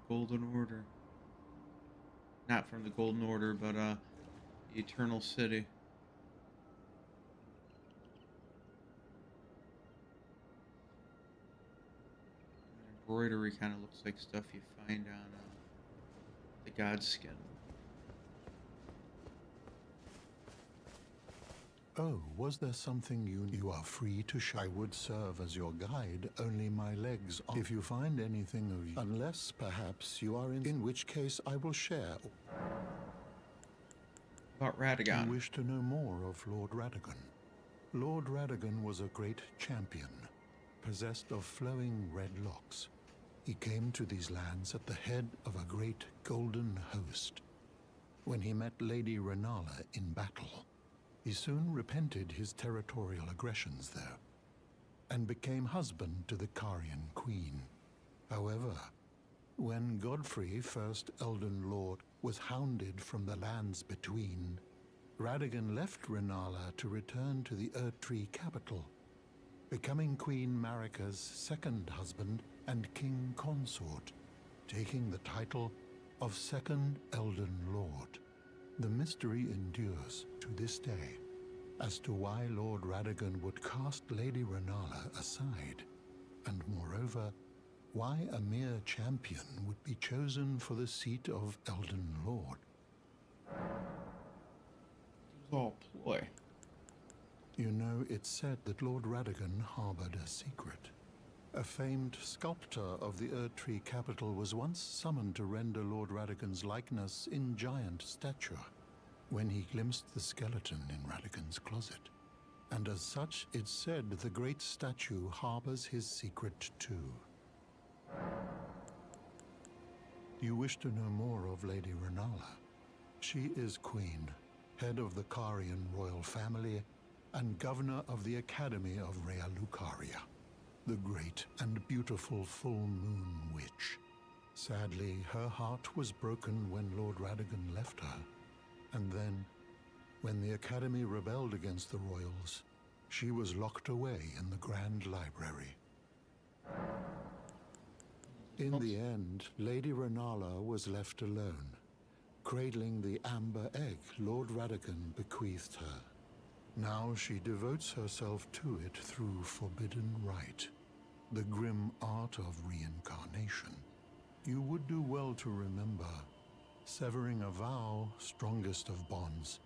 someone from the Golden Order. Not from the Golden Order, but the Eternal City. Embroidery kind of looks like stuff you find on the Godskin. Oh, was there something you are free to share? I would serve as your guide, only my legs are... If you find anything of you, unless perhaps you are in which case I will share. About Radagon. You wish to know more of Lord Radagon? Lord Radagon was a great champion, possessed of flowing red locks. he came to these lands at the head of a great golden host. When he met Lady Renala in battle, he soon repented his territorial aggressions there, and became husband to the Carian queen. However, when Godfrey, first Elden Lord, was hounded from the lands between, Radagon left Renala to return to the Erdtree capital, becoming Queen Marika's second husband and king consort, taking the title of Second Elden Lord. The mystery endures to this day as to why Lord Radagon would cast Lady Renala aside, and moreover, why a mere champion would be chosen for the seat of Elden Lord. It was all ploy. You know, it's said that Lord Radagon harbored a secret. A famed sculptor of the Erdtree capital was once summoned to render Lord Radagon's likeness in giant stature, when he glimpsed the skeleton in Radagon's closet. And as such, it's said the great statue harbors his secret too. You wish to know more of Lady Renala? She is queen, head of the Carian royal family, and governor of the Academy of Rea Lucaria, the great and beautiful full moon witch. Sadly, her heart was broken when Lord Radagon left her, and then, when the Academy rebelled against the royals, she was locked away in the Grand Library. In the end, Lady Renala was left alone, cradling the amber egg Lord Radagon bequeathed her. Now she devotes herself to it through forbidden rite, the grim art of reincarnation. You would do well to remember, severing a vow, strongest of bonds,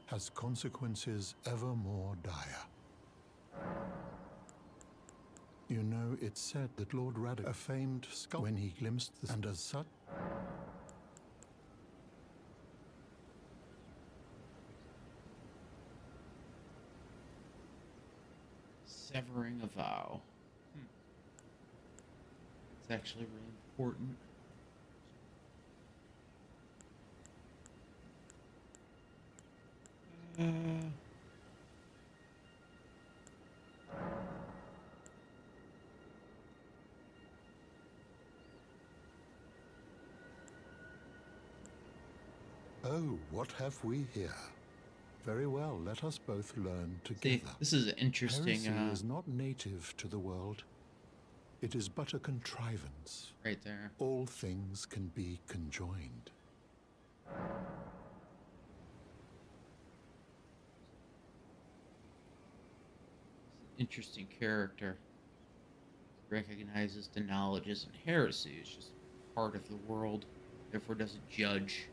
has consequences ever more dire. You know, it's said that Lord Radagon, a famed sculptor, when he glimpsed the... and as such... Severing a vow. It's actually really important. Oh, what have we here? Very well, let us both learn together. See, this is interesting. Heresy is not native to the world. It is but a contrivance. Right there. All things can be conjoined. Interesting character. Recognizes the knowledge isn't heresy, it's just part of the world, therefore doesn't judge.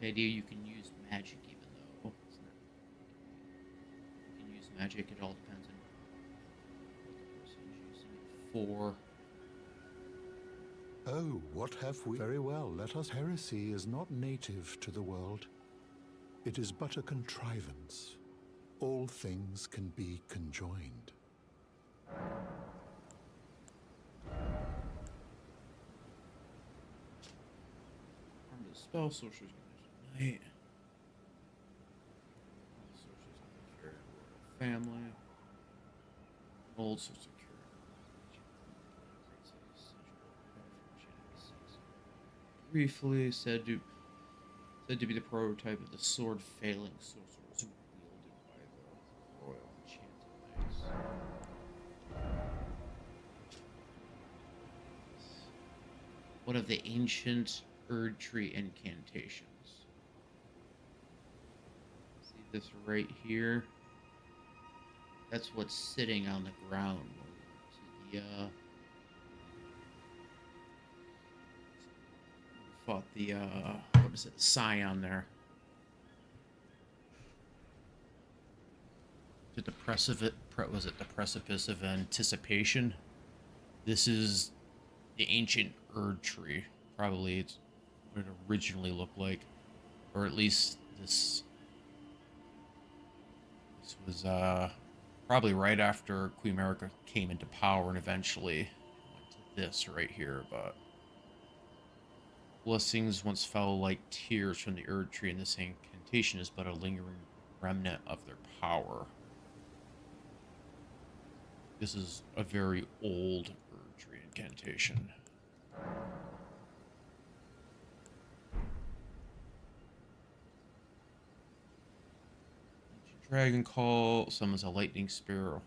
The idea you can use magic even though it's not, you can use magic, it all depends on what the person is using it for. Oh, what have we? Very well, let us. Heresy is not native to the world. It is but a contrivance. All things can be conjoined. Armed with spell, sorcerer's night. Sorcerer's gonna carry a royal family. Old sorcerer. Briefly said to be the prototype of the sword-failing sorcerers wielded by the royal enchanted knights. One of the ancient Erdtree incantations. See this right here? That's what's sitting on the ground. To the fought the what is it, the scion there. To the was it the precipice of anticipation? This is the ancient Erdtree. Probably it's what it originally looked like, or at least this was probably right after Queen Marika came into power and eventually went to this right here, but blessings once fell like tears from the Erd tree, and this incantation is but a lingering remnant of their power. This is a very old Erd tree incantation. Dragon Call summons a lightning spear or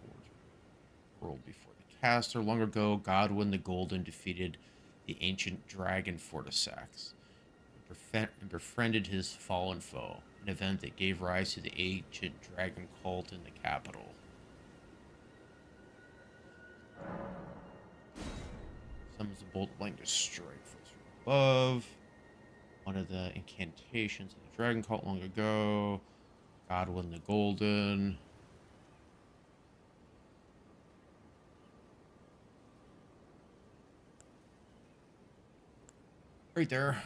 world before the caster. Long ago, Godwin the Golden defeated the ancient dragon Fortisax and befriended his fallen foe, an event that gave rise to the ancient dragon cult in the capital. Summons a bolt blank to strike from above. One of the incantations of the dragon cult long ago. Godwin the Golden. Right there.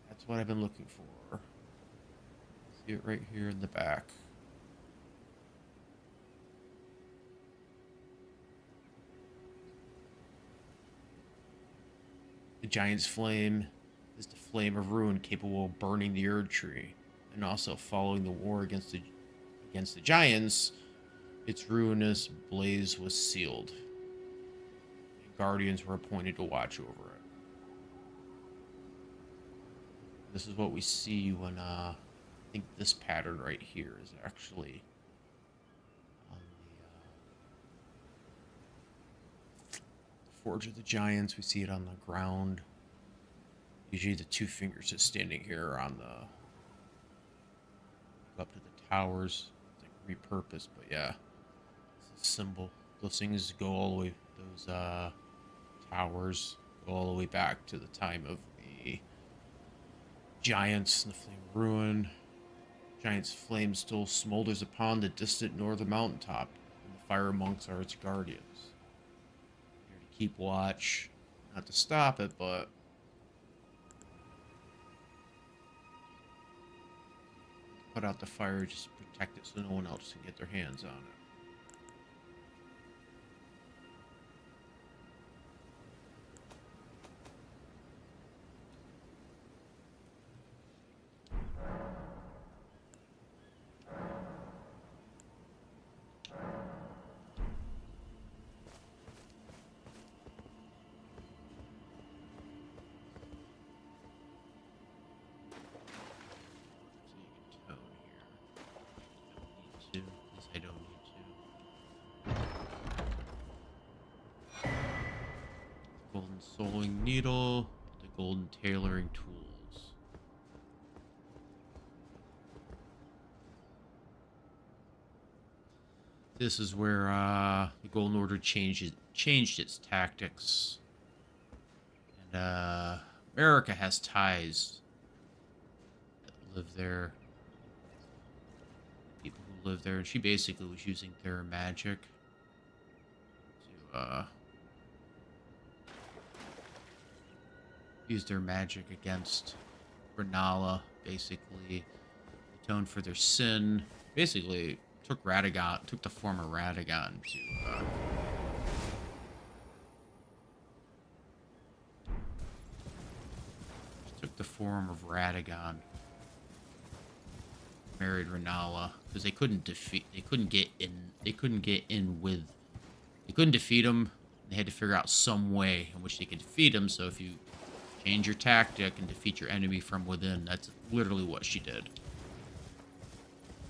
That's what I've been looking for. See it right here in the back. The Giant's Flame is the flame of ruin capable of burning the Erd tree, and also following the war against the Giants, its ruinous blaze was sealed. And guardians were appointed to watch over it. This is what we see when, I think this pattern right here is actually on the Forge of the Giants. We see it on the ground. Usually the two fingers just standing here on the, up to the towers. It's like repurposed, but yeah. It's a symbol. Those things go all the way, those towers go all the way back to the time of the Giants and the Flame of Ruin. Giant's flame still smolders upon the distant northern mountaintop, and the fire monks are its guardians. Here to keep watch, not to stop it, but put out the fire, just protect it so no one else can get their hands on it. Sewing needle, the golden tailoring tools. This is where the Golden Order changed its tactics, and America has ties that live there. People who live there, and she basically was using their magic to use their magic against Renala, basically atoned for their sin. Basically took the form of Radagon to took the form of Radagon. Married Renala because they couldn't defeat him. They had to figure out some way in which they could defeat him. So if you change your tactic and defeat your enemy from within, that's literally what she did.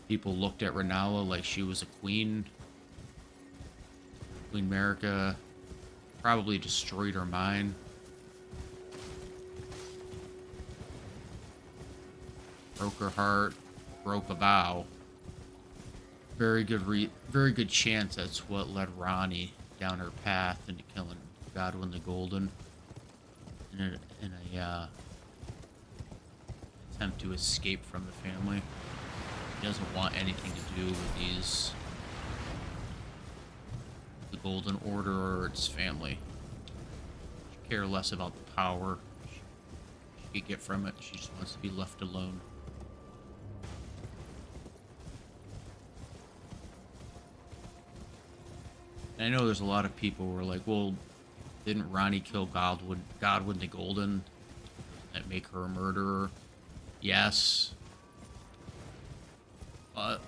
People looked at Renala like she was a queen. Queen America probably destroyed her mind. Broke her heart, broke a vow. Very good chance that's what led Ronnie down her path into killing Godwin the Golden in a attempt to escape from the family. He doesn't want anything to do with the Golden Order or its family. She cares less about the power she could get from it. She just wants to be left alone. And I know there's a lot of people who are like, well, Didn't Ronnie kill Godwin the Golden? Doesn't that make her a murderer? Yes.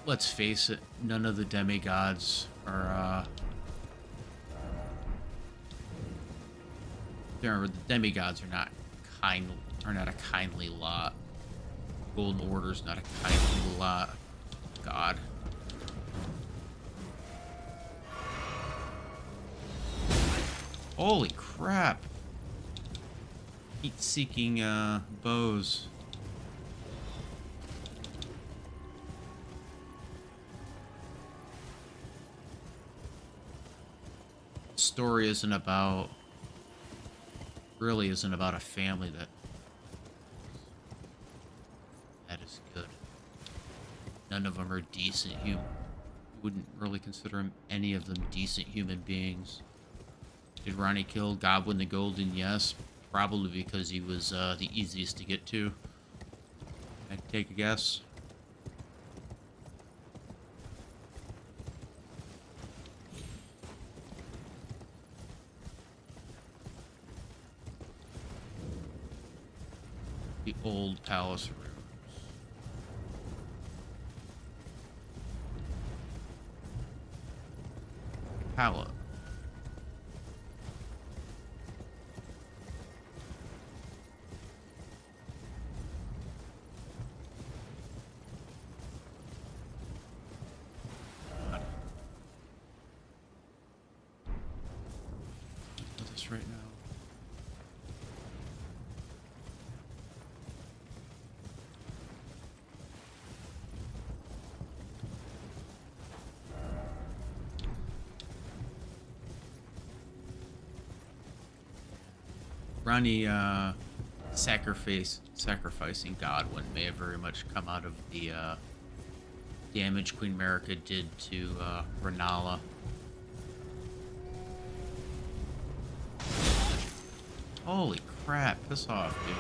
Let's face it, none of the demigods are, the demigods are not a kindly lot. Golden Order's not a kindly lot. God. Holy crap. Heat-seeking, bows. Story really isn't about a family that is good. None of them are decent wouldn't really consider any of them decent human beings. Did Ronnie kill Goblin the Golden? Yes, probably because he was the easiest to get to. I'd take a guess. The old palace rooms. Palette. Do this right now. Ronnie sacrificing Godwin may have very much come out of the damage Queen Marika did to Renala. Holy crap, piss off, dude.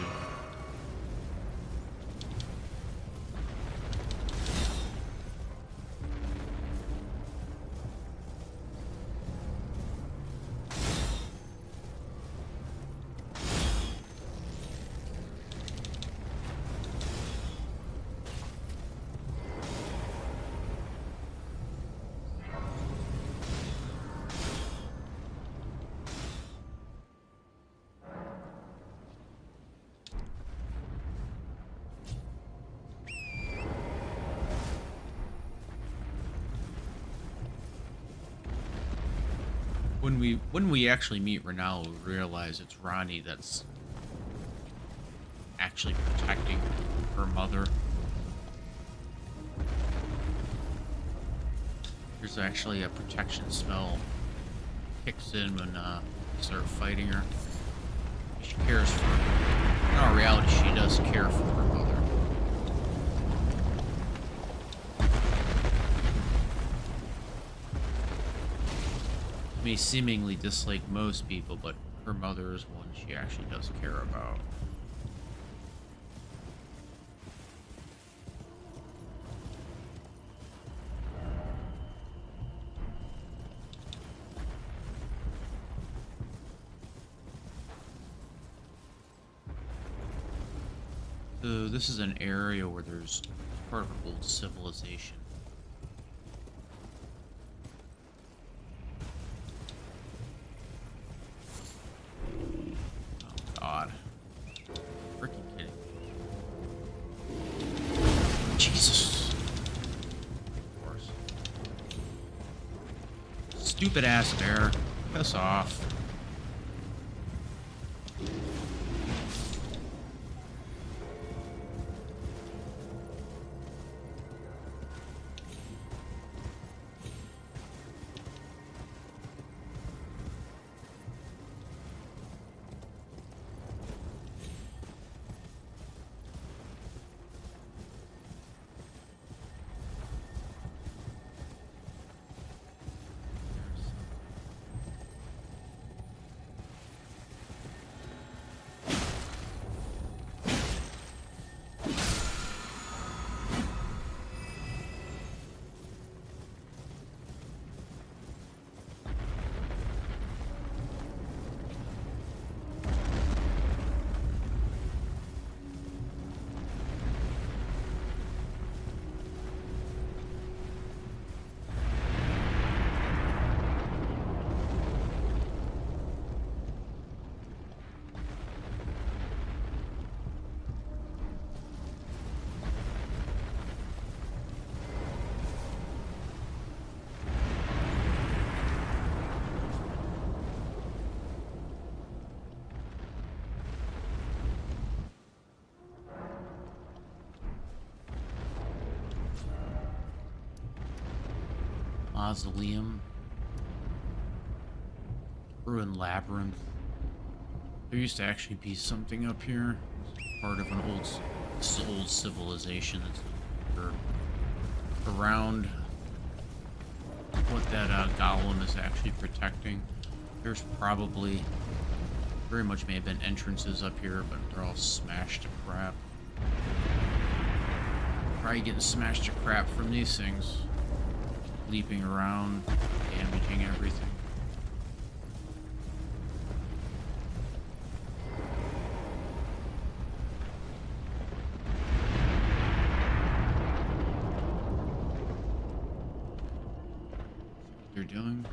When we actually meet Renala, we realize it's Ronnie that's actually protecting her mother. There's actually a protection spell kicks in when you start fighting her. She cares for her. In all reality, she does care for her mother. May seemingly dislike most people, but her mother is one she actually does care about. So this is an area where there's part of an old civilization. God. Freaking kidding. Jesus. Of course. Stupid ass bear. Piss off. Mausoleum. Ruined labyrinth. There used to actually be something up here. It's part of an old civilization that's no longer around. What that golem is actually protecting. There's probably very much may have been entrances up here, but they're all smashed to crap. Probably getting smashed to crap from these things. Leaping around, damaging everything. They're doing.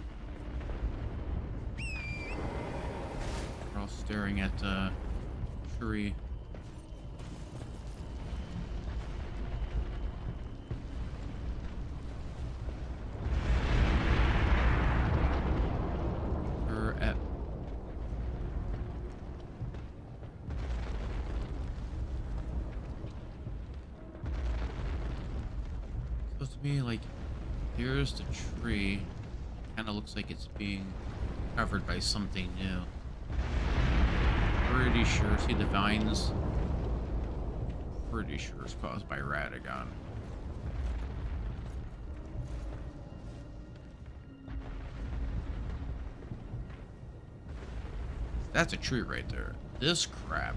They're all staring at the tree. Or at. Supposed to be like, here's the tree. Kind of looks like it's being covered by something new. Pretty sure. See the vines? Pretty sure it's caused by Radagon. That's a tree right there. This crap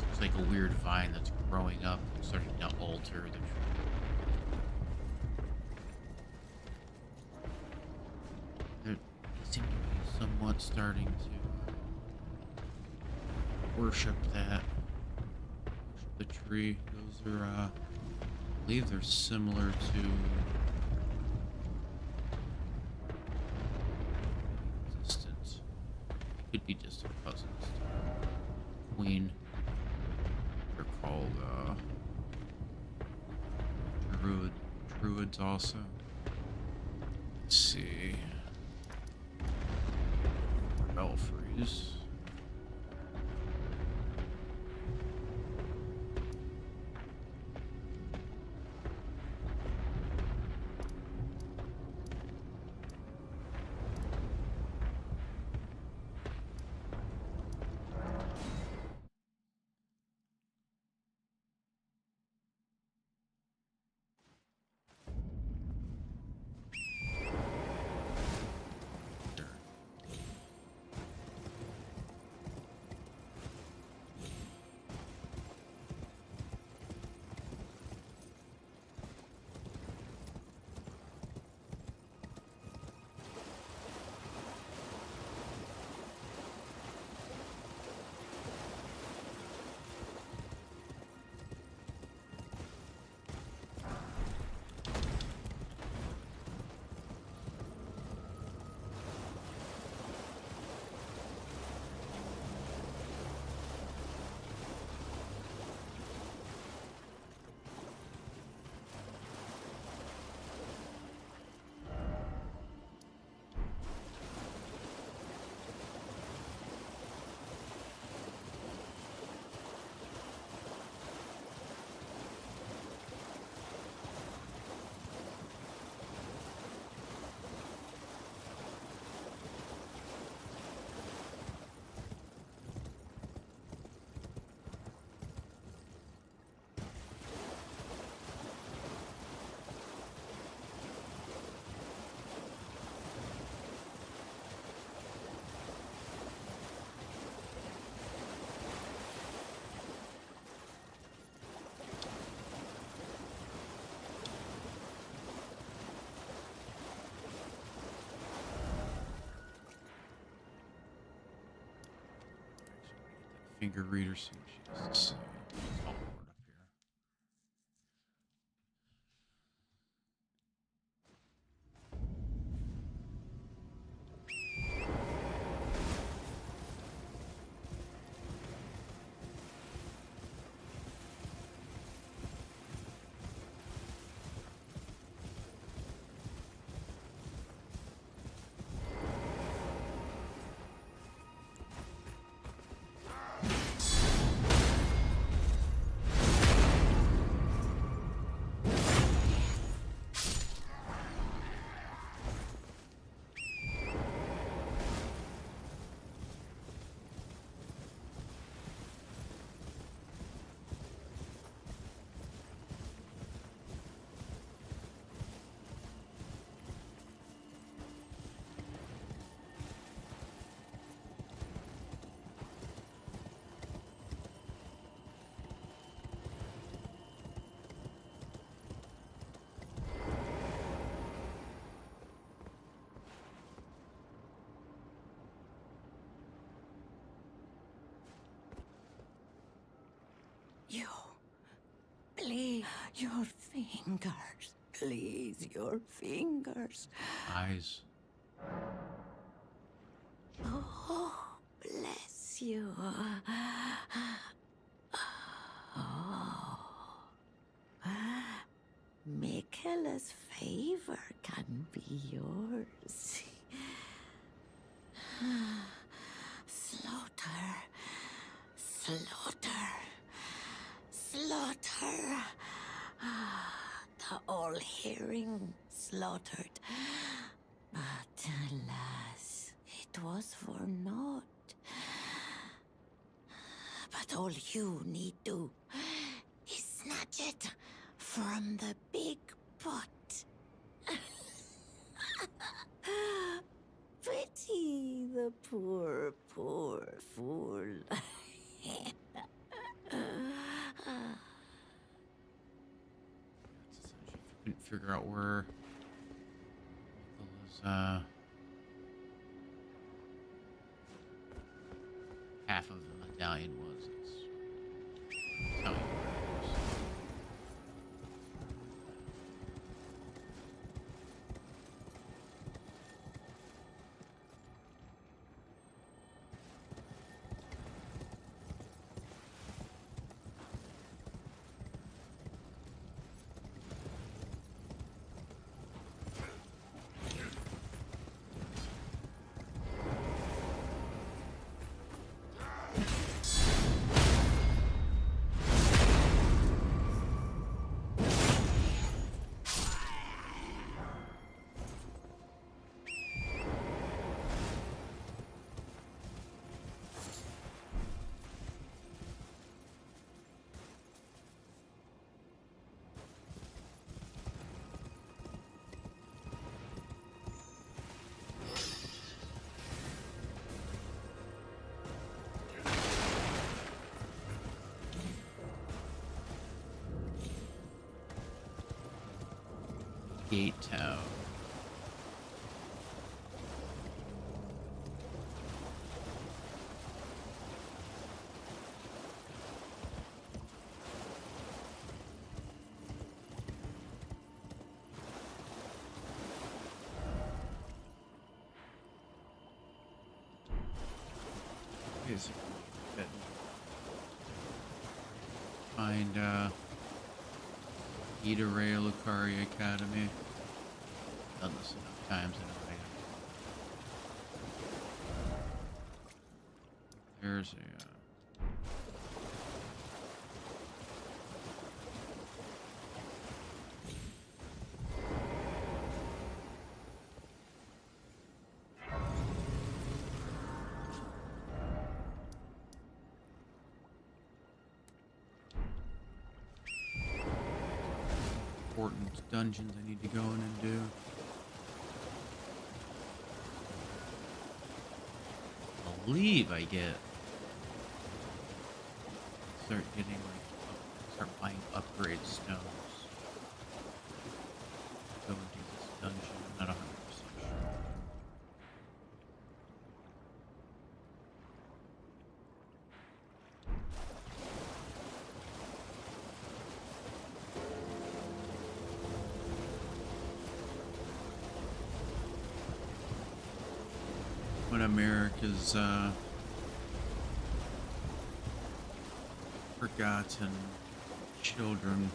looks like a weird vine that's growing up, starting to alter the tree. Seem to be somewhat starting to worship that. Worship the tree. Those are, I believe they're similar to distant. Could be distant cousins. Queen. They're called druids also. Let's see. Belfries. Finger reader, see what she has to say. It's all board up here. Your fingers, please, your fingers. Eyes. Oh, bless you. Oh. Michaela's favor can be yours. Slaughter, slaughter, slaughter. The all-hearing slaughtered. But alas, it was for naught. But all you need do is snatch it from the big pot. Pity the poor, poor fool. Couldn't figure out where those half of the medallion was. I'll tell you where it is. Gate Town. Basically, find Ida Ray Lucari Academy. Done this enough times anyway. There's a important dungeons I need to go in and do. I believe I get start getting start buying upgrade stones. Go and do this dungeon. I'm not 100% sure. When America's forgotten children.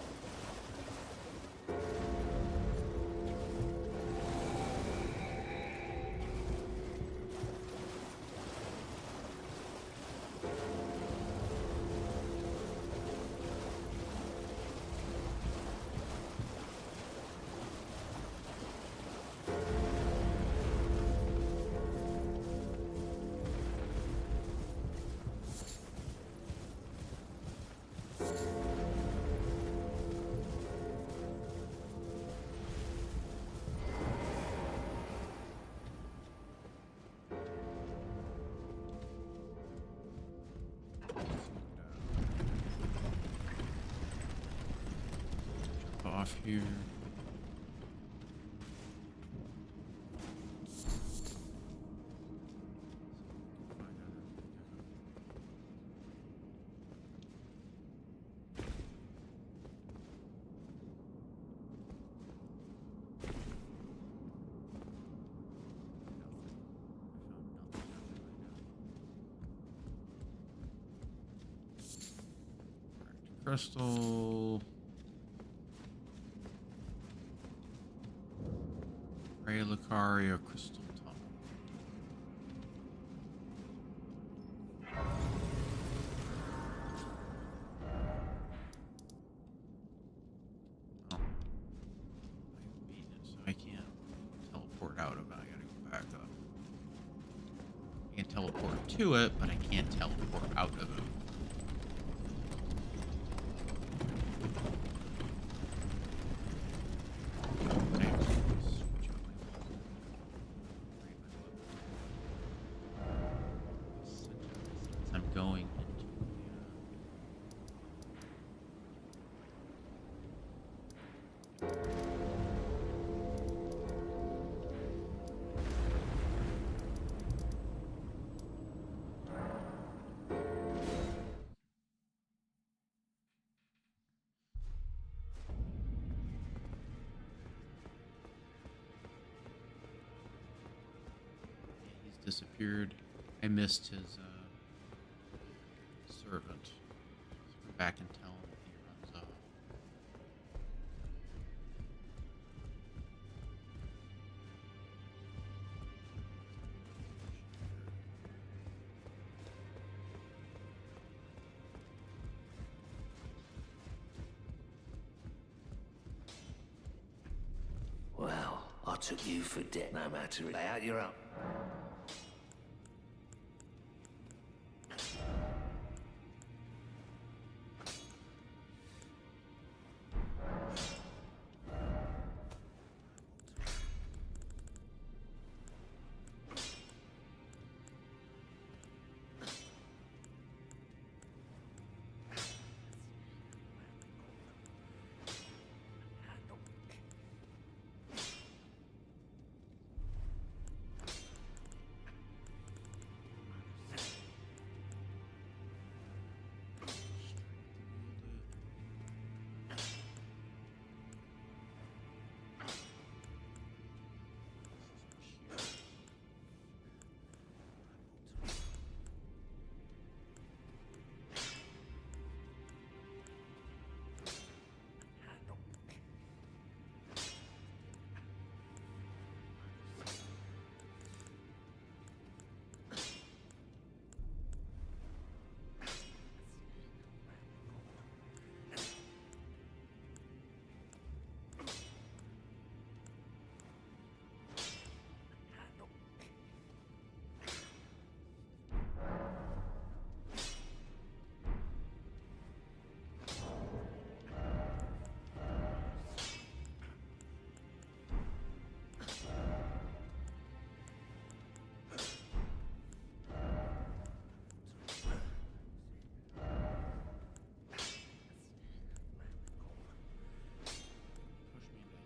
Off here. crystal. Ray Lucaria crystal tunnel. Oh. I've beaten it, so I can't teleport out of it. I gotta go back up. I can teleport to it, but I can't teleport out of it. I'm going into he's disappeared. I missed his servant. Go back and tell him if he runs off. Well, I took you for dead, no matter. Lay out your own.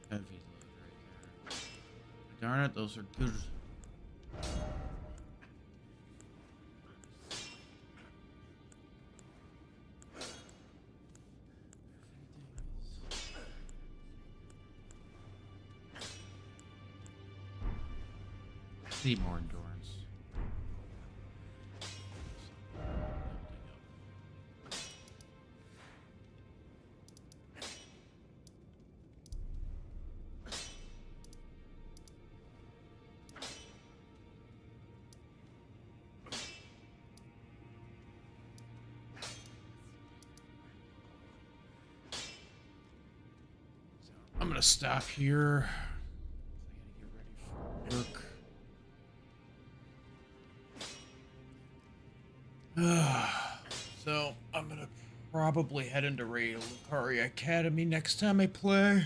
Heavy load right there. Darn it, those are good. Need more endurance. I'm gonna stop here. I gotta get ready for work. So I'm gonna probably head into Ray Lucaria Academy next time I play.